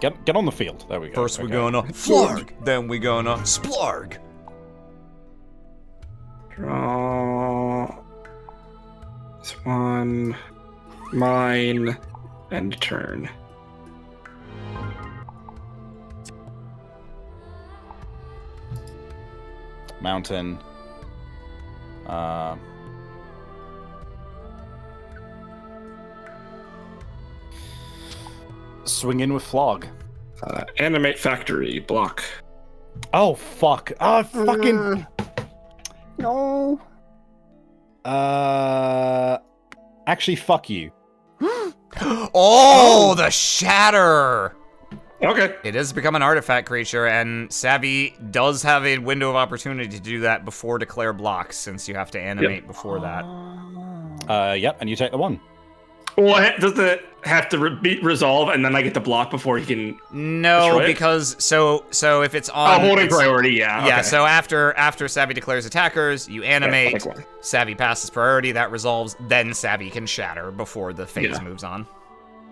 Get on the field. There we go. First we're gonna flarg, then we're gonna splarg. Draw. This one. Mine. End turn. Mountain. Swing in with Flog. Animate Factory. Block. Oh, fuck. Oh, fucking... No. Actually, fuck you. Oh, the shatter! Okay. It has become an artifact creature, and Savvy does have a window of opportunity to do that before declare blocks, since you have to animate before that. Yep, and you take the 1. Well, does it have to resolve, and then I get to block before he can? No, destroy it? because so if it's on holding it's- priority, yeah. Yeah, okay. so after Savvy declares attackers, you animate, take one. Savvy passes priority, that resolves, then Savvy can shatter before the phase moves on.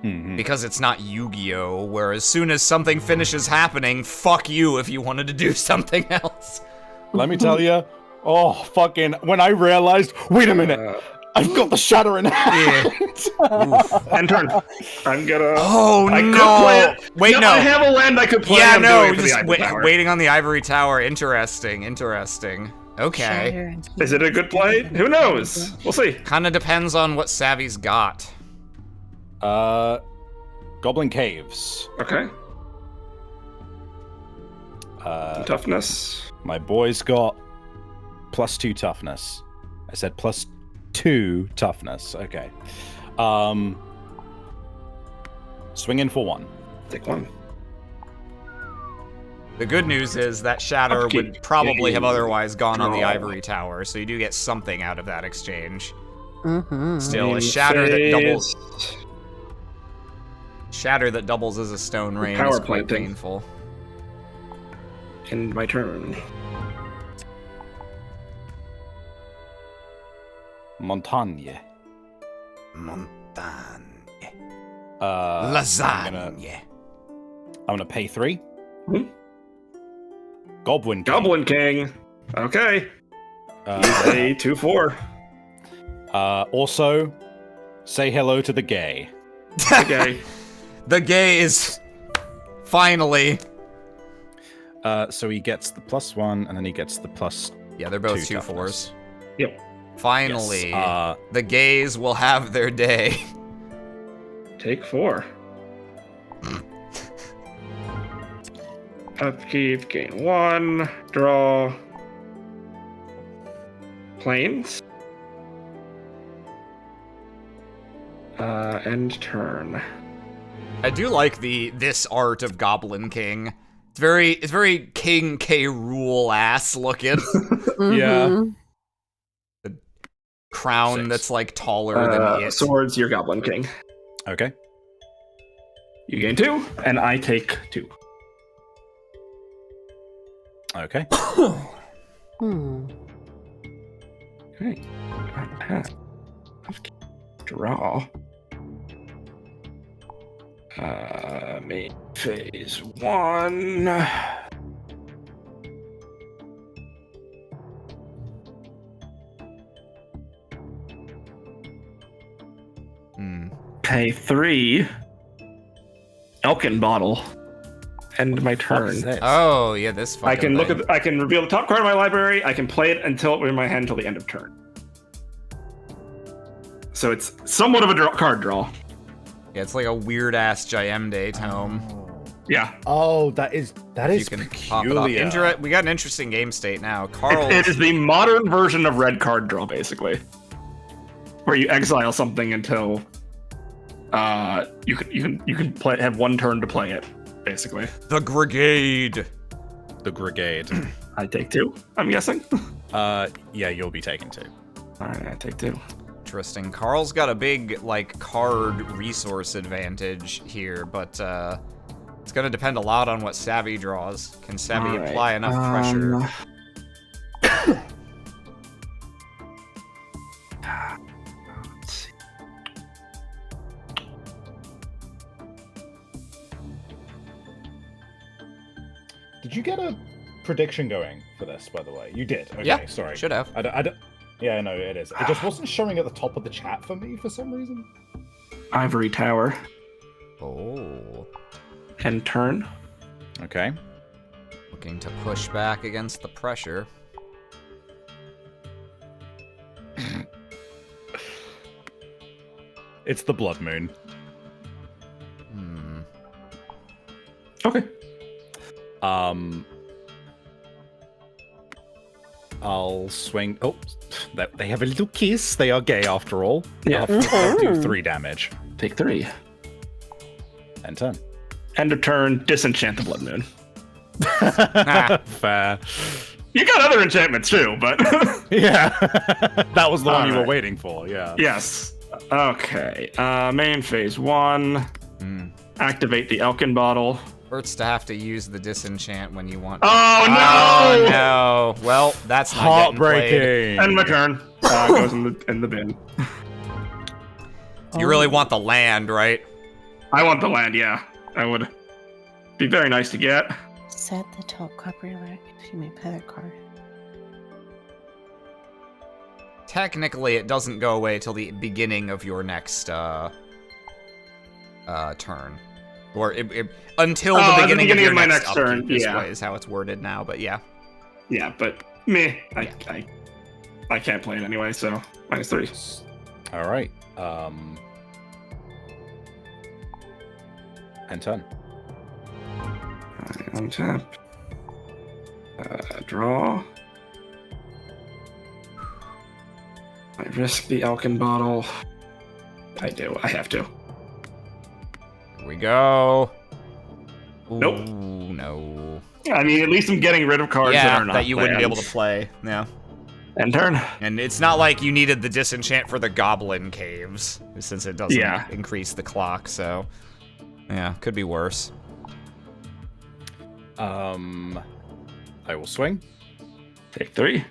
Mm-hmm. Because it's not Yu-Gi-Oh! Where as soon as something finishes happening, fuck you if you wanted to do something else. Let me tell you. Oh, fucking... When I realized... Wait a minute. I've got the shatter in hand. End turn. I'm gonna. Oh, I no. could play it. Wait, no. I have a land I could play. Yeah, I'm no, doing it for the just Ivory Tower. waiting on the Ivory Tower. Interesting. Okay. Is it a good play? Who knows? We'll see. Kinda depends on what Savvy's got. Goblin Caves. Okay. Toughness. My boy's got +2 toughness. I said +2 toughness. Okay. Swing in for 1. Take 1. The good news is that shatter Upkeep. would probably have otherwise gone on the Draw. Ivory Tower, so you do get something out of that exchange. Mm-hmm. Still, a Main shatter that phase. doubles as a stone rain Power is quite planting. painful. End my turn. Montagne. Montagne. I'm Lasagna. gonna pay 3. Hmm? Goblin King. Goblin King. Okay. A 2/4. Also, say hello to the gay. Okay. The gay is finally. So he gets the +1, and then he gets the +. Yeah, they're both 2 2/4s. toughness. Yep. Finally, Yes, the gays will have their day. Take 4. Upkeep, gain 1. Draw. Planes. End turn. I do like this art of Goblin King. It's very King K. Rool ass looking. Yeah. The crown 6. that's like taller than it. Swords, your Goblin King. Okay. You gain 2, and I take 2. Okay. Hmm. Okay. Draw. Main phase 1. Pay 3. Elkin bottle. End my turn. Oh yeah, this fucking I can look thing. at. I can reveal the top card of my library. I can play it until in my hand until the end of turn. So it's somewhat of a card draw. Yeah, it's like a weird ass Jayemde tome. Yeah, Oh, that is You can pop it up. We got an interesting game state now. Carl. it is the modern version of red card draw, basically, where you exile something until you can have 1 turn to play it, basically. The Brigade. The Brigade. I take 2. I'm guessing. Yeah, you'll be taking 2. All right, I take 2. Interesting. Carl's got a big like card resource advantage here, but it's gonna depend a lot on what Savvy draws. Can Savvy All right, apply enough pressure? Let's see. prediction going for this, by the way? You did. Okay, Yeah, sorry. should have. I don't. Yeah, no, it is. It just wasn't showing at the top of the chat for me for some reason. Ivory Tower. Oh. End turn. Okay. Looking to push back against the pressure. It's the Blood Moon. Okay. I'll swing. Oh, they have a little kiss. They are gay after all. Yeah. I'll do 3 damage. Take 3. End turn. End of turn. Disenchant the Blood Moon. Fair. You got other enchantments too, but Yeah. That was the one you were Alright. waiting for, yeah. yes. Okay. Main phase 1. Activate the Elkin bottle. Hurts to have to use the disenchant when you want. Oh no! Oh no! Well, that's not getting played. Heartbreaking. End my turn. Goes in the bin. You really want the land, right? I want the land. Yeah, I would. Be very nice to get. Set the top copy rack if you may play that card. Technically, it doesn't go away till the beginning of your next turn, or until the beginning of your my next next turn. upkeep, Yeah, is how it's worded now. But yeah, yeah, but meh. I can't play it anyway, so -3. All right. End turn. I untap. Draw. I risk the Elkin bottle. I do. I have to. here we go. Ooh, Nope. No. I mean, at least I'm getting rid of cards that are not that you wouldn't be able to lands. play. Yeah. End turn. And it's not like you needed the disenchant for the goblin caves, since it doesn't Yeah. increase the clock, so yeah, could be worse. I will swing. Take 3. Do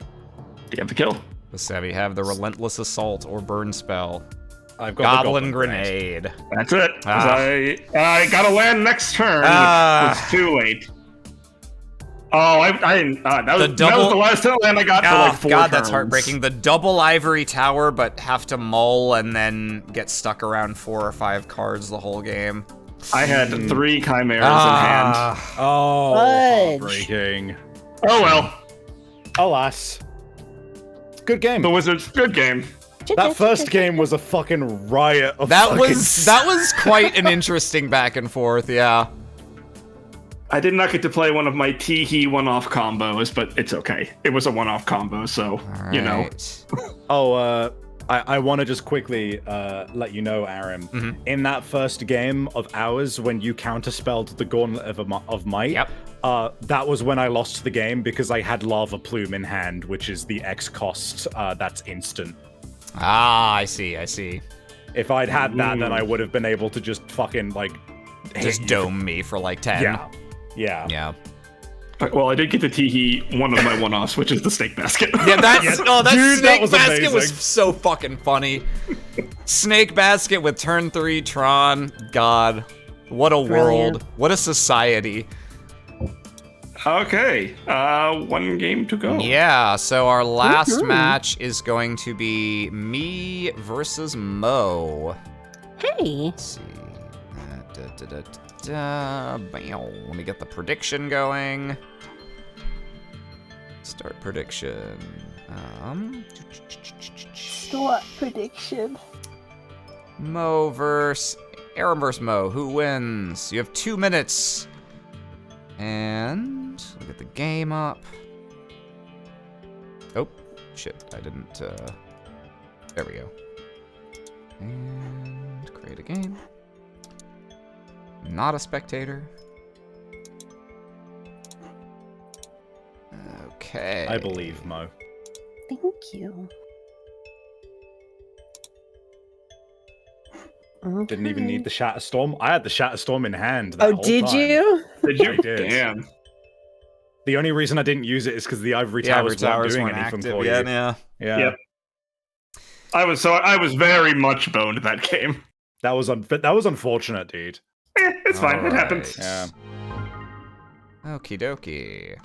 you have the kill? The Sevi have the relentless assault or burn spell. I've got Goblin the grenade. That's it. 'Cause Ah. I got to land next turn, Ah. which was too late. Oh, I didn't. That was double- the last land I got for Oh, like 4 God, that's turns. heartbreaking. The double ivory tower, but have to mull and then get stuck around 4 or 5 cards the whole game. I had 3 chimeras in hand. Oh, Fudge. heartbreaking. Oh well, Alas. Good game. the Wizards, good game. That first game was a fucking riot of That fucking was quite an interesting back and forth, yeah. I did not get to play one of my Teehee one-off combos, but it's okay. It was a one-off combo, so you know. Alright. Oh, I want to just quickly let you know, Aram, in that first game of ours, when you counterspelled the Gauntlet of Might, Yep. that was when I lost the game because I had Lava Plume in hand, which is the X cost that's instant. Ah, I see. If I'd had that, then I would have been able to just fucking, like, Just dome me for like 10. Yeah. Yeah. Well, I did get to Teehee one of my one-offs, which is the Snake Basket. Yeah, that Dude, Snake that was Basket was amazing. so fucking funny. Snake Basket with turn 3 Tron. God. What a Brilliant. world. What a society. Okay, 1 game to go. Yeah, so our last match is going to be me versus Mo. Hey. Let's see. Bam. Let me get the prediction going. Start prediction. What prediction? Mo versus Aaron versus Mo. Who wins? You have 2 minutes. And we'll get the game up. Oh, shit. I didn't. There we go. And create a game. Not a spectator. Okay. I believe, Mo. Thank you. Didn't even need the Shatter Storm. I had the Shatter Storm in hand. That Oh, whole did time. you? Did you? I did. Damn. The only reason I didn't use it is because the Ivory Towers weren't doing anything for you. Yeah. Yeah. Yep. I was very much boned that game. That was unfortunate, dude. It's fine. It happens. Yeah. Okie dokie.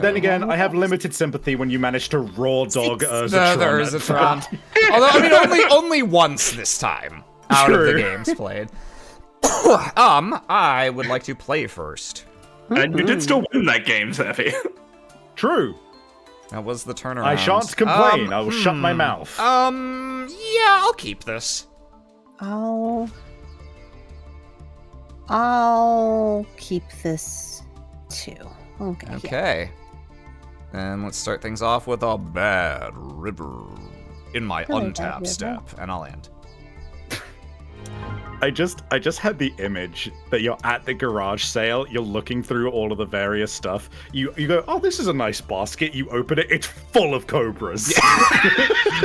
Then again, I have limited sympathy when you manage to raw dog Urzatron. Urzatron. Although, I mean, only once this time out of the games played. I would like to play first. And you did still win that game, Zeffy. True. That was the turnaround. I shan't complain. I will shut my mouth. Yeah, I'll keep this. I'll keep this too. Okay. Okay. And let's start things off with a bad river in my Hello, Bad untapped River. step, and I'll end. I just had the image that you're at the garage sale, you're looking through all of the various stuff. You go, oh, this is a nice basket. You open it, it's full of cobras.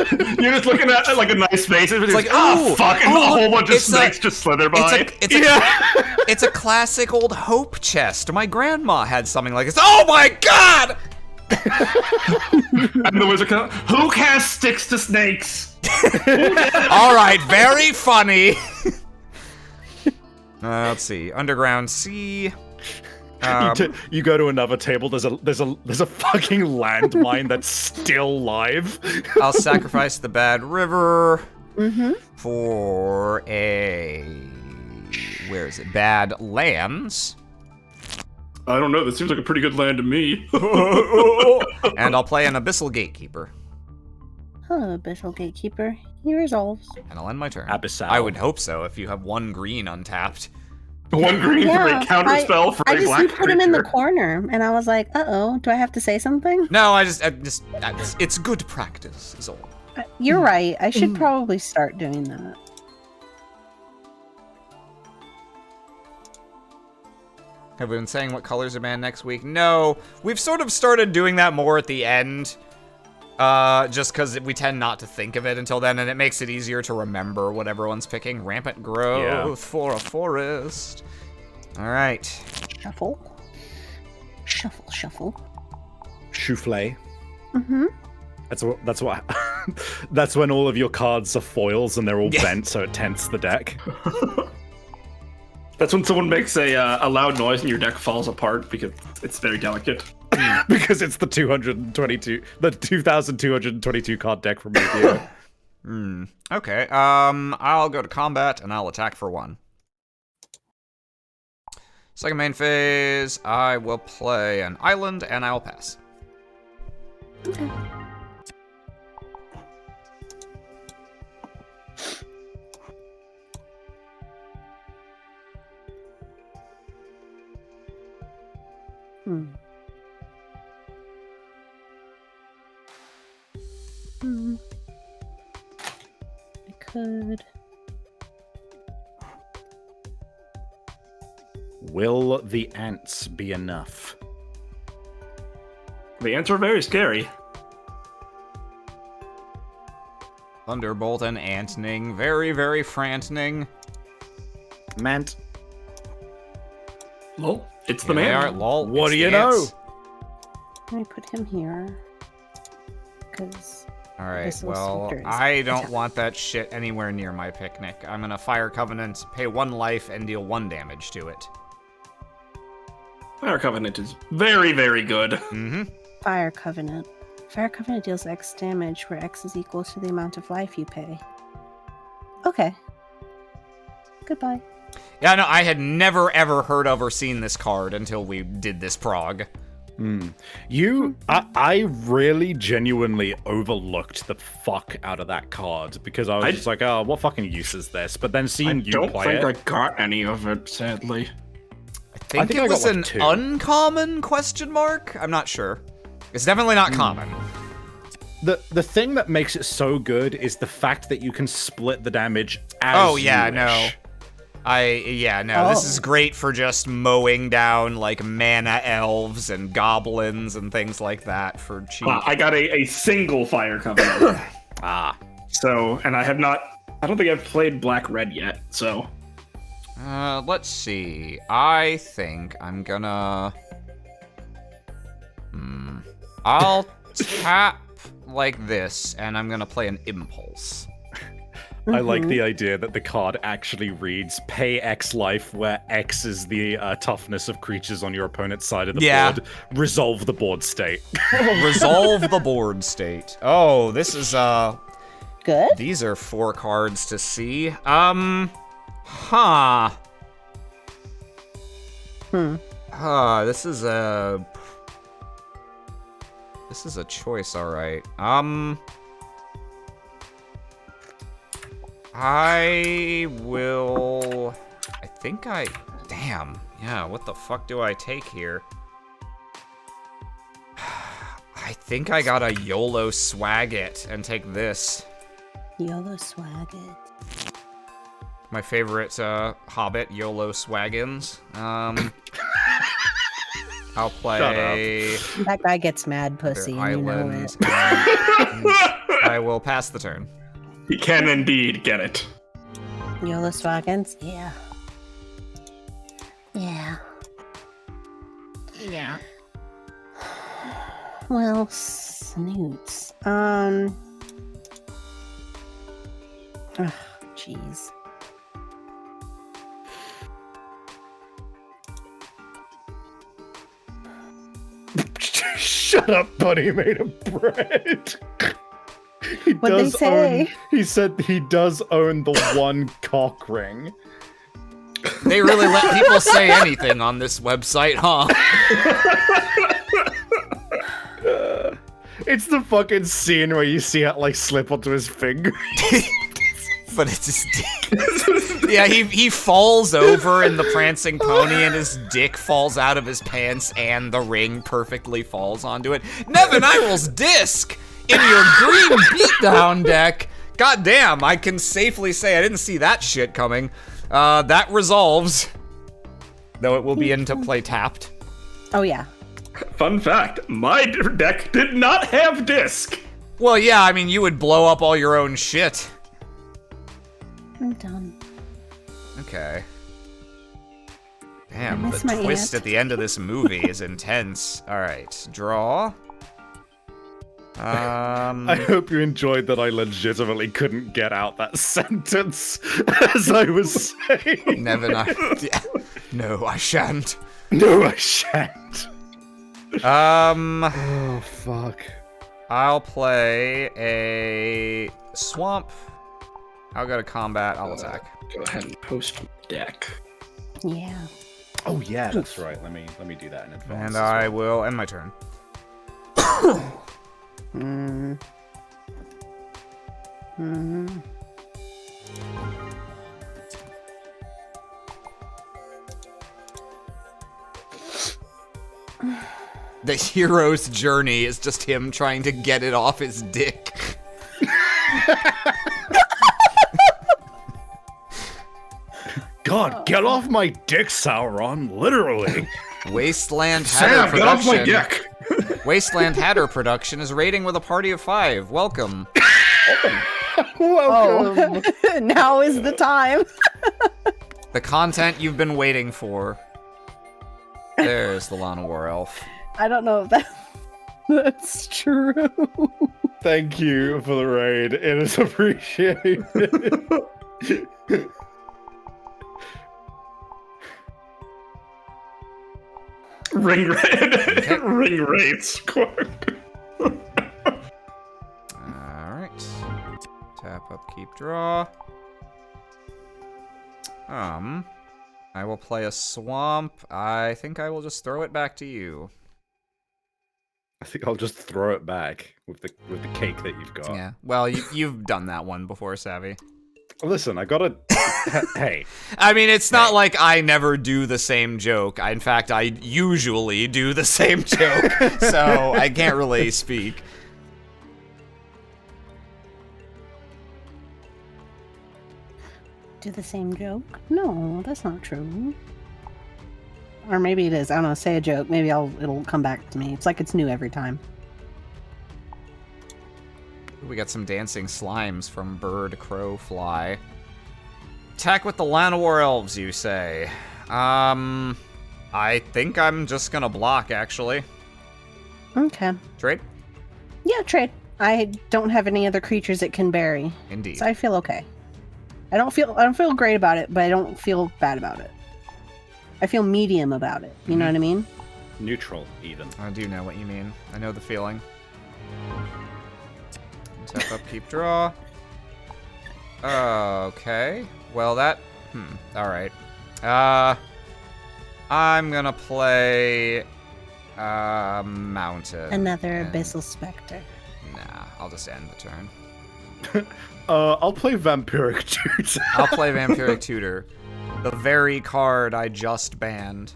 You're just looking at it like a nice face. It's like, like, oh, ooh, fuck, and oh, a whole look, bunch of it's snakes just slither by. It's a classic old hope chest. My grandma had something like this. Oh my god! And the wizard comes, who casts sticks to snakes? All right, very funny. Let's see. Underground sea. You go to another table. There's a fucking landmine that's still live. I'll sacrifice the bad river for a where is it? Bad lands. I don't know, this seems like a pretty good land to me. And I'll play an abyssal gatekeeper. Hello, Abyssal Gatekeeper. He resolves. And I'll end my turn. Abyssal. I would hope so if you have one green untapped. One green for a counterspell for I a just black put him in the creature. corner, and I was like, uh-oh, do I have to say something? No, it's good practice, is all. You're right. I should probably start doing that. Have we been saying what colors are banned next week? No, we've sort of started doing that more at the end. Just because we tend not to think of it until then, and it makes it easier to remember what everyone's picking. Rampant growth for a forest. All right. Shuffle. Shuffle, shuffle. Souffle. Mm-hmm. That's what. That's when all of your cards are foils and they're all bent, so it tents the deck. That's when someone makes a loud noise and your deck falls apart because it's very delicate. Because it's the 2,222 card deck from Yu-Gi-Oh. Okay. I'll go to combat and I'll attack for 1. Second main phase, I will play an island and I will pass. Okay. I could. Will the ants be enough? The ants are very scary. Thunderbolt and Antning. Very, very frantening. Mant. Lol, it's the Here they man. are, lol. What it's do the you know? ants. Let me put him here. Because All right, Abyssal well, Spectre is I don't attack. want that shit anywhere near my picnic. I'm gonna Fire Covenant, pay 1 life, and deal 1 damage to it. Fire Covenant is very, very good. Mm-hmm. Fire Covenant. Fire Covenant deals X damage, where X is equal to the amount of life you pay. Okay. Goodbye. Yeah, no, I had never, ever heard of or seen this card until we did this prog. I really genuinely overlooked the fuck out of that card because I was just like, oh, what fucking use is this? But then seeing you don't play think it, I got any of it, sadly. I think I it got, was like, an 2. uncommon question mark? I'm not sure. It's definitely not common. the thing that makes it so good is the fact that you can split the damage as Oh, yeah, you no. wish. This is great for just mowing down, like, mana elves and goblins and things like that for cheap. I got a single Fire Covenant. So, and I don't think I've played Black-Red yet, so. Let's see. I think I'm gonna... I'll tap like this, and I'm gonna play an Impulse. I like the idea that the card actually reads pay X life, where X is the toughness of creatures on your opponent's side of the board. Resolve the board state. Resolve the board state. Oh, this is Good. These are 4 cards to see. Huh. This is a choice, all right. Damn. Yeah, what the fuck do I take here? I think I gotta YOLO swag it and take this. YOLO swag it. My favorite Hobbit, YOLO Swaggins. I'll play That guy gets mad pussy, their you know island. it. I will pass the turn. He can indeed get it. YOLO Swaggins? Yeah. Yeah. Yeah. Well, snoots. Jeez. Shut up, buddy made of bread. What'd they say? He said he does own the one cock ring. They really let people say anything on this website, huh? It's the fucking scene where you see it like slip onto his finger. But it's his dick. Yeah, he falls over in the prancing pony and his dick falls out of his pants and the ring perfectly falls onto it. Nevin Irel's disc in your green beatdown deck. God damn, I can safely say I didn't see that shit coming. That resolves. Though it will be into play tapped. Oh, yeah. Fun fact, my deck did not have disc. Well, yeah, I mean, you would blow up all your own shit. I'm done. Okay. Damn, miss the my twist aunt. at the end of this movie is intense. Alright, draw. I hope you enjoyed that I legitimately couldn't get out that sentence as I was saying. Nevin, yeah. No, I shan't. No, I shan't. Oh, fuck. I'll play a swamp. I'll go to combat, I'll attack. Go ahead and post deck. Yeah. Oh yeah, that's right. Let me do that in advance. And I will end my turn. The hero's journey is just him trying to get it off his dick. God, get off my dick, Sauron, literally. Wasteland Hatter Sam, get off my Production. deck. Wasteland Hatter Production is rating with a party of 5. Welcome. Oh, now is the time. The content you've been waiting for. There's the Lana War Elf. I don't know if that's true. Thank you for the raid. It is appreciated. Ring rates. Alright. Tap, upkeep, draw. I will play a swamp. I think I will just throw it back to you. I think I'll just throw it back with the cake that you've got. Yeah. Well, you've done that one before, Savvy. Listen, I gotta. Hey. I mean, it's not like I never do the same joke. In fact, I usually do the same joke, so I can't really speak. Do the same joke? No, that's not true. Or maybe it is. I don't know. Say a joke. Maybe it'll come back to me. It's like it's new every time. We got some dancing slimes from Bird, Crow, Fly. Attack with the Llanowar Elves, you say? I think I'm just gonna block, actually. Okay. Trade? Yeah, trade. I don't have any other creatures it can bury. Indeed. So I feel okay. I don't feel great about it, but I don't feel bad about it. I feel medium about it. You know what I mean? Neutral, even. I do know what you mean. I know the feeling. Tap up, keep draw. Okay. Well, that... Alright. I'm gonna play... Mountain. Another and- Abyssal Spectre. Nah, I'll just end the turn. I'll play Vampiric Tutor. I'll play Vampiric Tutor. The very card I just banned.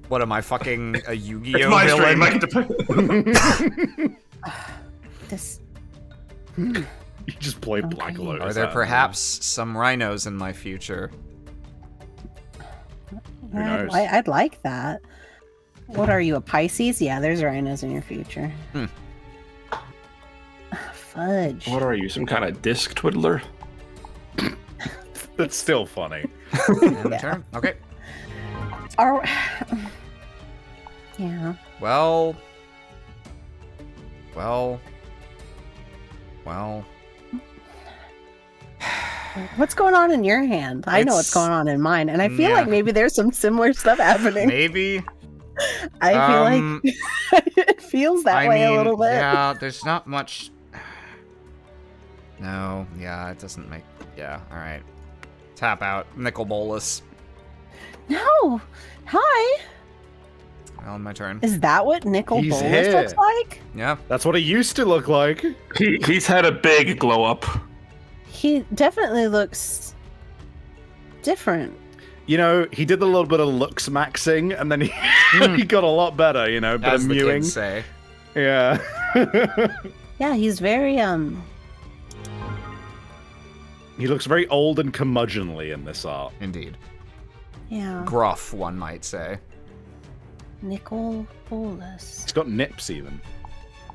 What am I, fucking a It's Yu-Gi-Oh my villain? stream. I get to play. This. You just play Black Okay. Lotus. Are there out. perhaps some rhinos in my future? knows? I'd like that. What are you, a Pisces? Yeah, there's rhinos in your future. Fudge. What are you, some kind of disc twiddler? That's still funny. End the turn? Okay. Are... Yeah. Well... What's going on in your hand? I know what's It's- going on in mine, and I feel yeah. like maybe there's some similar stuff happening. Maybe. I feel like it feels that way a little bit. Yeah, there's not much... No, yeah, it doesn't make... Yeah, alright. Tap out. Nicol Bolas. No. Hi. On my turn. Is that what Nicol He's Bolas here. looks like? Yeah. That's what it used to look like. He's had a big glow up. He definitely looks different. You know, he did a little bit of looks maxing, and then he, he got a lot better, you know, bit As of the mewing. kids say. Yeah. Yeah, he's very He looks very old and curmudgeonly in this art. Indeed. yeah. Gruff, one might say. Nicol Bolas. He's got nips even.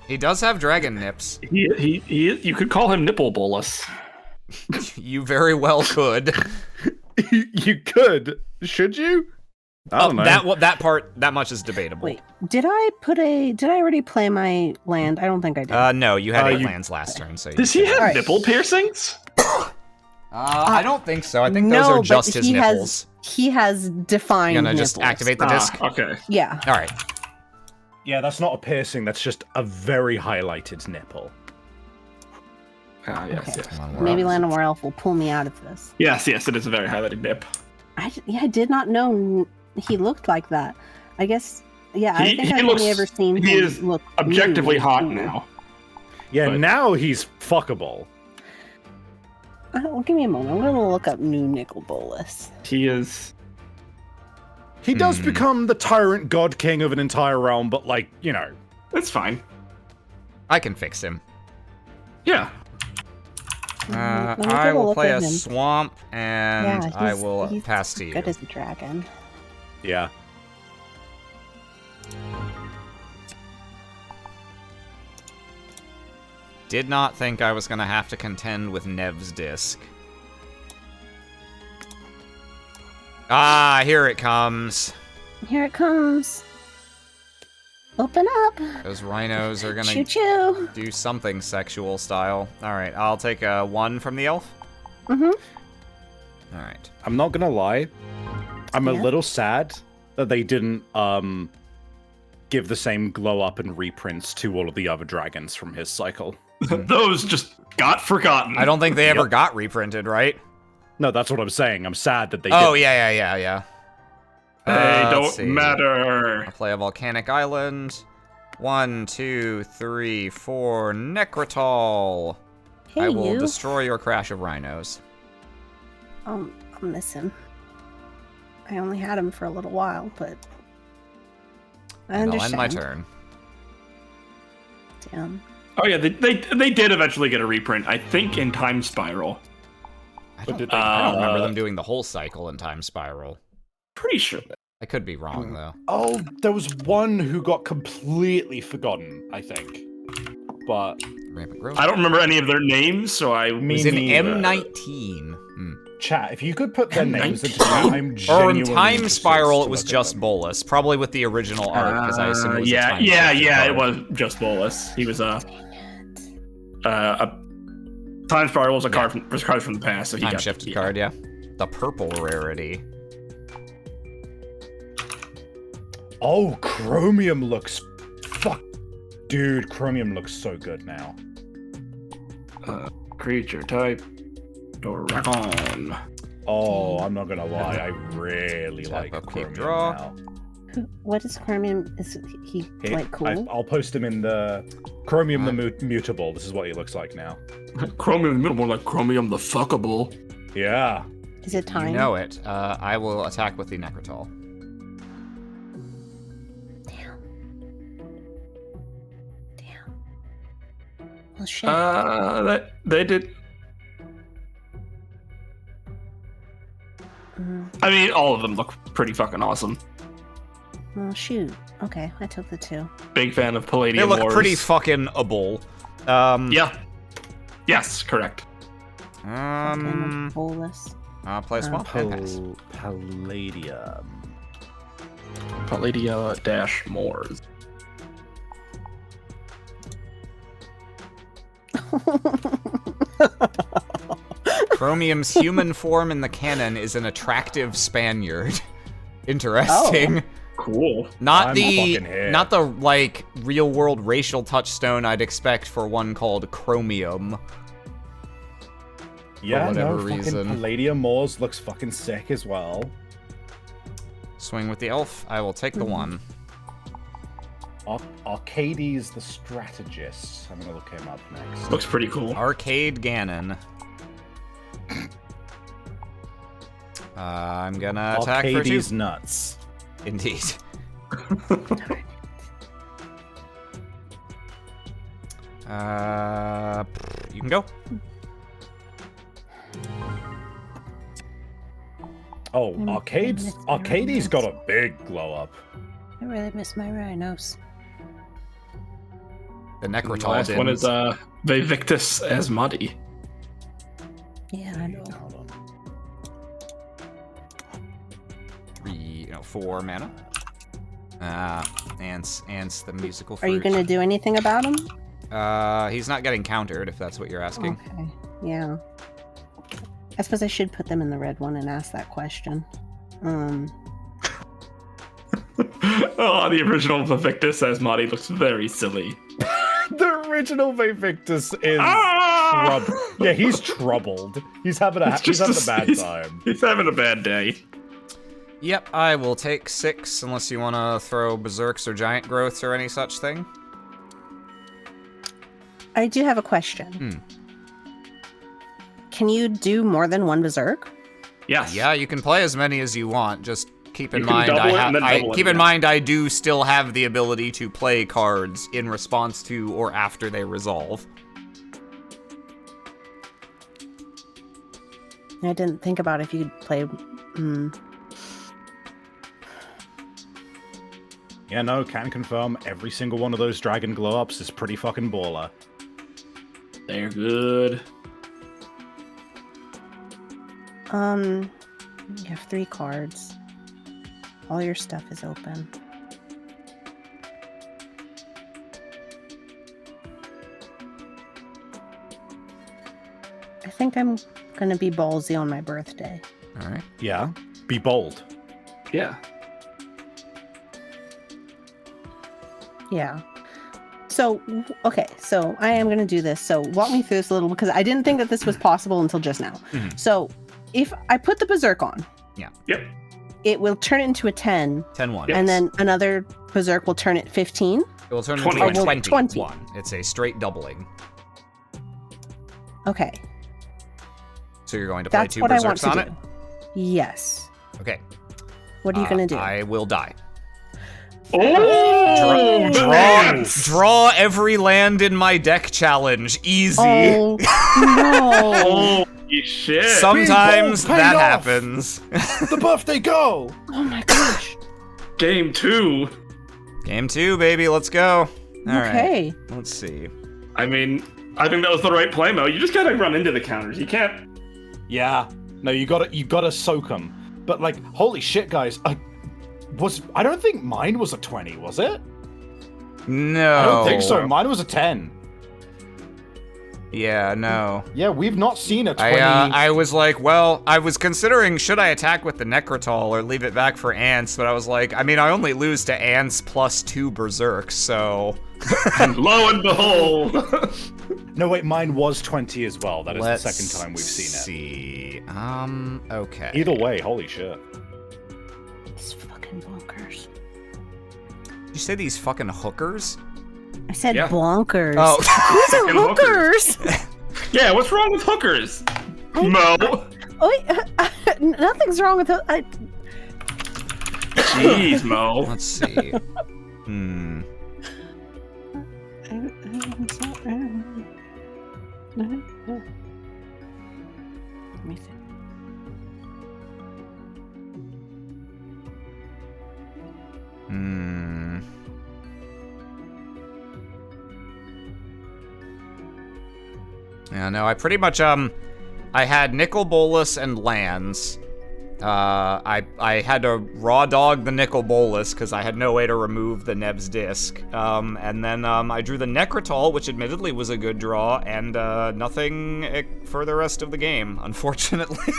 He does have dragon nips. You could call him Nipple Bolus. You very well could. You could. Should you? I don't know. That much is debatable. Wait, did I already play my land? I don't think I did. No, you had 8 you- lands last turn, so Does he have Alright. nipple piercings? I don't think so. I think those no, are just but his he nipples. he has defined You're gonna just nipples. activate the disc? Okay. Yeah. Alright. Yeah, that's not a piercing, that's just a very highlighted nipple. Yes, Okay. yes. Come on, we're Maybe up. Land of War Elf will pull me out of this. Yes, it is a very highlighted nip. I did not know he looked like that. I guess, yeah, I He- think he I've looks- only ever seen he him is look Objectively nude. hot Ooh. now. Yeah, But- now he's fuckable. Give me a moment. I'm going to look up new Nicol Bolas. He is. He does become the tyrant god king of an entire realm, but like, you know. It's fine. I can fix him. Yeah. Let me I take a will look play at a him. swamp, and Yeah, I he's- will he's pass to you. Good as a dragon. Yeah. Did not think I was gonna have to contend with Nev's disc. Ah, here it comes. Here it comes. Open up. Those rhinos are gonna Choo choo. do something sexual style. Alright, I'll take a 1 from the elf. Mm-hmm. Alright. I'm not gonna lie. I'm a Yeah. little sad that they didn't give the same glow up and reprints to all of the other dragons from his cycle. Those just got forgotten. I don't think they ever Yep. got reprinted, right? No, that's what I'm saying. I'm sad that they Oh, didn't. yeah. They Let's don't see. matter. I'll play a volcanic island. 1, 2, 3, 4. Necrotol. Hey, I will you. destroy your crash of rhinos. I'll miss him. I only had him for a little while, but I And I'll understand. end my turn. Damn. Oh yeah, they did eventually get a reprint. I think in Time Spiral. I don't, did I they- don't remember them doing the whole cycle in Time Spiral. Pretty sure. I could be wrong, though. Oh, there was one who got completely forgotten, I think. But Rampant growth. I don't remember any of their names, so I. Me It was in neither. M19. chat, if you could put their names into M19? chat, I'm Or in genuinely Time interested Spiral, to it was look at just them. Bolus. Probably with the original art, because I assume it was a yeah, time yeah, shifted yeah. card. It was just Bolus. He was a Time Spiral was a card from the past, so he Time got shifted card, yeah. The purple rarity. Oh, Chromium looks... Fuck. Dude, Chromium looks so good now. Creature type. Dragon. Oh, I'm not gonna lie. I really Tap like up, keep Chromium draw. now. What is Chromium? Is he like cool? I'll post him in the Chromium the Mutable. This is what he looks like now. Chromium in the middle, more like Chromium the Fuckable. Yeah. Is it time? You know it. I will attack with the Necrotal. Damn. Well, shit. They did. I mean, all of them look pretty fucking awesome. Well, shoot. Okay, I took the 2. Big fan of They Palladium look Wars. pretty fucking-able. Yeah. Yes, correct. Bolus. Play small. and pass. Palladium. Palladia-Moors. Chromium's human form in the canon is an attractive Spaniard. Interesting. Cool. Not I'm the fucking here. not the like real world racial touchstone I'd expect for one called Chromium. Yeah, whatever no, reason. fucking Palladium Moors looks fucking sick as well. Swing with the elf. I will take the 1. Arcades the Strategist. I'm gonna look him up next. Looks pretty cool. Arcade Ganon. I'm gonna attack for 2. Arcades nuts. Indeed. You can go. Oh, Arcades got a big glow up. I really miss my rhinos. The The Necrotal last one is Vivictus Asmodi. Yeah, I know. Hold on. 4 mana. Ants the musical fruit. Are you gonna do anything about him? He's not getting countered, if that's what you're asking. Okay. Yeah. I suppose I should put them in the red one and ask that question. Oh, the original Vivictus Asmodi looks very silly. The original Vivictus is yeah, he's troubled. He's having a bad time. He's having a bad day. Yep, I will take 6, unless you want to throw Berserks or Giant Growths or any such thing. I do have a question. Can you do more than 1 Berserk? Yes. Yeah, you can play as many as you want. Just keep in You can mind, double it and then double it keep in again. mind, I do still have the ability to play cards in response to or after they resolve. I didn't think about if you could play. Yeah, no, can confirm every single one of those dragon glow ups is pretty fucking baller. They're good. You have 3 cards. All your stuff is open. I think I'm gonna be ballsy on my birthday. All right. Yeah, be bold. Yeah. Yeah. So, okay, so I am going to do this. So walk me through this a little, because I didn't think that this was possible until just now. So if I put the Berserk on, Yep. it will turn it into a 10, 10-1. and then another Berserk will turn it 15. It will turn 21. into a 20. 21. It's a straight doubling. Okay, So you're going to play that's 2 what I want Berserks to on do. it? Yes. Okay. What are you going to do? I will die. Oh! Draw every land in my deck challenge. Easy. Oh, no. Holy shit! Sometimes Paid that off. happens. The birthday go! Oh my gosh. Game 2. Game 2, baby. Let's go. All right. Okay. Let's see. I mean, I think that was the right play, Mo. You just gotta run into the counters. You can't. Yeah, no, you gotta soak them. But like, holy shit, guys! I don't think mine was a 20, was it? No. I don't think so. Mine was a 10. Yeah, no. Yeah, we've not seen a 20. I was like, well, I was considering should I attack with the Necrotol or leave it back for Ants, but I was like, I mean, I only lose to Ants plus 2 Berserks, so... And lo and behold! No, wait, mine was 20 as well. That is Let's the second time we've seen see. Okay. it. Either way, holy shit. It's fucking bonkers. Did you say these fucking hookers? I said Yeah. bonkers. Oh. Who's a Fucking hookers. hookers? Yeah, what's wrong with hookers? Mo! Oh, wait, nothing's wrong with it. Jeez, Mo. Let's see. Let me see. Yeah, no, I pretty much, I had Nicol Bolas and Lands. I had to raw dog the Nicol Bolas because I had no way to remove the Nev's disc. And then I drew the Necrotol, which admittedly was a good draw, and nothing for the rest of the game, unfortunately.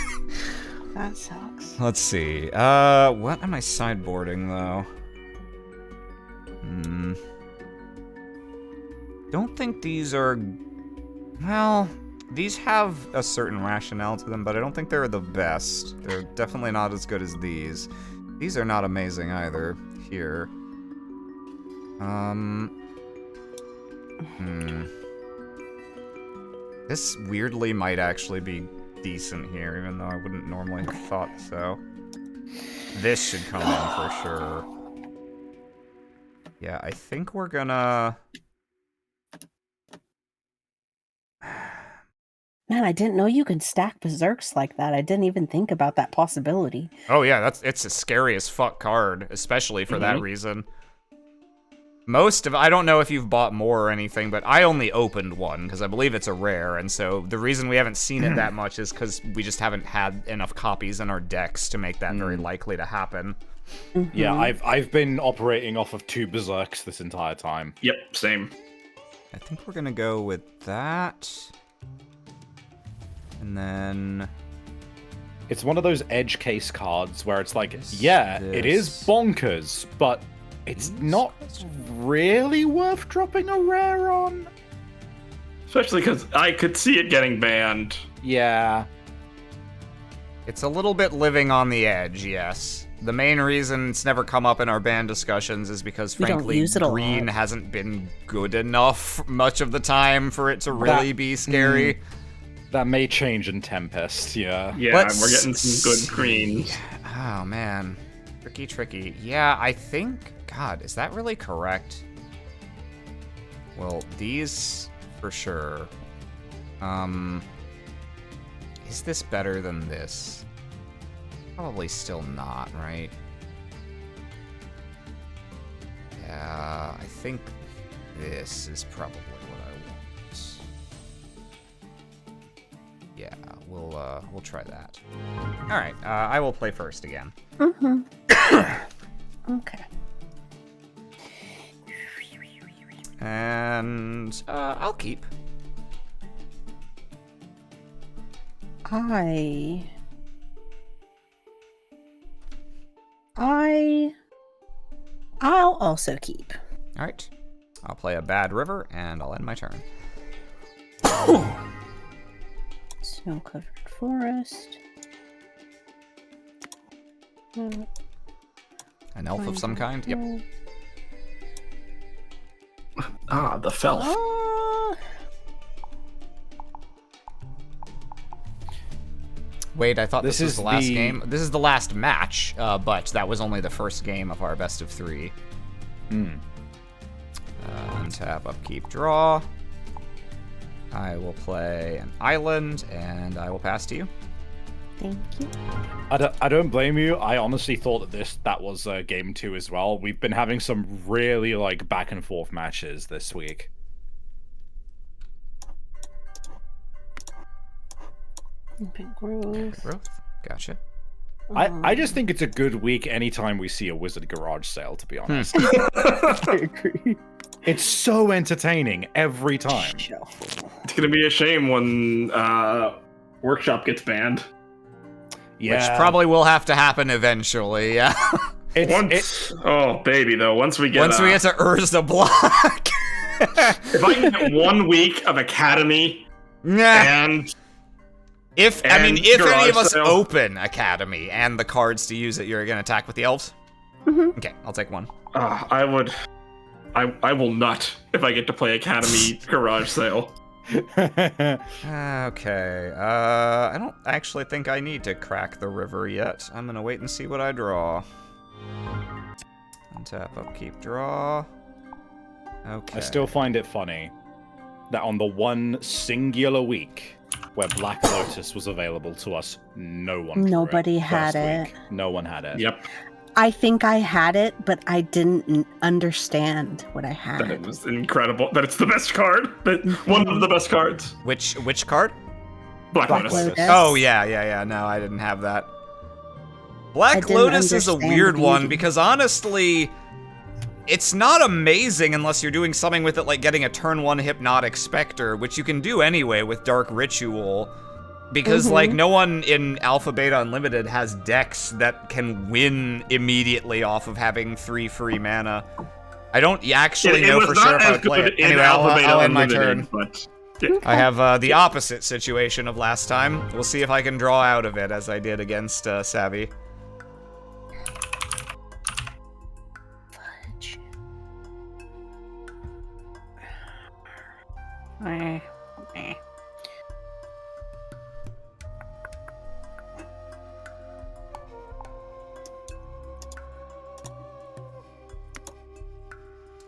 That sucks. Let's see. What am I sideboarding though? Don't think these are. Well, these have a certain rationale to them, but I don't think they're the best. They're definitely not as good as these. These are not amazing either. Here. This weirdly might actually be decent here, even though I wouldn't normally have thought so. This should come in for sure. Yeah, I think we're gonna... Man, I didn't know you can stack berserks like that. I didn't even think about that possibility. Oh yeah, it's a scary as fuck card, especially for that reason. I don't know if you've bought more or anything, but I only opened one, because I believe it's a rare, and so the reason we haven't seen it that much is because we just haven't had enough copies in our decks to make that very likely to happen. Yeah, I've been operating off of 2 Berserks this entire time. Yep, same. I think we're gonna go with that. And then... It's one of those edge case cards where it's like, yeah, it is bonkers, but it's not really worth dropping a rare on. Especially because I could see it getting banned. Yeah. It's a little bit living on the edge, yes. The main reason it's never come up in our ban discussions is because, frankly, green hasn't been good enough much of the time for it to really be scary. That may change in Tempest, yeah. Yeah, we're getting some good greens. Oh, man. Tricky. Yeah, I think... God, is that really correct? Well, these, for sure. Is this better than this? Probably still not, right? Yeah, I think this is probably what I want. Yeah, we'll try that. All right, I will play first again. Okay. And I'll keep. I'll also keep. All right, I'll play a Bad River, and I'll end my turn. Snow-covered forest. An elf of some kind? Yep. Ah, the Felf. Wait, I thought this was the last game. This is the last match, but that was only the first game of our best of 3. Untap, upkeep, draw. I will play an island, and I will pass to you. Thank you. I don't blame you. I honestly thought that was game 2 as well. We've been having some really back and forth matches this week. Big growth. Gotcha. I just think it's a good week anytime we see a Wizard Garage sale, to be honest. I agree. It's so entertaining every time. It's gonna be a shame when Workshop gets banned. Which probably will have to happen eventually, yeah. Oh, baby, though. Once we get to Urza block. If I can get 1 week of Academy and... If any of us sale. open Academy and the cards to use it, you're going to attack with the elves? Mm-hmm. Okay, I'll take one. I will nut if I get to play Academy Garage Sale. Okay, I don't actually think I need to crack the river yet. I'm going to wait and see what I draw. Untap, upkeep, draw. Okay. I still find it funny that on the one singular week where Black Lotus was available to us, nobody had it. Week. No one had it. Yep. I think I had it, but I didn't understand what I had. That it was incredible. That it's the best card. One of the best cards. Which card? Black Lotus. Oh, yeah. No, I didn't have that. Black Lotus is a weird one because honestly, it's not amazing unless you're doing something with it like getting a turn 1 Hypnotic Spectre, which you can do anyway with Dark Ritual. Because, like, no one in Alpha Beta Unlimited has decks that can win immediately off of having 3 free mana. I don't actually know for sure if I would play it. Anyway, I'll end my turn. But, I have the opposite situation of last time. We'll see if I can draw out of it as I did against Savvy.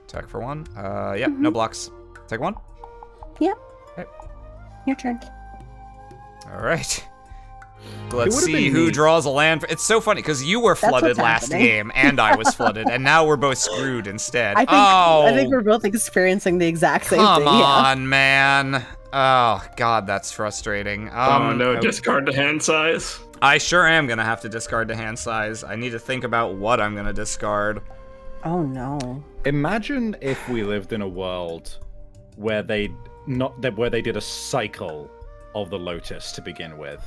Attack for 1. Yep, no blocks. Take 1. Yep. Okay. Your turn. All right. Let's see who draws a land. It's so funny because you were flooded last game and I was flooded, and now we're both screwed instead. I think we're both experiencing the exact same thing. Come on, man. Oh, God, that's frustrating. Oh, no, discard to hand size. I sure am going to have to discard to hand size. I need to think about what I'm going to discard. Oh, no. Imagine if we lived in a world where they did a cycle of the Lotus to begin with.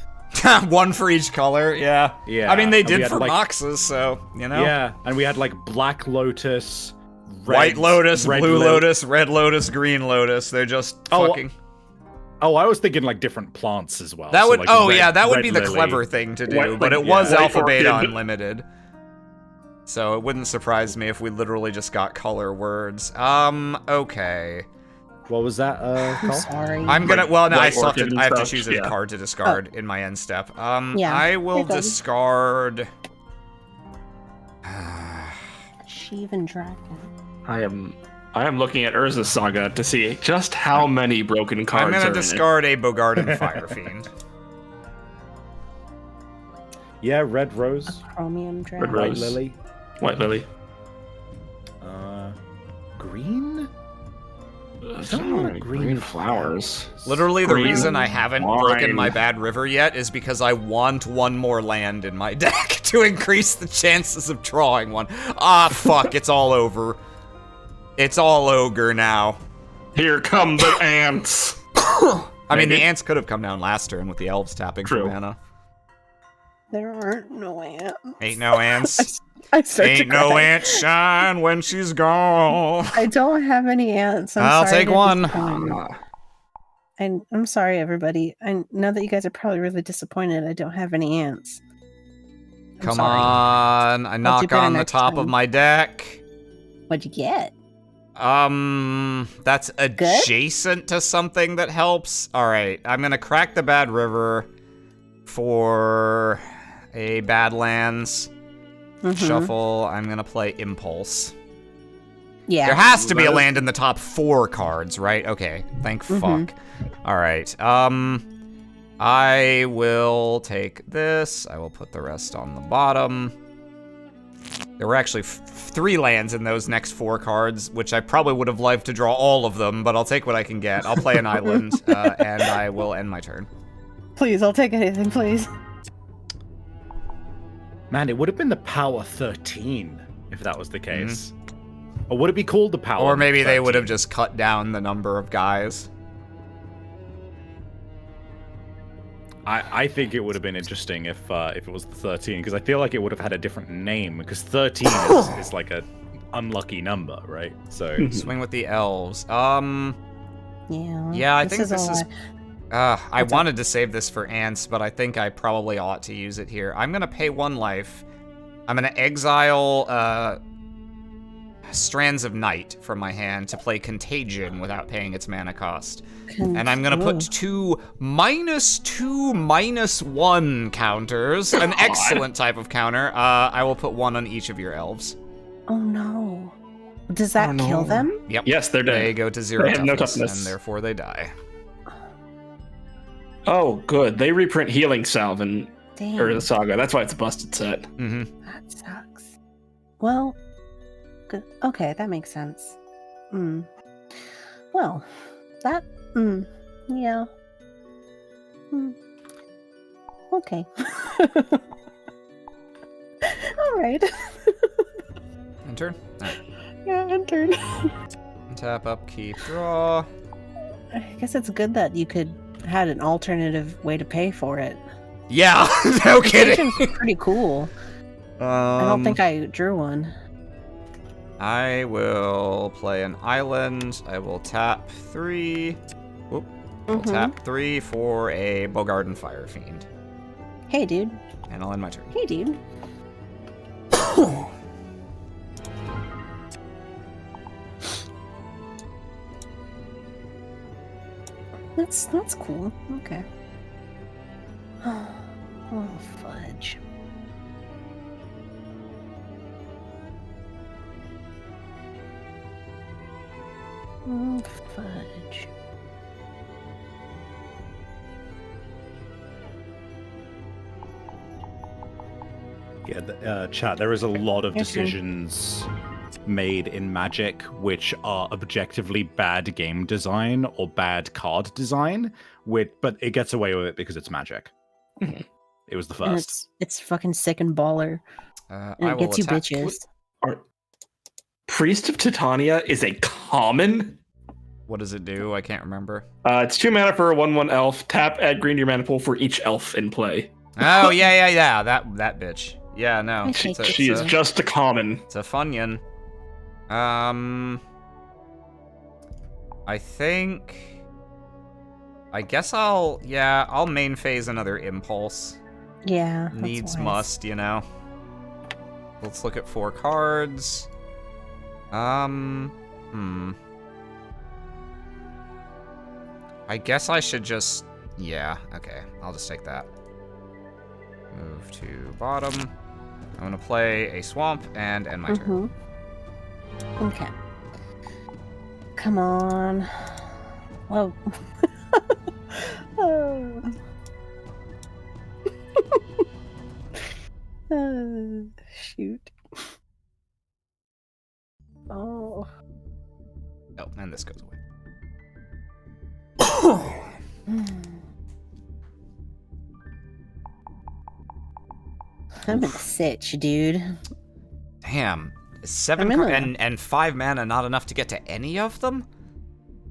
1 for each color, yeah. Yeah. I mean, they did had, for Moxes, so, you know. Yeah, and we had, like, Black Lotus, White Lotus, Blue Lotus, Red Lotus, Green Lotus. They're just fucking... Oh, I was thinking, like, different plants as well. That would... Like that would be the clever thing to do, but it was Alpha Beta Unlimited. So it wouldn't surprise me if we literally just got color words. Okay. What was that, I'm sorry. I'm gonna, well, no, I have to choose a yeah. card to discard in my end step. Yeah, I will discard... Sheevan Dragon. I am looking at Urza's Saga to see just how many broken cards I'm are gonna in discard a Bogarden Fire Fiend. Yeah, Red Rose. Chromium Dragon. Red Rose. White Lily. White Lily. Green? Green flowers. Literally, the reason I haven't broken wine. my bad river yet is because I want 1 more land in my deck to increase the chances of drawing one. Ah, fuck, it's all over. It's all ogre now. Here come the ants. I mean, the ants could have come down last turn with the elves tapping for mana. There aren't no ants. Ain't no ants. I start Ain't to no cry. ant shine when she's gone. I don't have any ants. I'll sorry take to one. disappoint. I'm sorry, everybody. I know that you guys are probably really disappointed. I don't have any ants. Come on. I knock better on the next top time. of my deck. What'd you get? That's adjacent to something that helps. All right, I'm gonna crack the Bad River for a Badlands. Shuffle. I'm gonna play Impulse. Yeah. There has to be a land in the top 4 cards, right? Okay. Thank fuck. All right. I will take this. I will put the rest on the bottom. There were actually 3 lands in those next 4 cards, which I probably would have liked to draw all of them, but I'll take what I can get. I'll play an island, and I will end my turn. Please, I'll take anything, please. Man, it would have been the Power 13 if that was the case. Or would it be called the Power Or maybe 13? they would have just cut down the number of guys. I think it would have been interesting if it was the 13, because I feel like it would have had a different name, because 13 is like a unlucky number, right? So Swing with the elves. Yeah. I think this is. I wanted to save this for ants, but I think I probably ought to use it here. I'm gonna pay 1 life. I'm gonna exile Strands of Night from my hand to play Contagion without paying its mana cost. And I'm gonna put 2 -2/-1 counters, an excellent type of counter. I will put 1 on each of your elves. Oh no. Does that kill them? Yep. Yes, they're dead. They go to 0 They have no toughness, toughness. and therefore they die. Oh, good. They reprint Healing Salve in Damn. the Saga. That's why it's a busted set. Mm-hmm. That sucks. Well, good. Okay, that makes sense. Well, that. Yeah. Okay. All right. End turn? Alright. Yeah, end turn. Tap, upkeep, draw. I guess it's good that you could had an alternative way to pay for it. Yeah, no kidding. It's pretty cool. I don't think I drew one. I will play an island. I will tap 3. Whoop. I'll tap 3 for a Bogarden Fire Fiend. Hey, dude. And I'll end my turn. Hey, dude. That's cool. Okay. Oh, fudge. Oh, fudge. Yeah, chat, there is a lot of decisions made in Magic which are objectively bad game design or bad card design, but it gets away with it because it's Magic. It was the And first. it's fucking sick and baller. And I it will gets you attack. bitches. Priest of Titania is a common. What does it do? I can't remember. It's 2 mana for a 1/1 elf. Tap, add green to your mana pool for each elf in play. Oh, yeah. That bitch. Yeah, no. Okay, It's a, She is just a common. It's a Funyun. I guess I'll main phase another Impulse. Yeah. that's Needs wise. must, you know. Let's look at 4 cards. I guess I should just... Yeah, okay. I'll just take that. Move to bottom. I'm gonna play a Swamp and end my turn. Okay. Come on. Whoa. Shoot. Oh. Oh, and this goes away. I'm in a sitch, dude. Damn. Is 7 I'm in a- and 5 mana not enough to get to any of them?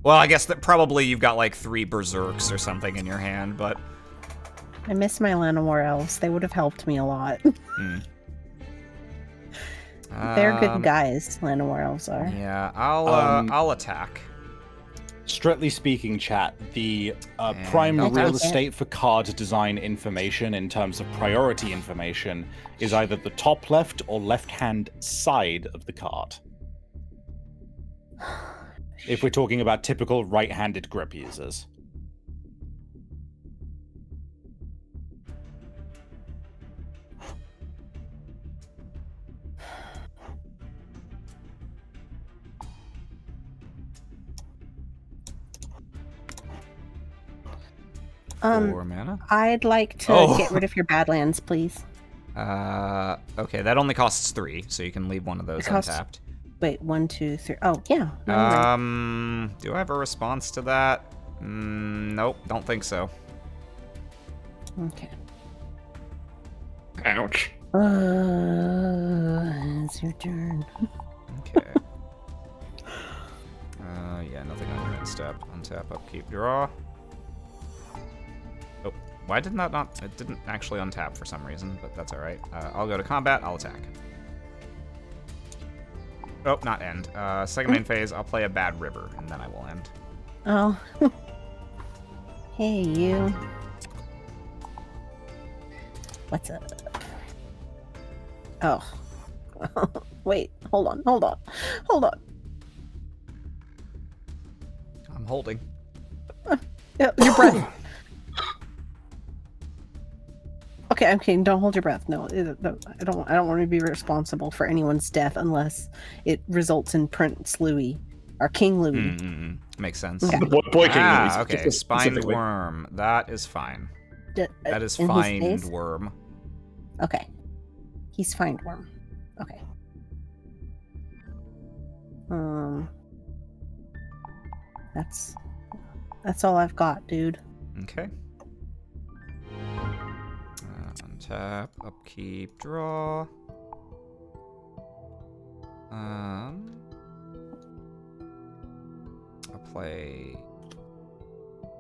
Well, I guess that probably you've got like 3 Berserks or something in your hand, but... I miss my Llanowar elves. They would have helped me a lot. They're good guys, Llanowar elves are. Yeah, I'll attack. Strictly speaking, chat, the prime I'll real take it. estate for card design information in terms of priority information is either the top left or left-hand side of the card. If we're talking about typical right-handed grip users. Four mana. I'd like to Oh. get rid of your Badlands, please. Okay, that only costs 3, so you can leave one of those It costs- untapped. Wait, 1, 2, 3. Oh, yeah. no, you're right. Do I have a response to that? Nope, don't think so. Okay. Ouch. It's your turn. Okay. Yeah, nothing on your end step. Untap, upkeep, draw. Oh, Why did that not... It didn't actually untap for some reason, but that's all right. I'll go to combat. I'll attack. Oh, not end. Second main phase, I'll play a bad river, and then I will end. Oh. Hey, you. What's up? Oh. Wait, hold on. I'm holding. Your breath. Okay, don't hold your breath. No, I don't want to be responsible for anyone's death unless it results in Prince Louis or King Louis. Makes sense. Okay. The boy King Louis, Okay. Spined specifically. worm. That is fine. That is In his find face? worm. Okay. He's find worm. Okay. That's all I've got, dude. Okay. Untap, upkeep, draw. I'll play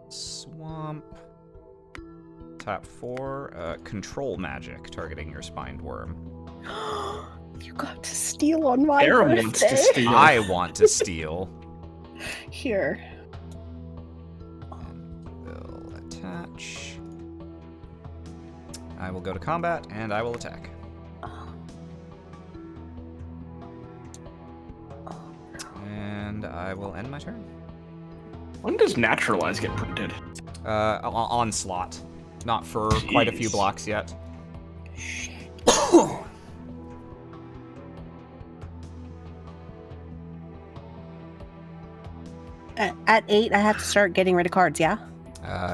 swamp. Tap 4. Control magic, targeting your spined worm. You got to steal on my Aaron birthday. wants to steal. I want to steal. Here. And will attach. I will go to combat, and I will attack. And I will end my turn. When does Naturalize get printed? Onslaught. Not for quite a few Jeez. blocks yet. At 8, I have to start getting rid of cards, yeah?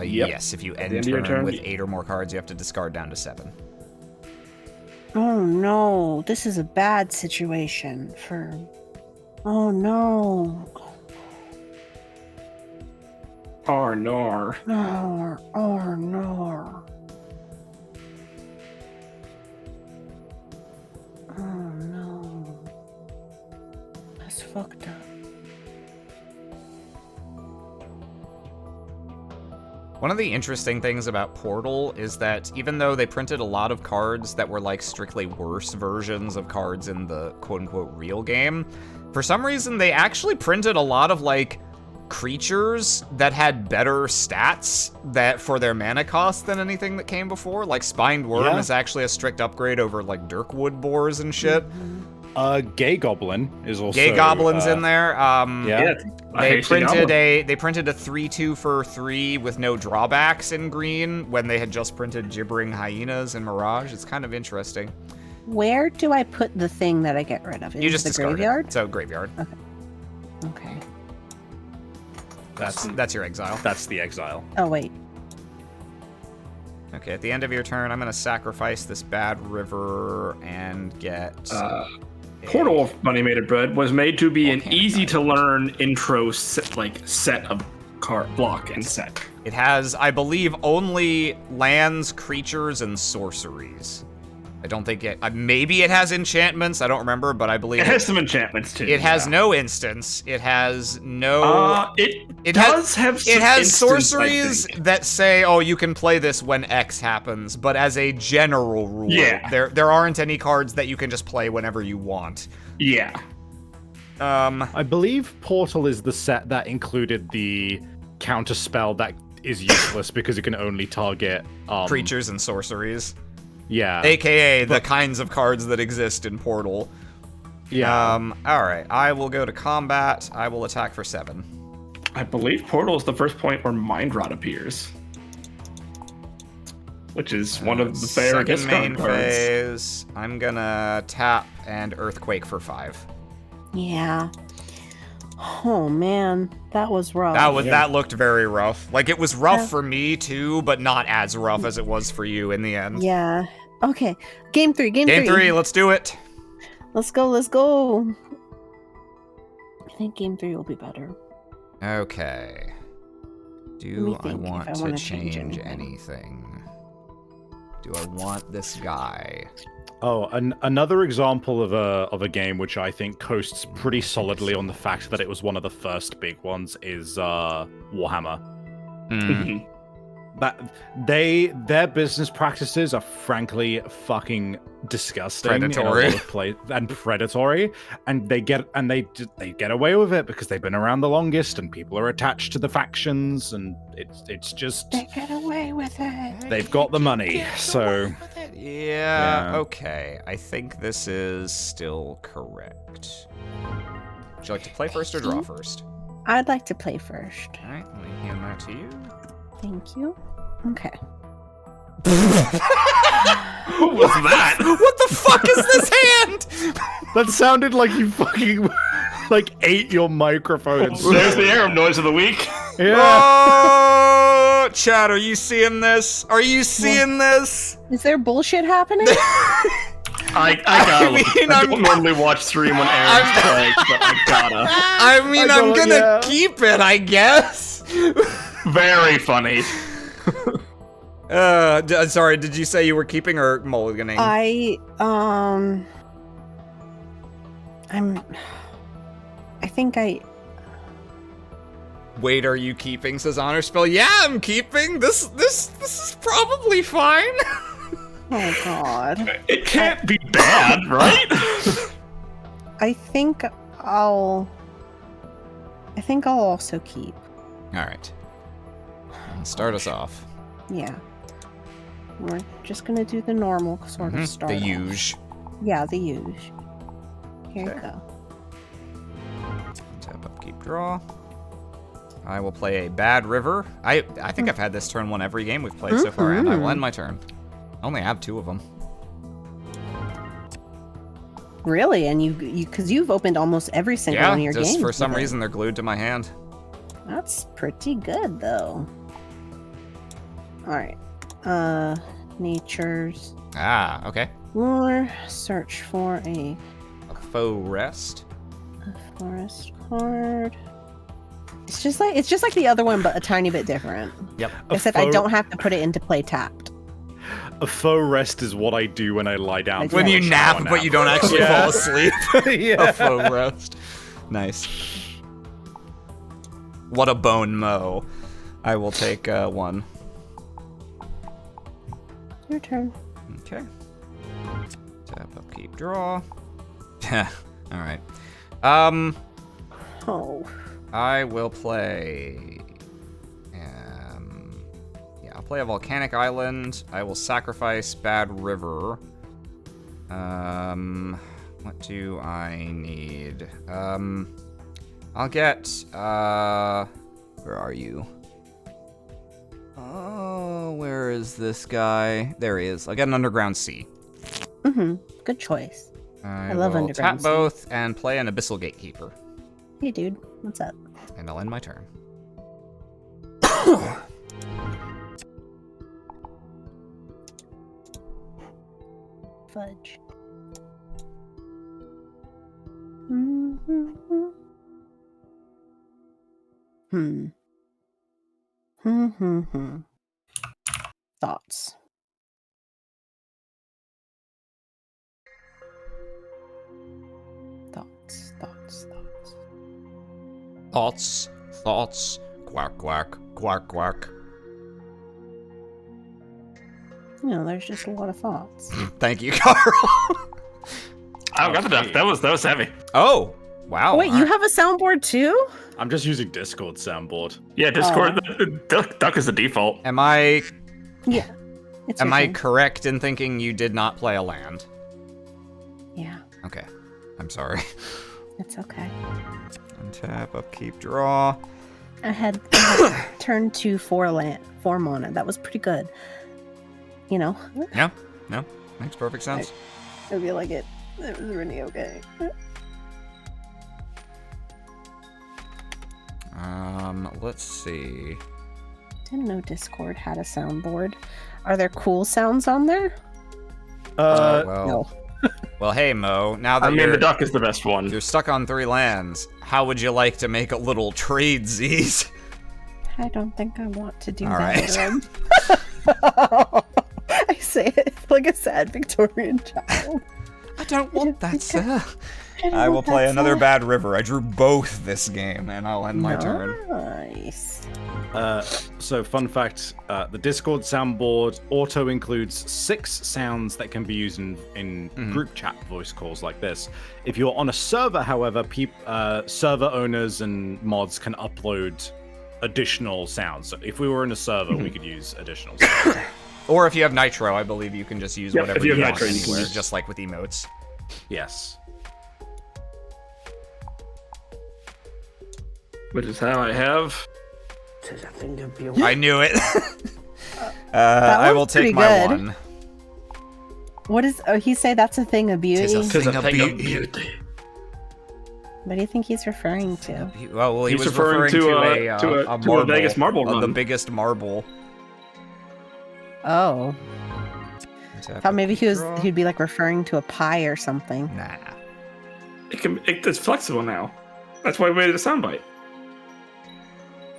Yep. Yes, if you the end end of your turn turn, with you- 8 or more cards, you have to discard down to 7. Oh no, this is a bad situation for... Oh no. Oh, no. No, oh no. Oh no. That's fucked up. One of the interesting things about Portal is that even though they printed a lot of cards that were like strictly worse versions of cards in the quote-unquote real game, for some reason they actually printed a lot of like creatures that had better stats that for their mana cost than anything that came before. Like Spined Worm Yeah. is actually a strict upgrade over like Dirkwood boars and shit. Gay Goblin is also... Gay Goblin's in there. Yeah. They printed a 3/2 for 3 with no drawbacks in green when they had just printed Gibbering Hyenas and Mirage. It's kind of interesting. Where do I put the thing that I get rid of? You Into just the discard graveyard? it. So graveyard. Okay. That's your exile. That's the exile. Oh wait. Okay, at the end of your turn, I'm gonna sacrifice this bad river and get Portal of Money Made of Bread was made to be an Volcanic easy-to-learn intro set of card block and set. It has, I believe, only lands, creatures, and sorceries. I don't think it... maybe it has enchantments, I don't remember, but I believe It has some enchantments too. it has yeah. no instance. It has no... It does have some It has instance, I sorceries think. that say, oh, you can play this when X happens, but as a general rule, Yeah. there aren't any cards that you can just play whenever you want. Yeah. I believe Portal is the set that included the counter spell that is useless because it can only target Creatures and sorceries. Yeah. AKA the kinds of cards that exist in Portal. Yeah. Alright, I will go to combat. I will attack for 7. I believe Portal is the first point where Mind Rot appears. Which is one of the fair Second discard main cards. phase. I'm gonna tap and Earthquake for 5. Yeah. Oh man, that was rough. That looked very rough. Like, it was rough for me too, but not as rough as it was for you in the end. Yeah. Okay. Game 3. Game 3, let's do it. Let's go. Let's go. I think game 3 will be better. Okay. Let me Do I think if want I to wanna change change anything? Do I want this guy? Oh, another example of a game which I think coasts pretty solidly on the fact that it was one of the first big ones is Warhammer. Hmm. their business practices are frankly fucking disgusting, Predatory. in a lot of and predatory, and they get away with it because they've been around the longest, and people are attached to the factions, and it's just They get away with it. they've got the money. So Yeah, Yeah. okay. I think this is still correct. Would you like to play first or draw first? I'd like to play first. All right, let me hand that to you. Thank you. Okay. What was that? What the fuck is this hand? that sounded like you fucking like ate your microphone. There's the Arab noise of the week. Yeah. Oh, Chad, are you seeing this? Are you seeing this? Is there bullshit happening? I gotta look. mean, I I'm- don't normally watch stream when Arab's playing, but I gotta. I mean, I'm gonna yeah. keep it, I guess. Very funny. Sorry, did you say you were keeping or mulliganing? Wait, are you keeping? Says Honor Spell. Yeah, I'm keeping. This is probably fine. Oh god. It can't be bad, right? I think I'll also keep. All right. Start us off. Yeah. We're just gonna do the normal sort of start. The off. huge. Yeah, the huge. Here you Okay. go. Tap up, keep draw. I will play a bad river. I think I've had this turn one every game we've played so far, and I will end my turn. I only have 2 of them. Really? And you because you've opened almost every single one of your games. just for some with it. reason they're glued to my hand. That's pretty good though. Alright. Natures. Ah, okay. More. Search for a A faux rest. forest card. It's just like the other one, but a tiny bit different. Yep. Except I don't have to put it into play tapped. A faux rest is what I do when I lie down. When for When a you shower nap, but you don't actually Yeah. fall asleep. Yeah. A faux rest. Nice. What a bone mow. I will take 1. Your turn. Okay. Tap up, keep draw. Alright. Oh. I will play. Yeah, I'll play a volcanic island. I will sacrifice Bad River. What do I need? I'll get. Where are you? Oh, where is this guy? There he is. I'll get an underground sea. Mm-hmm. Good choice. I love will underground tap sea. both and play an abyssal gatekeeper, Hey, dude. What's up? and I'll end my turn. Fudge. Mm-hmm. Hmm. Hmm. Thoughts. Thoughts. Quack, quack, quack, quack. You know, there's just a lot of thoughts. Thank you, Carl. I got the duck. That was heavy. Oh, wow. Oh, wait, you have a soundboard too? I'm just using Discord soundboard. Yeah, Discord. Duck is the default. Am I Yeah. It's am your I thing. correct in thinking you did not play a land? Yeah, Okay. I'm sorry. it's okay. Untap, upkeep, draw. I had turned to 4 mana. That was pretty good. You know, Yeah. No. Makes perfect sense. I feel like it was really okay. Let's see. Didn't know Discord had a soundboard. Are there cool sounds on there? Well, hey, Mo. Now that I mean, you're, the duck is the best one. you're stuck on 3 lands, how would you like to make a little trade, Z's? I don't think I want to do All that. I say it like a sad Victorian child. I don't want that, sir. don't I will want play that, another sir. bad river. I drew both this game, and I'll end my turn. Nice. So, fun fact: the Discord soundboard auto includes 6 sounds that can be used in group chat voice calls like this. If you're on a server, however, server owners and mods can upload additional sounds. So, if we were in a server, we could use additional sounds. Or if you have Nitro, I believe you can just use Yep, whatever if you you have want Nitro, you can anywhere, use- just like with emotes. Yes. Which is how I have. I knew it. That I was will take pretty my good. one. What is? Oh, he say that's a thing of beauty. Tis a Tis a Thing of thing of beauty. beauty. What do you think he's referring to? Well, he He's was referring referring to a a Vegas marble the run. biggest marble. Oh, Tap thought maybe it to draw. he'd be like referring to a pie or something. Nah. It's flexible now. That's why we made it a soundbite.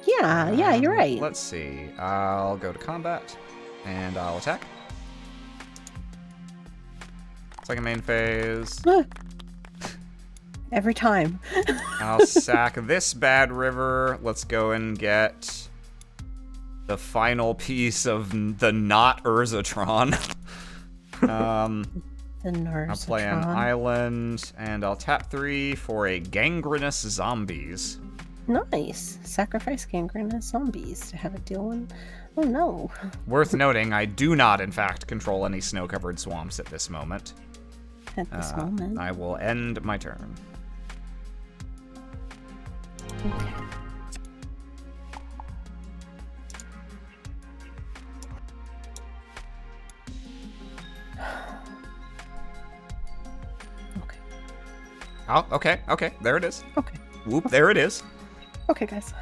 Yeah, you're right. Let's see. I'll go to combat, and I'll attack. Second main phase. Every time. I'll sack this bad river. Let's go and get the final piece of the not Urzatron. The I'll play an Narsatron. island, and I'll tap 3 for a gangrenous zombies. Nice. Sacrifice gangrenous zombies to have it deal one. Oh no. Worth noting, I do not, in fact, control any snow-covered swamps at this moment. At this moment. I will end my turn. Okay. Okay. Oh, okay, there it is. Okay. Whoop, there it is. Okay, guys.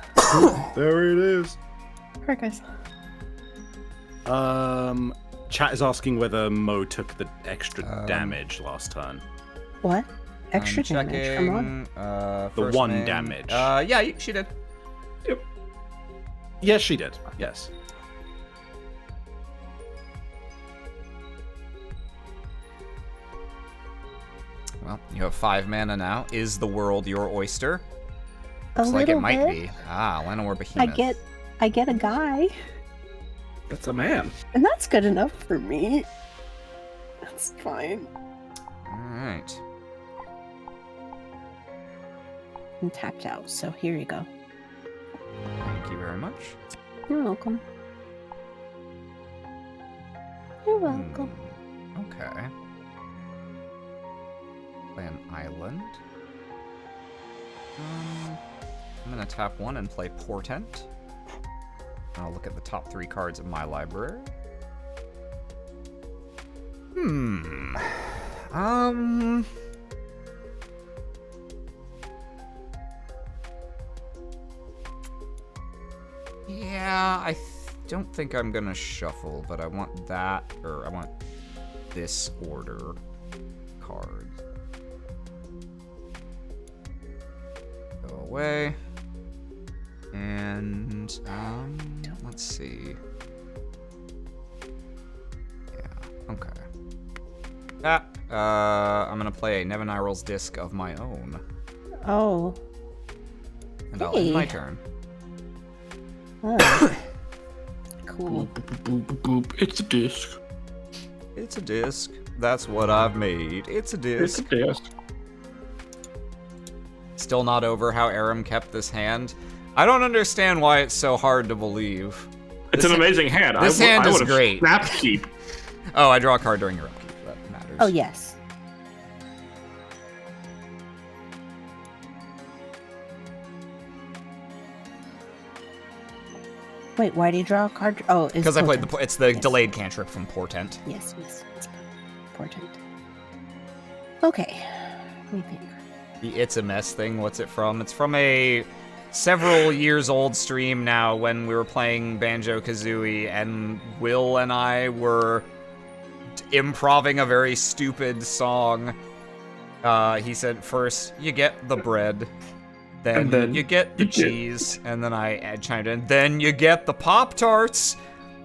There it is. Alright, guys. Chat is asking whether Mo took the extra damage last turn. What? Extra I'm damage from what? checking, The first one main. damage. Yeah, she did. Yes, she did. Yes. Well, you have 5 mana now. Is the world your oyster? A Looks like little it might bit. be. Ah, Llanowar Behemoth. I get a guy, That's a man. and that's good enough for me. That's fine. Alright. I'm tapped out, so here you go. Thank you very much. You're welcome. You're welcome. Okay. Play an island. I'm gonna tap 1 and play Portent. I'll look at the top 3 cards of my library. Yeah, I don't think I'm gonna shuffle, but I want that, or I want this order card. Go away. And, let's see. Yeah, okay. I'm gonna play a Nevinyrral's Disc of my own. Oh. And I'll end my Hey. turn. Oh. Cool. Boop, boop, boop, boop. It's a disc. It's a disc. That's what I've made. It's a It's disc. a disc. Still not over how Aram kept this hand. I don't understand why it's so hard to believe. It's an amazing hand. this hand I is would've great. Snapped keep. Oh, I draw a card during your upkeep. That matters. Oh, yes. Wait, why do you draw a card? Oh, it's Because I played Portent. it's the Yes. delayed cantrip from Portent. Yes, it's important. Okay. Let me think. The It's a Mess thing, what's it from? It's from a several years old stream now when we were playing Banjo-Kazooie and Will and I were improving a very stupid song. He said, first, you get the bread, then, And then you get the you get- cheese, and then I chimed in, then you get the Pop-Tarts,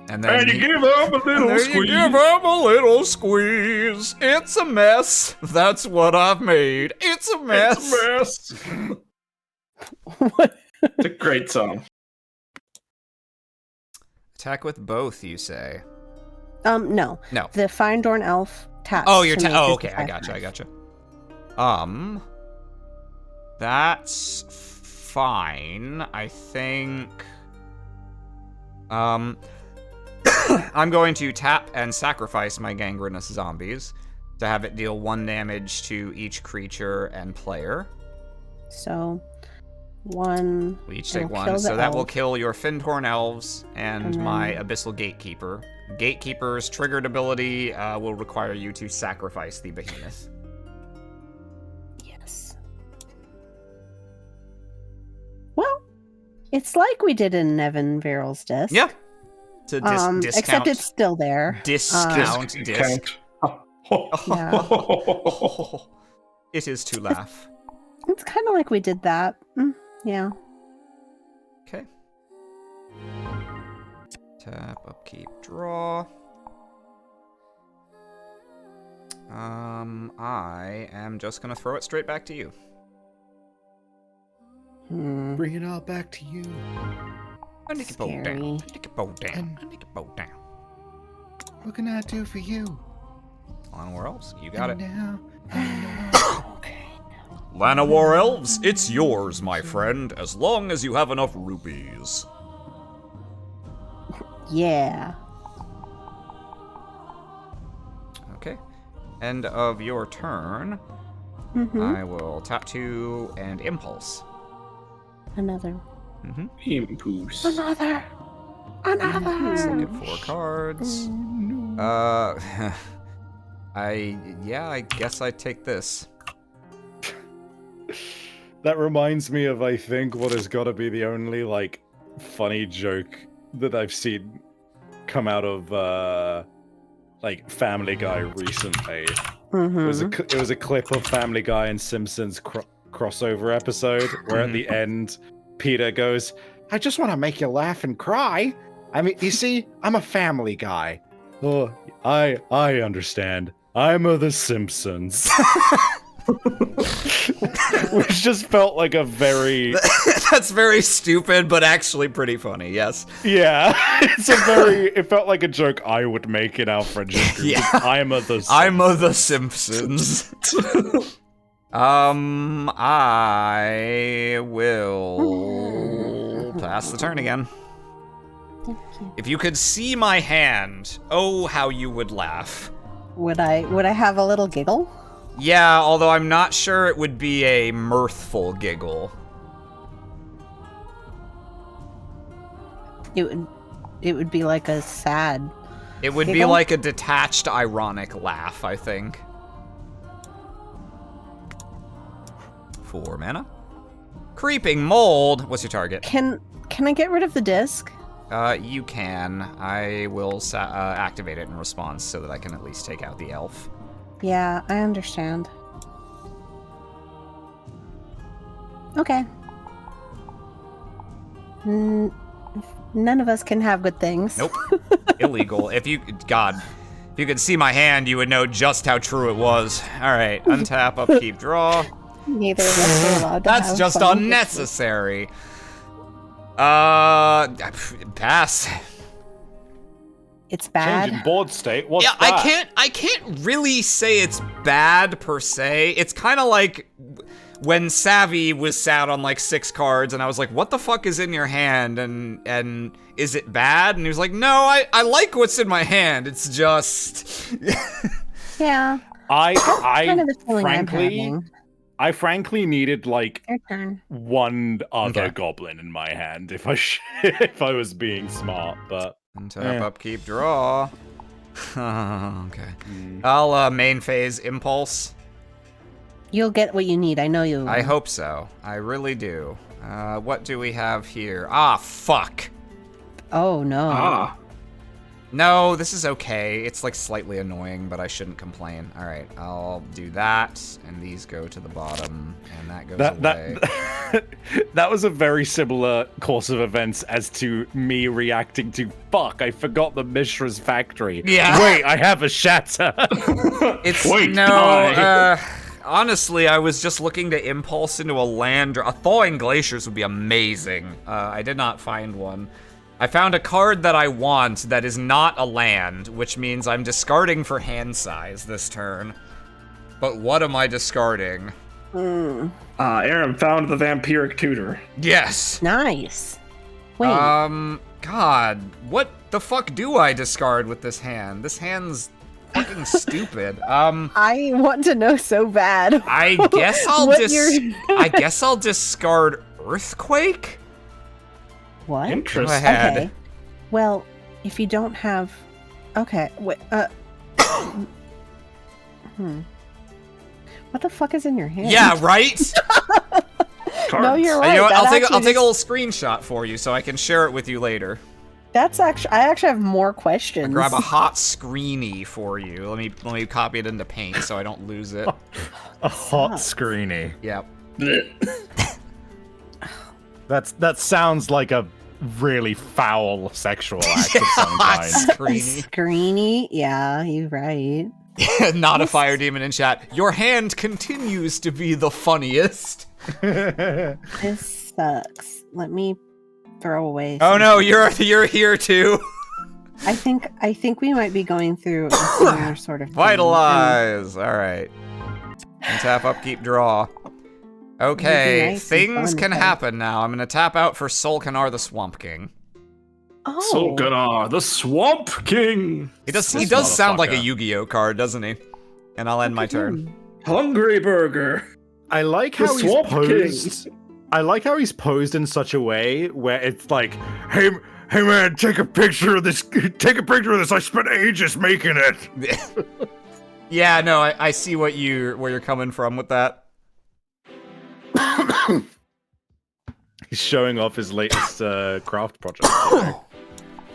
And then you give up a little squeeze. You give up a little squeeze. It's a mess. That's what I've made. It's a mess. It's a mess. It's a great song. Attack with both, you say? No. No. The Findorn elf taps. Oh, you're to make oh, his okay. I attack. gotcha. That's fine. I think. I'm going to tap and sacrifice my gangrenous zombies to have it deal 1 damage to each creature and player. So, 1. We each take It'll 1, kill so the that will elf. kill your Findhorn elves and my Abyssal Gatekeeper. Gatekeeper's triggered ability will require you to sacrifice the behemoth. Yes. Well, it's like we did in Nevin Viral's disc. Yeah. To discount. Except it's still there. Discount disc. Yeah. It is to laugh. It's kind of like we did that. Yeah. Okay. Tap, upkeep, draw. I am just gonna throw it straight back to you. Bring it all back to you. I need to bow Scary. down. I need to bow down. I need to bow down. What can I do for you? Llanowar Elves, you got it. Now, Llanowar Elves, it's yours, my friend, as long as you have enough rupees. Yeah. Okay. End of your turn. I will tap 2 and impulse. Another. Impulse. Another. Let's look at 4 cards. I guess I take this. That reminds me of, I think, what has got to be the only, like, funny joke that I've seen come out of, like, Family Guy recently. It was a clip of Family Guy and Simpsons crossover episode where at the end, Peter goes, I just want to make you laugh and cry. I mean, you see, I'm a family guy. Oh, I understand. I'm of the Simpsons. Which just felt like a very... That's very stupid, but actually pretty funny, yes. Yeah, it felt like a joke I would make in our friendship group. Yeah. I'm of the Simpsons. I'm of the Simpsons. I will pass the turn again. If you could see my hand, oh, how you would laugh. Would I have a little giggle? Yeah, although I'm not sure it would be a mirthful giggle. It would be like a sad. It would be Giggle? like a detached, ironic laugh, I think. 4 mana. Creeping Mold. What's your target? Can I get rid of the disc? You can. I will activate it in response so that I can at least take out the elf. Yeah, I understand. Okay. None of us can have good things. Nope. Illegal. If you could see my hand, you would know just how true it was. All right, untap, upkeep, draw. Neither of us are allowed to That's have just fun. unnecessary. Pass. It's bad. Changing board state. What's Yeah, that? I can't really say it's bad per se. It's kind of like when Savvy was sat on like 6 cards, and I was like, "What the fuck is in your hand?" And is it bad? And he was like, "No, I like what's in my hand. It's just." Yeah. I kind of the feeling I'm frankly, having. I frankly needed like Your turn. one other Okay. goblin in my hand if if I was being smart, but Untap, upkeep, draw. Okay. I'll main phase impulse. You'll get what you need. I know you. I hope so. I really do. What do we have here? Ah, fuck. Oh no. No, this is okay. It's like slightly annoying, but I shouldn't complain. All right, I'll do that, and these go to the bottom, and that goes away. That was a very similar course of events as to me reacting to, fuck, I forgot the Mishra's factory. Yeah. Wait, I have a shatter. Honestly, I was just looking to impulse into a land. A thawing glaciers would be amazing. I did not find one. I found a card that I want that is not a land, which means I'm discarding for hand size this turn. But what am I discarding? Aaron found the vampiric tutor. Yes. Nice. Wait. God, what the fuck do I discard with this hand? This hand's fucking stupid. I want to know so bad. I guess I guess I'll discard Earthquake. What? Interesting. Go ahead. Okay. Well, if you don't have, okay. Wait. What the fuck is in your hand? Yeah, right. No, you're right. You know what? I'll take a actually little screenshot for you so I can share it with you later. That's actually. I actually have more questions. Grab a hot screeny for you. Let me copy it into Paint so I don't lose it. A hot screeny. Yep. That sounds like a really foul sexual act of some Hot kind. screeny. Screeny. Yeah, you're right. Not a fire demon in chat. Your hand continues to be the funniest. This sucks. Let me throw away. Oh no, something. you're here too. I think we might be going through a similar sort of thing. Vitalize. All right. And tap up, keep draw. Okay, nice and things fun, can but- happen now. I'm gonna tap out for Solkanar the Swamp King. Oh. Solkanar, the Swamp King. He does This sound like a motherfucker. Yu-Gi-Oh card, doesn't he? And I'll end my turn. Hungry Burger. I like The how he's Swamp posed. I like how he's posed in such a way where it's like, hey man, take a picture of this. Take a picture of this. I spent ages making it. Yeah, no, I see where you're coming from with that. He's showing off his latest craft project.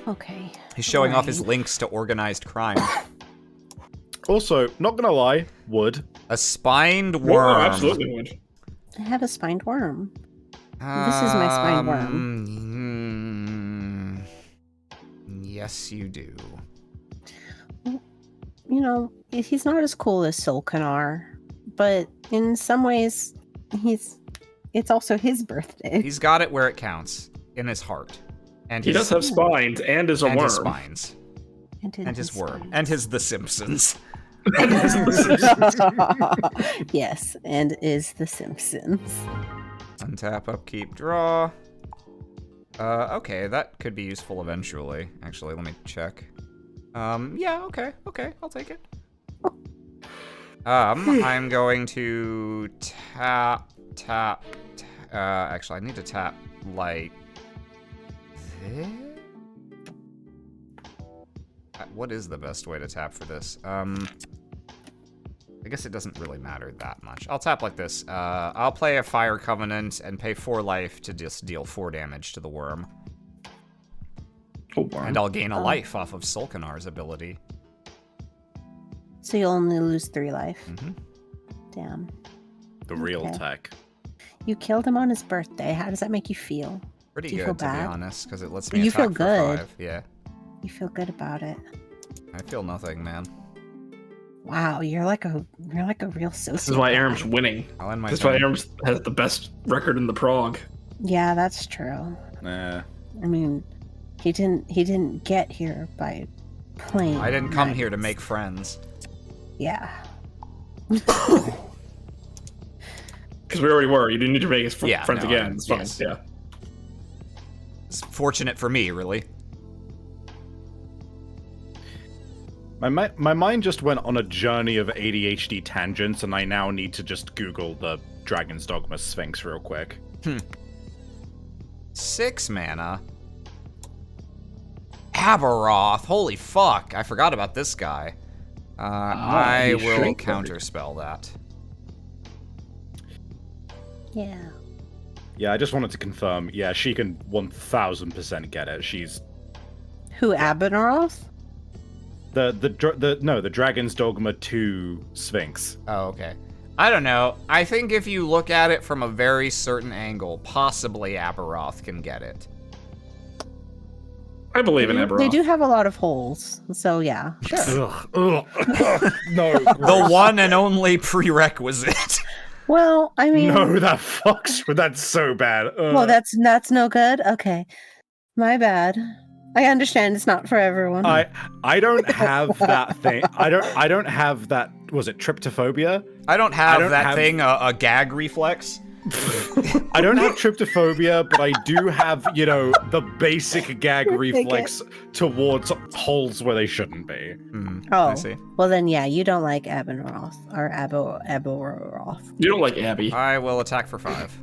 Okay. He's showing off his links to organized crime. Also, not gonna lie, wood. A spined Oh, worm. absolutely would. I have a spined worm. This is my spined Yes, you do. You know, he's not as cool as Solkanar, but in some ways, it's also his birthday. He's got it where it counts, in his heart. And He does have spines and is a and worm. his spines. And his worm. spine. And his The Simpsons. Yes, and is The Simpsons. Untap, upkeep, draw. Okay, that could be useful eventually. Actually, let me check. Yeah, okay, I'll take it. I'm going to tap. Actually, I need to tap, like, this? What is the best way to tap for this? I guess it doesn't really matter that much. I'll tap like this. I'll play a Fire Covenant and pay 4 life to just deal 4 damage to the worm. Oh, worm. And I'll gain a life off of Solkanar's ability. So you'll only lose 3 life. Mm-hmm. Damn. The real Okay. tech. You killed him on his birthday. How does that make you feel? Pretty Do you good, feel to be bad? honest, because it lets me You attack feel for good. 5. Yeah, You feel good about it. I feel nothing, man. Wow, you're like a real sociopath. This is why Aram's winning. I'll end my This is why turn. Aram has the best record in the prog. Yeah, that's true. Nah. I mean, he didn't get here by playing. I didn't come nice. here to make friends. Yeah. Because we already were. You didn't need to make us Yeah, friends no, again. It's fine. yes. Yeah. It's fortunate for me, really. My mind just went on a journey of ADHD tangents, and I now need to just Google the Dragon's Dogma Sphinx real quick. 6 mana. Aberoth. Holy fuck. I forgot about this guy. I he will shrank counterspell that. Yeah. Yeah, I just wanted to confirm. Yeah, she can 1000% get it. She's Who, Abenorath? The Dragon's Dogma 2 Sphinx. Oh, okay. I don't know. I think if you look at it from a very certain angle, possibly Aberoth can get it. I believe in Eberroth. They do have a lot of holes, so yeah, sure. No. The one and only prerequisite. Well, I mean, No, that fucks. That's so bad. well, that's no good. Okay, my bad. I understand it's not for everyone. I don't have that thing. I don't have that. Was it tryptophobia? I don't have that thing, a gag reflex. I don't have tryptophobia, but I do have, the basic gag reflex towards holes where they shouldn't be. Oh, I see. Well then, yeah, you don't like Aberoth or Aberoth. You don't like Abby. I will attack for 5.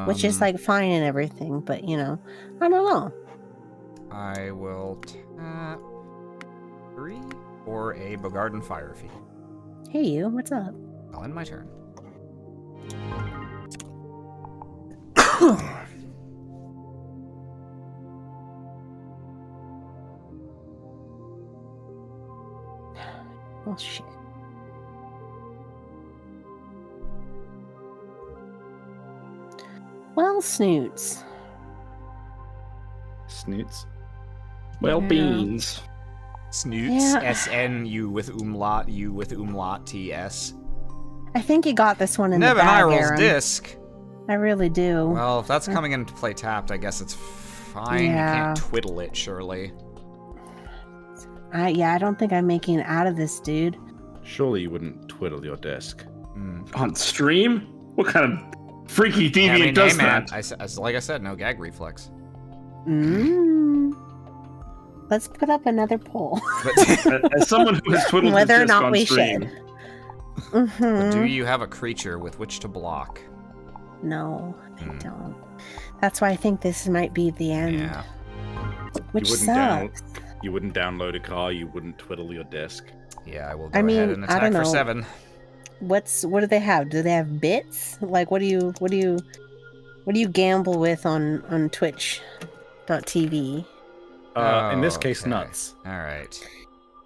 Which is like fine and everything, but I don't know. I will tap 3 for a Bogarden Fire Fiend. Hey, you, what's up? I'll end my turn. Oh shit. Well, snoots. Snoots. Well, Yeah. beans. Snoots, Yeah. SNU with umlaut, U with umlaut, TS. I think you got this one in the Nevin bag, Irel's Aaron. disc. I really do. Well, if that's coming into play tapped, I guess it's fine. You Yeah. can't twiddle it, surely. I don't think I'm making it out of this, dude. Surely you wouldn't twiddle your disc. On stream? What kind of freaky deviant Yeah, I mean, does hey, man, that? like I said, no gag reflex. Let's put up another poll. As someone who has twiddled Whether or his disc not on we stream, should. But do you have a creature with which to block? No, I don't. That's why I think this might be the end. Yeah. Which you wouldn't sucks. you wouldn't download a car. You wouldn't twiddle your disc. Yeah, I will go I mean, ahead and I attack don't for know. 7. What do they have? Do they have bits? Like what do you gamble with on Twitch.tv? In this case, Okay. nuts. All right.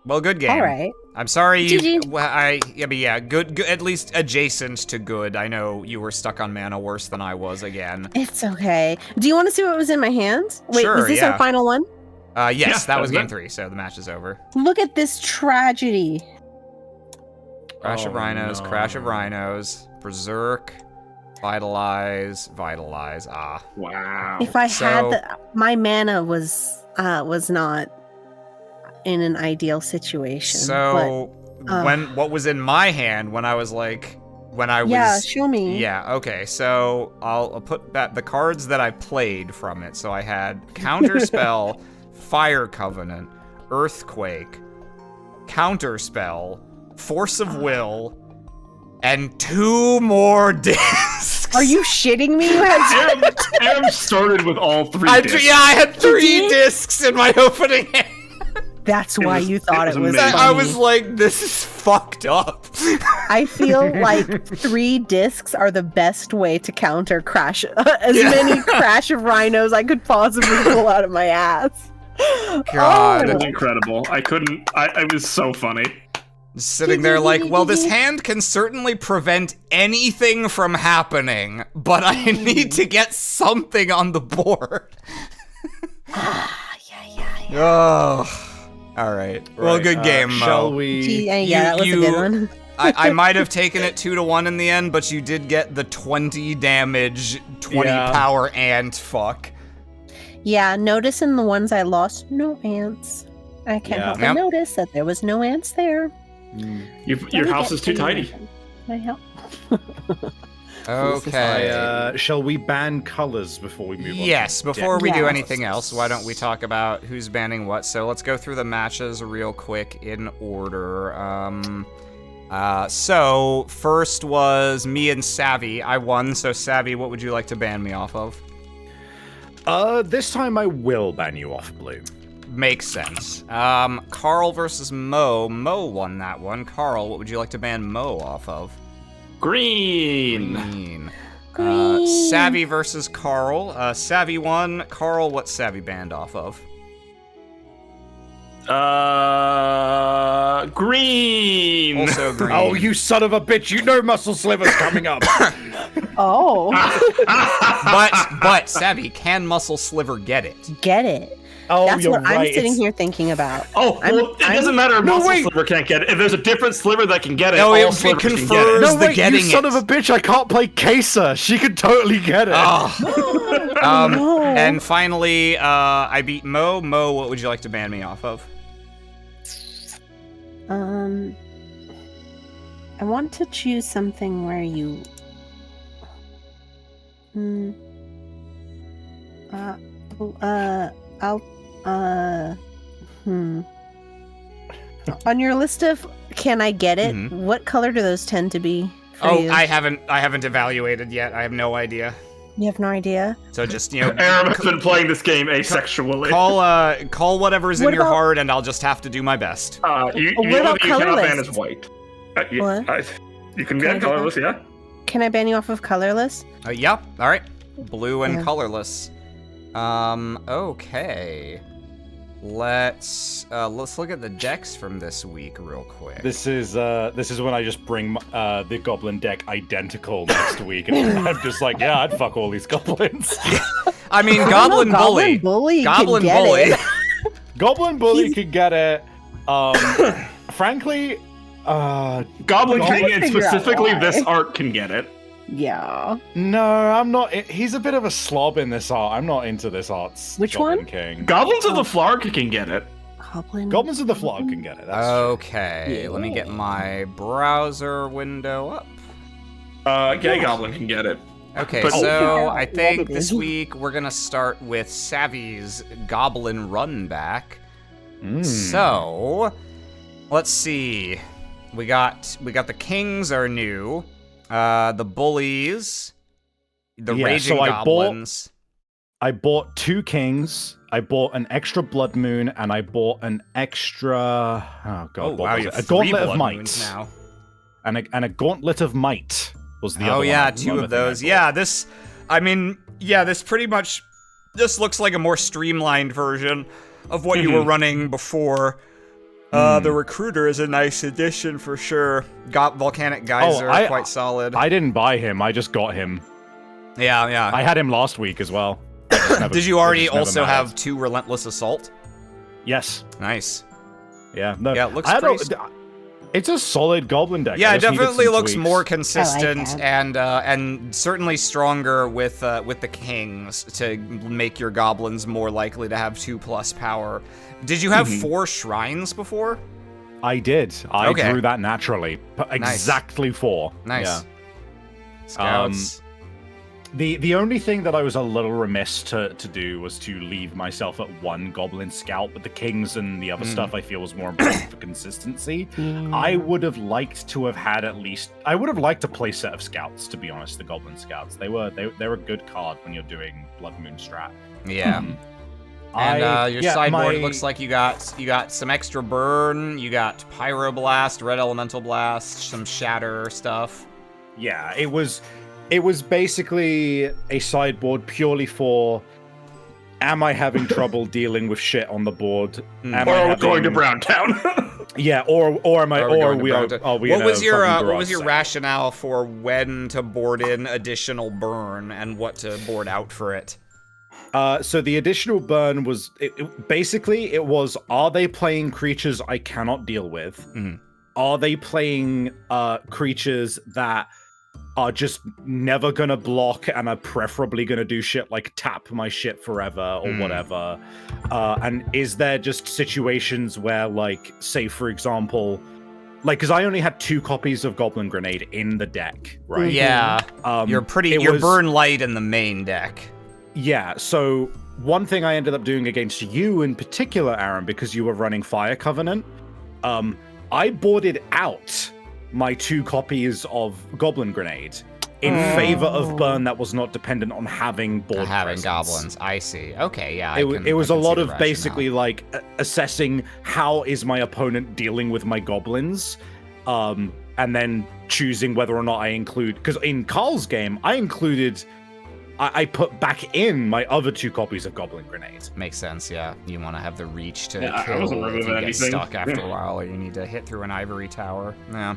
Well, good game. All right. I'm sorry you. GG. Well, good. At least adjacent to good. I know you were stuck on mana worse than I was again. It's okay. Do you want to see what was in my hand? Wait, Sure, was this yeah. our final one? Yes, Yeah, that was that- game 3, so the match is over. Look at this tragedy. Crash of Oh, Rhinos, no. Crash of Rhinos, Berserk, Vitalize. Ah. wow. If I So- had my mana was not in an ideal situation. So but, what was in my hand when I was yeah, show me. Yeah, okay, so I'll put back the cards that I played from it. So I had Counterspell, Fire Covenant, Earthquake, Counterspell, Force of Will, and 2 more discs. Are you shitting me? You had Adam started with all 3 discs. I had 3 did? discs in my opening hand. That's why was- you thought it it was was amazing. funny. I was like, this is fucked up. I feel like 3 discs are the best way to counter Crash. As Yeah. many Crash of Rhinos I could possibly pull out of my ass. God. It was incredible. I was so funny. Sitting there like, well, this hand can certainly prevent anything from happening, but I need to get something on the board. Yeah. Oh. All right. Well, Right, good game, Mo. Shall we? Yeah, that was a good one. I might have taken it 2-1 in the end, but you did get the 20 damage, 20 Yeah. power ant fuck. Yeah, notice in the ones I lost, no ants. I can't Yeah. help Yep. but notice that there was no ants there. Your Let me house get is too to tidy. Can I help? Okay. Shall we ban colors before we move on? Yes, to before deck? we do Yes. anything else, why don't we talk about who's banning what? So let's go through the matches real quick in order. So first was me and Savvy. I won, so Savvy, what would you like to ban me off of? This time I will ban you off blue. Makes sense. Carl versus Mo. Mo won that one. Carl, what would you like to ban Mo off of? Green. Green. Green. Savvy versus Carl. Savvy won. Carl, what's Savvy banned off of? Green. Also green. Oh, you son of a bitch! You know Muscle Sliver's coming up. Oh. But Savvy, can Muscle Sliver get it? Get it. Oh, That's you're what right. I'm sitting here thinking about. Oh, well, it doesn't matter if Muscle wait. Sliver can't get it. If there's a different Sliver that can get it, No, all it Slivers can get confers- it. No, the wait, getting you son it. of a bitch! I can't play Kesa. She could totally get it. No. And finally, I beat Mo. Mo, what would you like to ban me off of? I want to choose something where you. On your list of can I get it? Mhm. What color do those tend to be for Oh, you? I haven't evaluated yet. I have no idea. You have no idea. So just, you know, Aram has been playing this game asexually. call whatever's in What your about- heart, and I'll just have to do my best. You What know about that you cannot ban colorless? as white. What? You can Can I ban do colorless, yeah? Can I ban you off of colorless? Yeah, all right. Blue and Yeah. colorless. Okay. Let's look at the decks from this week real quick. This is when I just bring the goblin deck identical next week, and I'm just like, yeah, I'd fuck all these goblins. I mean, Goblin Bully. Goblin Goblin can get Bully. it. Goblin Bully could get it. Frankly, Goblin King and figure out specifically why. this art can get it. Yeah. no, I'm not. He's a bit of a slob in this art. I'm not into this art. Which Goblin one? King. Goblins of the Flarg can get it. Goblins of the Flock can get it. That's Okay, let me get my browser window up. Gay Goblin can get it. Okay, But- so Yeah, I think yeah, this it is. week we're gonna start with Savvy's Goblin Run Back. true. So, let's see. We got the Kings are new. The Bullies, the Yeah, Raging so Goblins. I bought 2 kings. I bought an extra blood moon, and I bought an extra. Oh god! Oh what wow, was you it? have A 3 gauntlet Blood of might, Moons now. and a gauntlet of might was the other Oh one. yeah, That's 2 another of thing I those. bought. Yeah, this pretty much looks like a more streamlined version of what you were running before. The Recruiter is a nice addition for sure. Got Volcanic Geyser, quite solid. I didn't buy him. I just got him. Yeah. I had him last week as well. I just never- Did you I already just never also mattered. have 2 Relentless Assault? Yes. Nice. Yeah. No. Yeah, it looks I don't- pretty It's a solid goblin deck. Yeah, I it just needed definitely some looks tweaks. more consistent that. and certainly stronger with the kings to make your goblins more likely to have 2+ power. Did you have 4 shrines before? I did. I Okay. drew that naturally. Exactly 4. Nice. Yeah. Scouts. The only thing that I was a little remiss to do was to leave myself at 1 goblin scout, but the kings and the other stuff I feel was more important for consistency. I would have liked to have had at least. I would have liked a play set of scouts, to be honest. The goblin scouts, they're a good card when you're doing Blood Moon strat. Yeah. And your sideboard looks like you got some extra burn, you got Pyroblast, Red Elemental Blast, some Shatter stuff. Yeah, it was basically a sideboard purely for. Am I having trouble dealing with shit on the board? Am Or I we're going to having- Browntown. Yeah, or am I? Are Or going we to are? Browntown? Are we? What in was a your fucking what was garage your sale? rationale for when to board in additional burn and what to board out for it? So the additional burn was basically it was: are they playing creatures I cannot deal with? Are they playing creatures that are just never gonna block and are preferably gonna do shit like tap my shit forever or whatever? And is there just situations where, like, say for example, like, because I only had 2 copies of Goblin Grenade in the deck, right? Yeah, you're it was- burn light in the main deck. Yeah, so one thing I ended up doing against you in particular, Aaron, because you were running Fire Covenant, I boarded out my 2 copies of Goblin Grenade in favor of burn that was not dependent on having board Having presence. goblins, I see. Okay, yeah. It was a lot of basically basically like assessing how is my opponent dealing with my goblins, and and then choosing whether or not I include, because in Carl's game, I put back in my other 2 copies of Goblin Grenade. Makes sense, yeah. You want to have the reach to I kill wasn't if removing you get anything. stuck after a while, or you need to hit through an ivory tower. Yeah.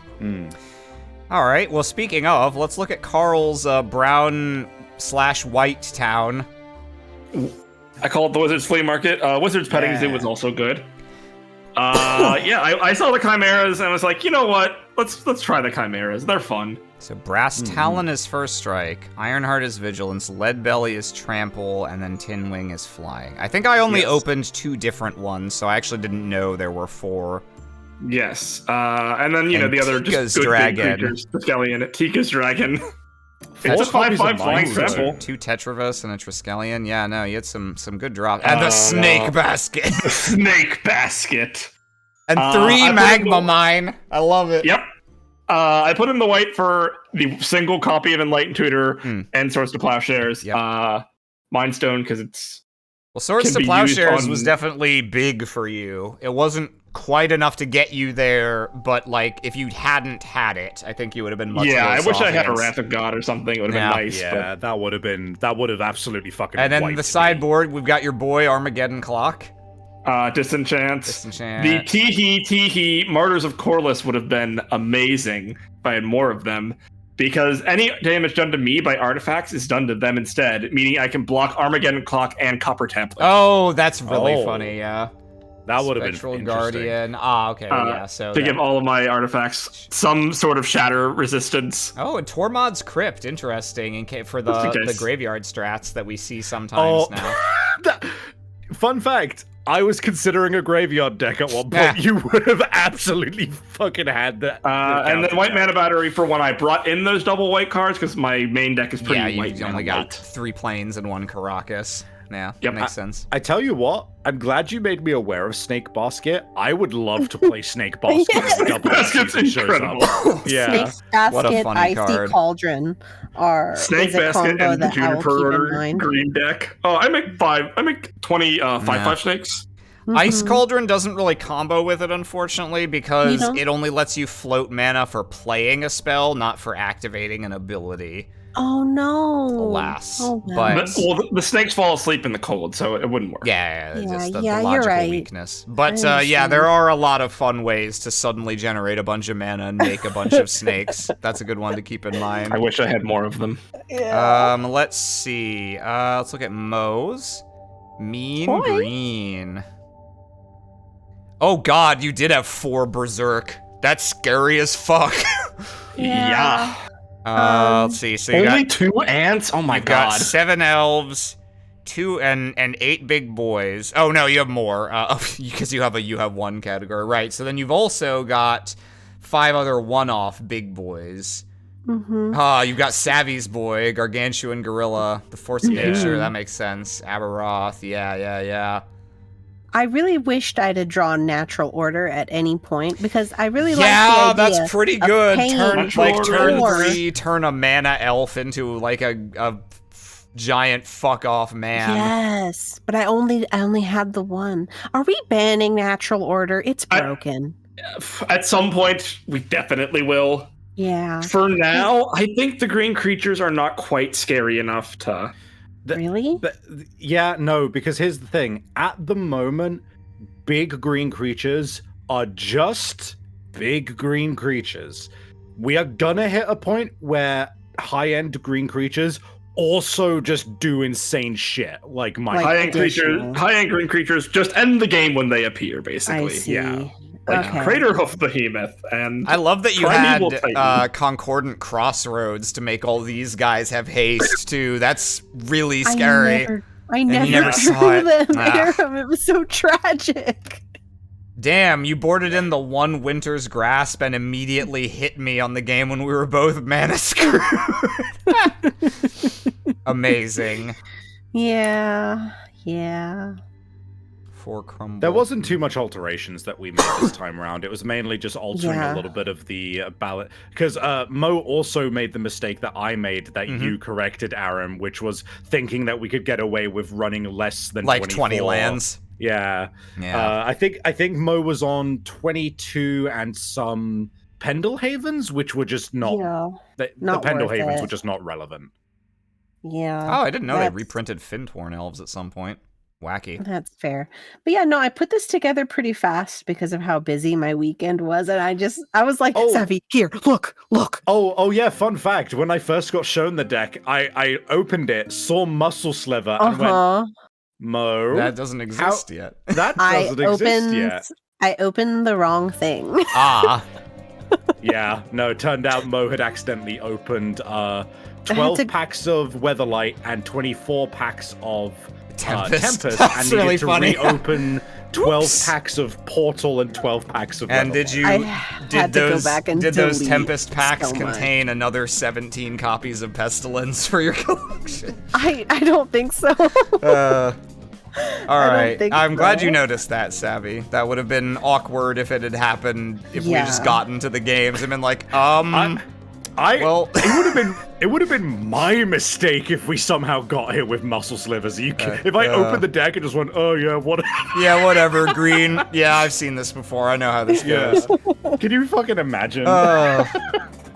All right, well, speaking of, let's look at Carl's brown/white town. I call it the Wizard's Flea Market. Wizard's Petting Zoo was also good. I saw the Chimeras and was like, you know what? Let's try the Chimeras. They're fun. So Brass Talon is First Strike, Ironheart is Vigilance, Leadbelly is Trample, and then Tin Wing is Flying. I think I only opened 2 different ones, so I actually didn't know there were 4. Yes. And then, the other Tika's just good Dragon. creatures. Triskelion. Tika's Dragon. It's It's a 5/5 flying Ooh. trample. 2 Tetravos and a Triskelion. Yeah, no, you had some good drops. And the Snake Basket. Snake Basket. And 3 I put in Magma the- Mine. I love it. Yep. I put in the white for the single copy of Enlightened Tutor and Swords to Plowshares. Yep. Mindstone, because it's... Well, Swords can to be Plowshares used was on- definitely big for you. It wasn't quite enough to get you there, but like if you hadn't had it, I think you would have been much I worse wish off I had a against- Wrath of God or something. It would have Yeah. been nice. Yeah, that would have absolutely fucking. And then wiped the me. sideboard, we've got your boy Armageddon Clock. Disenchant. Disenchant. The Teehee Martyrs of Corliss would have been amazing if I had more of them. Because any damage done to me by artifacts is done to them instead, meaning I can block Armageddon Clock and Copper Template. Oh, that's really Oh. funny, yeah. That would have been Spectral interesting. Guardian. Okay, yeah, so to that- give all of my artifacts some sort of shatter resistance. Oh, and Tormod's Crypt, interesting, for Just in the case. graveyard strats that we see sometimes now. Fun fact. I was considering a graveyard deck at one point. You would have absolutely fucking had that. And then White Mana Battery for when I brought in those double white cards, because my main deck is pretty Yeah, white. you only mana got white. 3 planes and 1 Caracas. Yeah, Yep. makes sense. I tell you what, I'm glad you made me aware of Snake Basket. I would love to play Snake Basket. Yes. when double Basket's season shows incredible. up. Yeah. Snake What a Basket, funny Icy card. Cauldron are Snake is a Basket combo and the that I will keep in Juniper mind. green deck. Oh, I make 20 5/5 snakes. Ice Cauldron doesn't really combo with it, unfortunately, because You don't? it only lets you float mana for playing a spell, not for activating an ability. Oh no! Alas. Oh, well. But- The snakes fall asleep in the cold, so it wouldn't work. Yeah, Yeah, just the yeah, you're logical right. weakness. But I yeah, understand. there are a lot of fun ways to suddenly generate a bunch of mana and make a bunch of snakes. That's a good one to keep in mind. I wish I had more of them. Let's see. Let's look at Moe's. Mean Boy. Green. Oh god, you did have 4 Berserk. That's scary as fuck. Yeah. Let's see. So you Only got, 2 ants? Oh my you've got god. 7 elves, 2 and 8 big boys. Oh no, you have more because you have 1 category, right? So then you've also got 5 other one-off big boys. Mm-hmm. You've got Savvy's boy, Gargantuan Gorilla, the Force of Nature. That makes sense. Aberoth. Yeah. I really wished I'd have drawn Natural Order at any point because I really like the Yeah, idea that's pretty of good. paying Turn for- 3, turn a mana elf into like a giant fuck off man. Yes, but I only had the one. Are we banning Natural Order? It's broken. At some point, we definitely will. Yeah. For now, I think the green creatures are not quite scary enough to... Really? Yeah, no, because here's the thing. At the moment, big green creatures are just big green creatures. We are gonna hit a point where high-end green creatures also just do insane shit, like my Like- additional. High-end green creatures just end the game when they appear, I basically. see. yeah. Like Okay. Craterhoof Behemoth and... I love that you Primeval had Titan. Concordant Crossroads to make all these guys have haste too. That's really scary. I you never never drew saw it. them, Ah. Aram. It was so tragic. Damn, you boarded in the 1 Winter's Grasp and immediately hit me on the game when we were both mana screwed. Amazing. Yeah. 4 crumble. There wasn't too much alterations that we made this time around. It was mainly just altering Yeah. a little bit of the ballot. Because Mo also made the mistake that I made that you corrected, Aram, which was thinking that we could get away with running less than like 24. 20 lands. Yeah. Yeah. I think Mo was on 22 and some Pendlehavens, which were just not. Yeah, The not worth Pendlehavens it. were just not relevant. Yeah. Oh, I didn't know they that's- reprinted Fintorn elves at some point. Wacky. That's fair. But yeah, no, I put this together pretty fast because of how busy my weekend was. And I was like, Oh. Savvy, here, look. Oh yeah, fun fact. When I first got shown the deck, I opened it, saw Muscle Sliver, and went, Mo, That doesn't exist yet. that I doesn't exist yet. I opened the wrong thing. Ah. Yeah, no, it turned out Mo had accidentally opened 12 to- packs of Weatherlight and 24 packs of Tempest. Tempest That's and needed really to funny. reopen 12 Whoops. packs of Portal and 12 packs of And Weatherlight. did you I did had to go those back and did those delete Tempest packs so much. contain another 17 copies of Pestilence for your collection? I don't think so. All right. think I'm glad so. you noticed that, Savvy. That would have been awkward if it had happened if we just Yeah. gotten to the games and been like, well, Well- it would have been my mistake if we somehow got here with Muscle Slivers. If I opened the deck and just went, oh yeah, what? yeah, whatever, green. Yeah, I've seen this before. I know how this goes. Can you fucking imagine?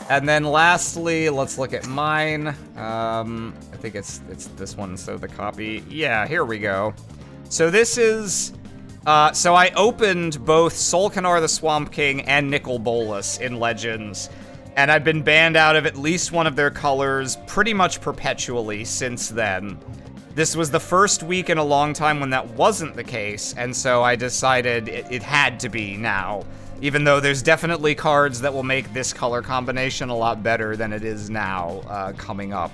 And then lastly, let's look at mine. I think it's this one, so the copy. Yeah, here we go. So this is... so I opened both Solkanar the Swamp King and Nicol Bolas in Legends, and I've been banned out of at least one of their colors pretty much perpetually since then. This was the first week in a long time when that wasn't the case, and so I decided it had to be now. Even though there's definitely cards that will make this color combination a lot better than it is now coming up.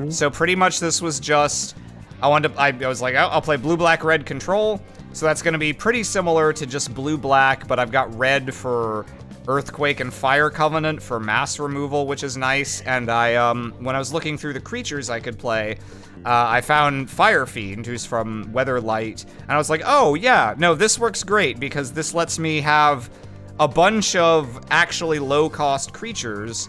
So pretty much this was just, I was like, I'll play blue, black, red control. So that's going to be pretty similar to just blue, black, but I've got red for Earthquake and Fire Covenant for mass removal, which is nice. And I, when I was looking through the creatures I could play, I found Fire Fiend, who's from Weatherlight, and I was like, oh yeah, no, this works great because this lets me have a bunch of actually low-cost creatures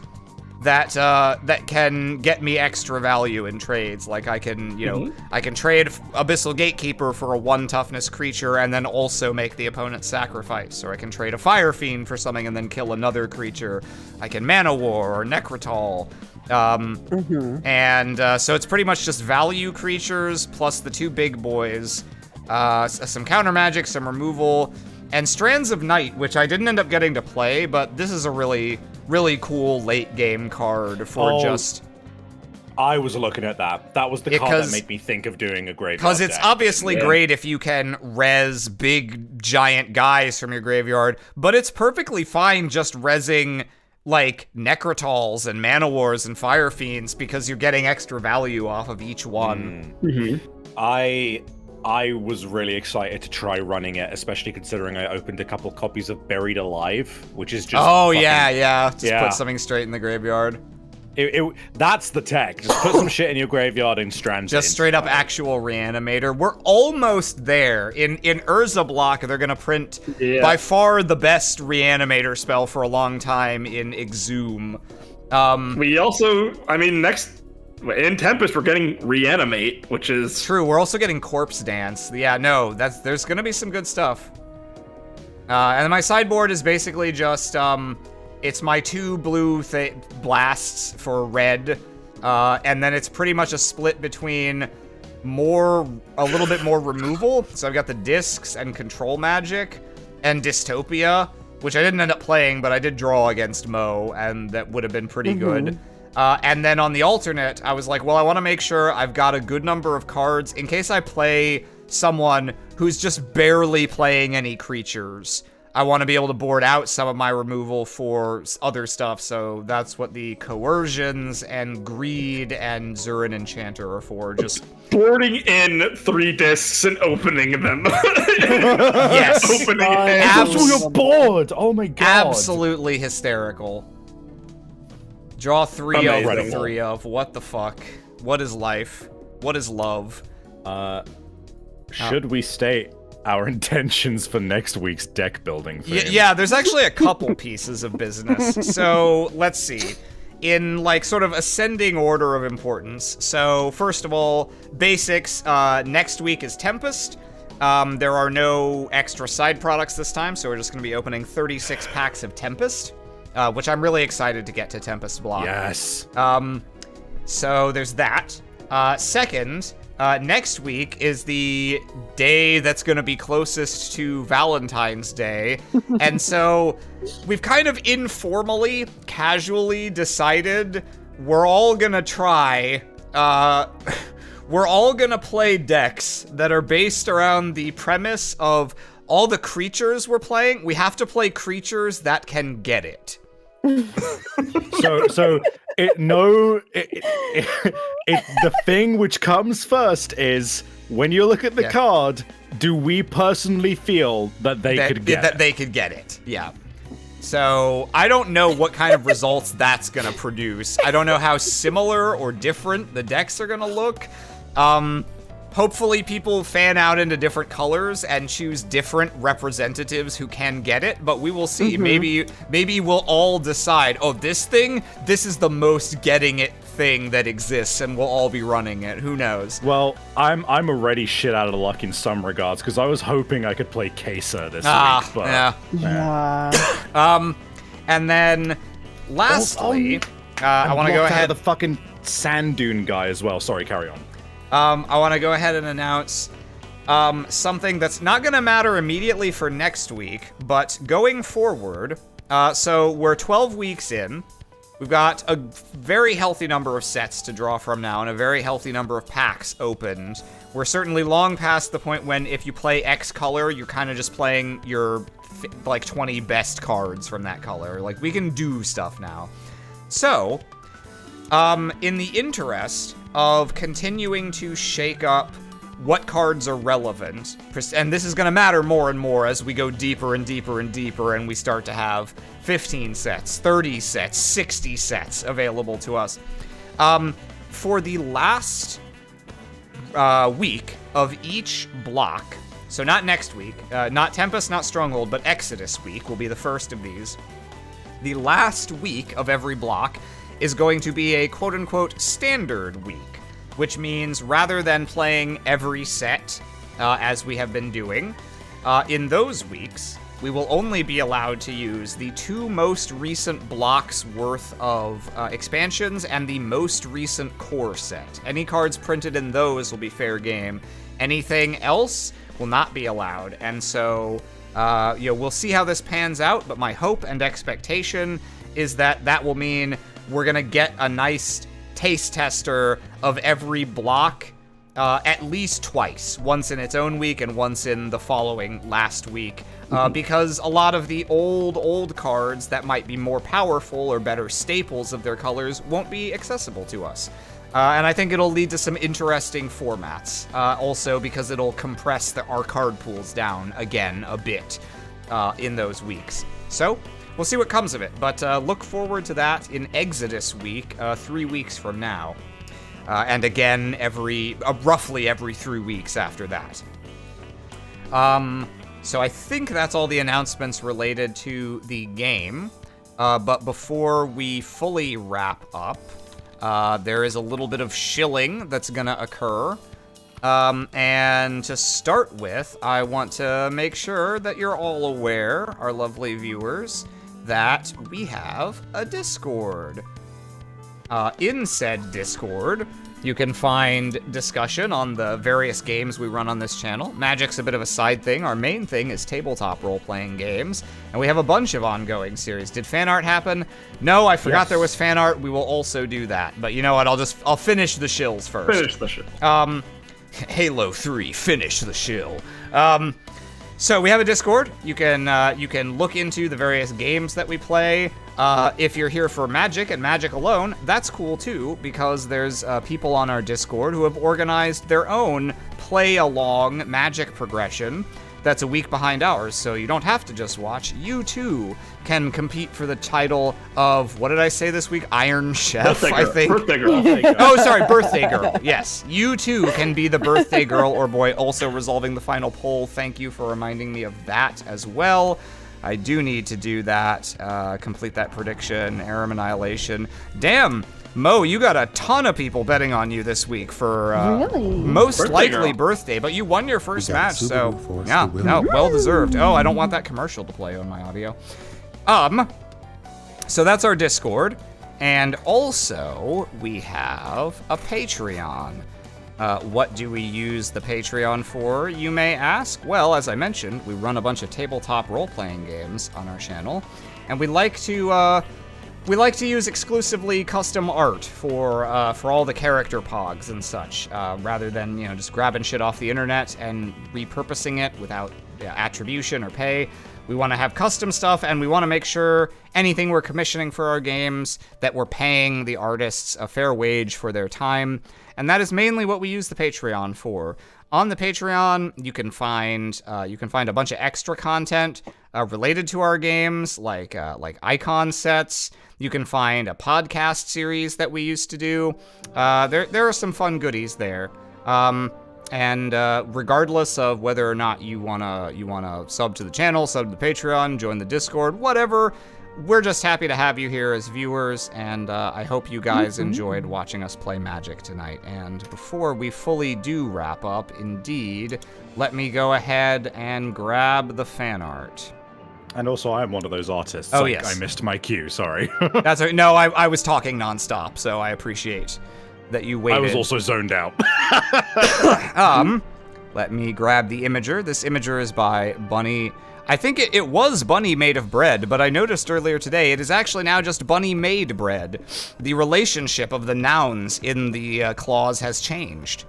that that can get me extra value in trades. Like I can, you know, I can trade Abyssal Gatekeeper for a 1 toughness creature and then also make the opponent sacrifice. Or I can trade a Fire Fiend for something and then kill another creature. I can Mana War or Necrotal. And so it's pretty much just value creatures plus the 2 big boys, some counter magic, some removal, and Strands of Night, which I didn't end up getting to play, but this is a really, really cool late game card for just... I was looking at that. That was the card that made me think of doing a graveyard Because it's deck. obviously great if you can res big, giant guys from your graveyard, but it's perfectly fine just rezzing like Necrotals and Mana Wars and Fire Fiends because you're getting extra value off of each one. I was really excited to try running it, especially considering I opened a couple copies of Buried Alive, which is just Just put something straight in the graveyard. That's the tech. Just put some shit in your graveyard and Strands. Just straight up actual Reanimator. We're almost there. In Urza block, they're gonna print by far the best Reanimator spell for a long time in Exhume. We also, next in Tempest, we're getting Reanimate, which is true. We're also getting Corpse Dance. Yeah, no, there's gonna be some good stuff. And then my sideboard is basically just it's my 2 blue blasts for red, and then it's pretty much a split between a little bit more removal. So I've got the discs and control magic and Dystopia, which I didn't end up playing, but I did draw against Mo, and that would have been pretty good. And then on the alternate, I was like, well, I want to make sure I've got a good number of cards in case I play someone who's just barely playing any creatures. I want to be able to board out some of my removal for other stuff, so that's what the Coercions and Greed and Zurin Enchanter are for. Just boarding in 3 discs and opening them. Yes. Opening You're bored. Oh my god. Absolutely hysterical. Draw 3 of the 3 of. What the fuck? What is life? What is love? Should we state our intentions for next week's deck building thing? Yeah, there's actually a couple pieces of business. So, let's see. In, like, sort of ascending order of importance. So, first of all, basics. Next week is Tempest. There are no extra side products this time, so we're just going to be opening 36 packs of Tempest. which I'm really excited to get to Tempest Block. Yes. So there's that. Second, next week is the day that's going to be closest to Valentine's Day. And so we've kind of informally, casually decided we're all going to try, we're all going to play decks that are based around the premise of all the creatures we're playing. We have to play creatures that can get it. So the thing which comes first is when you look at the card, do we personally feel that they could get that it? they could get it? Yeah. So I don't know what kind of results that's gonna produce. I don't know how similar or different the decks are gonna look. Hopefully people fan out into different colors and choose different representatives who can get it, but we will see. Maybe we'll all decide, oh, this is the most getting it thing that exists, and we'll all be running it. Who knows? Well, I'm already shit out of luck in some regards, because I was hoping I could play Kesa this week, but... Yeah. And then, lastly, I want to go ahead... the fucking sand dune guy as well. Sorry, carry on. I want to go ahead and announce something that's not going to matter immediately for next week, but going forward, so we're 12 weeks in. We've got a very healthy number of sets to draw from now and a very healthy number of packs opened. We're certainly long past the point when if you play X color, you're kind of just playing your, 20 best cards from that color. Like, we can do stuff now. So, in the interest of continuing to shake up what cards are relevant, and this is going to matter more and more as we go deeper and deeper and deeper, and we start to have 15 sets, 30 sets, 60 sets available to us. For the last week of each block, so not next week, not Tempest, not Stronghold, but Exodus week will be the first of these. The last week of every block is going to be a quote-unquote standard week, which means rather than playing every set as we have been doing, in those weeks, we will only be allowed to use the 2 most recent blocks worth of expansions and the most recent core set. Any cards printed in those will be fair game. Anything else will not be allowed, and so we'll see how this pans out, but my hope and expectation is that that will mean we're gonna get a nice taste tester of every block at least twice, once in its own week and once in the following last week, because a lot of the old cards that might be more powerful or better staples of their colors won't be accessible to us. And I think it'll lead to some interesting formats, also because it'll compress our card pools down again a bit in those weeks. So, we'll see what comes of it, but look forward to that in Exodus week, 3 weeks from now. And again, roughly every 3 weeks after that. So I think that's all the announcements related to the game. But before we fully wrap up, there is a little bit of shilling that's gonna occur. And to start with, I want to make sure that you're all aware, our lovely viewers, that we have a Discord. In said Discord, you can find discussion on the various games we run on this channel. Magic's a bit of a side thing. Our main thing is tabletop role-playing games, and we have a bunch of ongoing series. Did fan art happen? No, I forgot there was fan art. We will also do that. But you know what? I'll finish the shills first. Finish the shill. Halo 3, finish the shill. So we have a Discord. You can look into the various games that we play. If you're here for Magic and Magic alone, that's cool too, because there's people on our Discord who have organized their own play-along Magic progression that's a week behind ours, so you don't have to just watch. You too can compete for the title of, what did I say this week? Iron Chef, I think. Birthday girl. Oh, sorry, birthday girl. Yes, you too can be the birthday girl or boy. Also resolving the final poll. Thank you for reminding me of that as well. I do need to do that, complete that prediction, Aram Annihilation. Damn, Mo, you got a ton of people betting on you this week for most Birthday likely girl. birthday, but you won your first match, so yeah, no, well deserved. Oh, I don't want that commercial to play on my audio. So that's our Discord. And also, we have a Patreon. What do we use the Patreon for, you may ask? Well, as I mentioned, we run a bunch of tabletop role-playing games on our channel, and we like to use exclusively custom art for all the character pogs and such, rather than just grabbing shit off the internet and repurposing it without attribution or pay. We want to have custom stuff, and we want to make sure anything we're commissioning for our games that we're paying the artists a fair wage for their time, and that is mainly what we use the Patreon for. On the Patreon, you can find a bunch of extra content related to our games, like icon sets. You can find a podcast series that we used to do. There are some fun goodies there. And regardless of whether or not you wanna sub to the channel, sub to the Patreon, join the Discord, whatever, we're just happy to have you here as viewers, and I hope you guys enjoyed watching us play Magic tonight. And before we fully do wrap up, indeed, let me go ahead and grab the fan art. And also, I'm one of those artists. Oh, yes. I missed my cue, sorry. That's right. No, I was talking nonstop, so I appreciate that you waited. I was also zoned out. Let me grab the imager. This imager is by Bunny. I think it was Bunny Made of Bread, but I noticed earlier today it is actually now just Bunny Made Bread. The relationship of the nouns in the clause has changed.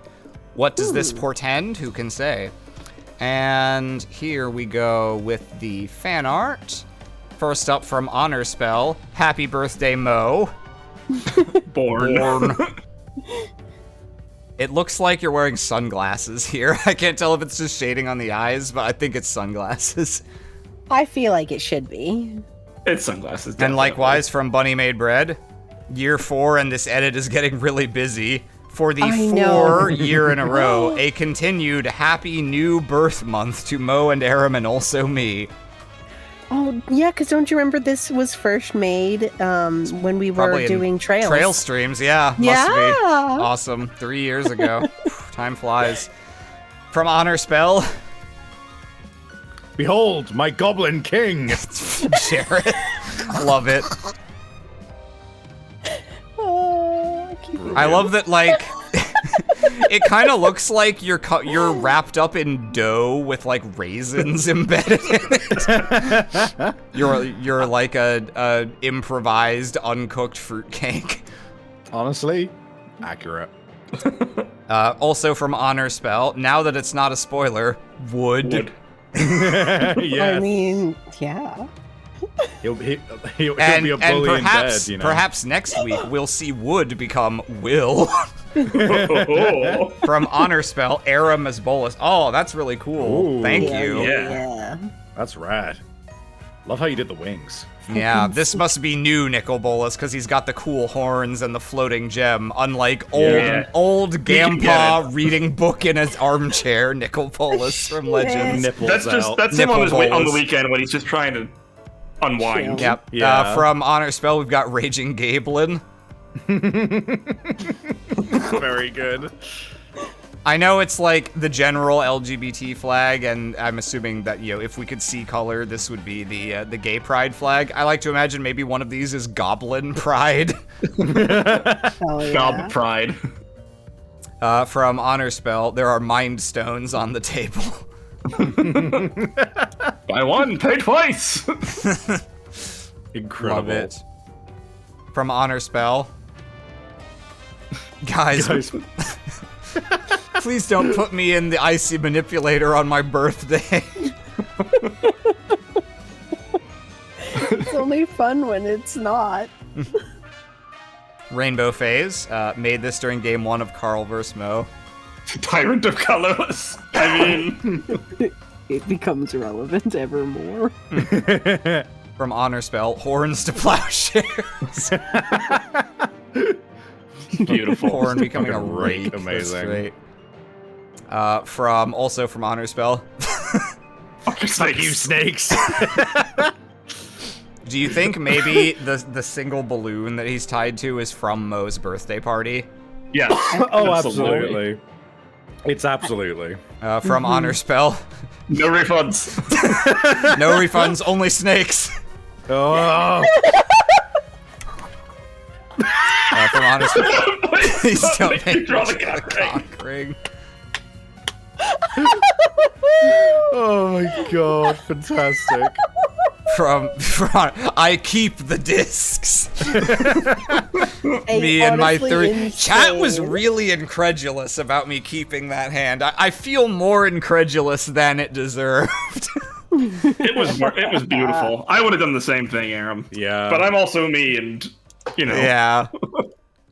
What does this portend? Who can say? And here we go with the fan art. First up from Honor Spell, Happy Birthday Mo. Born. It looks like you're wearing sunglasses here. I can't tell if it's just shading on the eyes, but I think it's sunglasses. I feel like it should be. It's sunglasses. Definitely. And likewise from Bunny Made Bread, year 4, and this edit is getting really busy. For the 4th year in a row, a continued happy new birth month to Mo and Aram and also me. Oh, yeah, because don't you remember this was first made when we were doing trails? Trail streams, yeah. Must be. Awesome. 3 years ago. Time flies. From Honor Spell. Behold, my Goblin King! Jared. Love it. I love that, like, it kind of looks like you're wrapped up in dough with, like, raisins embedded in it. You're like a improvised, uncooked fruitcake. Honestly, accurate. Also from Honor Spell, now that it's not a spoiler, wood. Yes. I mean, yeah. He'll be a bully and perhaps, in bed, perhaps next week we'll see Wood become Will. From Honor Spell, Aram as Bolus. Oh, that's really cool. Ooh. Thank you. Yeah. That's rad. Love how you did the wings. Yeah, this must be new Nicol Bolas because he's got the cool horns and the floating gem, unlike old Gampaw reading book in his armchair, Nicol Bolas from Legends. That's him on the weekend when he's just trying to unwind. Yep. Yeah. From Honor Spell, we've got Raging Gablin. Very good. I know it's like the general LGBT flag, and I'm assuming that, if we could see color, this would be the gay pride flag. I like to imagine maybe one of these is Goblin Pride. Gob Pride. From Honor Spell, there are Mind Stones on the table. Buy one, pay twice. Incredible. Love it. From Honor Spell. Guys. Please don't put me in the icy manipulator on my birthday. It's only fun when it's not. Rainbow Phase made this during game 1 of Carl vs. Mo. Tyrant of Colors. I mean, it becomes relevant ever more. From Honor Spell, Horns to Plowshares. Beautiful. Horn becoming a rake. Amazing. From Honor Spell. Fuck you, snakes. Do you think maybe the single balloon that he's tied to is from Mo's birthday party? Yes. Oh, absolutely. It's absolutely. From Honor Spell. No refunds. No refunds, only snakes. Oh. honestly, please don't make me draw the draw the cock ring. Oh my god, fantastic. From I keep the discs. Me and my honestly three. Chat was insane. really incredulous about me keeping that hand. I feel more incredulous than it deserved. It was beautiful. I would have done the same thing, Aram. Yeah. But I'm also me, and Yeah.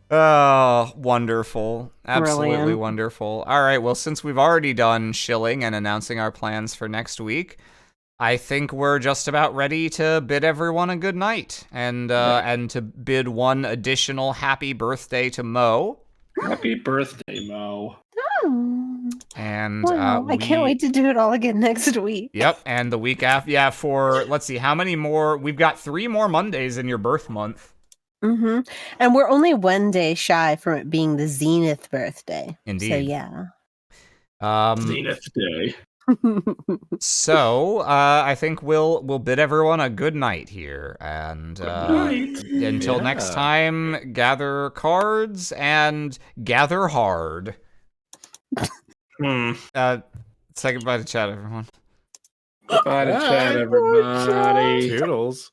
Oh, wonderful. Absolutely Brilliant. wonderful. All right, well, since we've already done shilling and announcing our plans for next week, I think we're just about ready to bid everyone a good night and to bid one additional happy birthday to Mo. Happy birthday, Mo. And Wow, I can't wait to do it all again next week. Yep, and the week after, yeah, for, let's see, how many more? We've got 3 more Mondays in your birth month. Mm-hmm. And we're only 1 day shy from it being the zenith birthday. Indeed. So yeah. Zenith Day. So, I think we'll bid everyone a good night here, and until next time, gather cards and gather hard. Say goodbye to chat, everyone. Bye to chat, everybody. Toodles.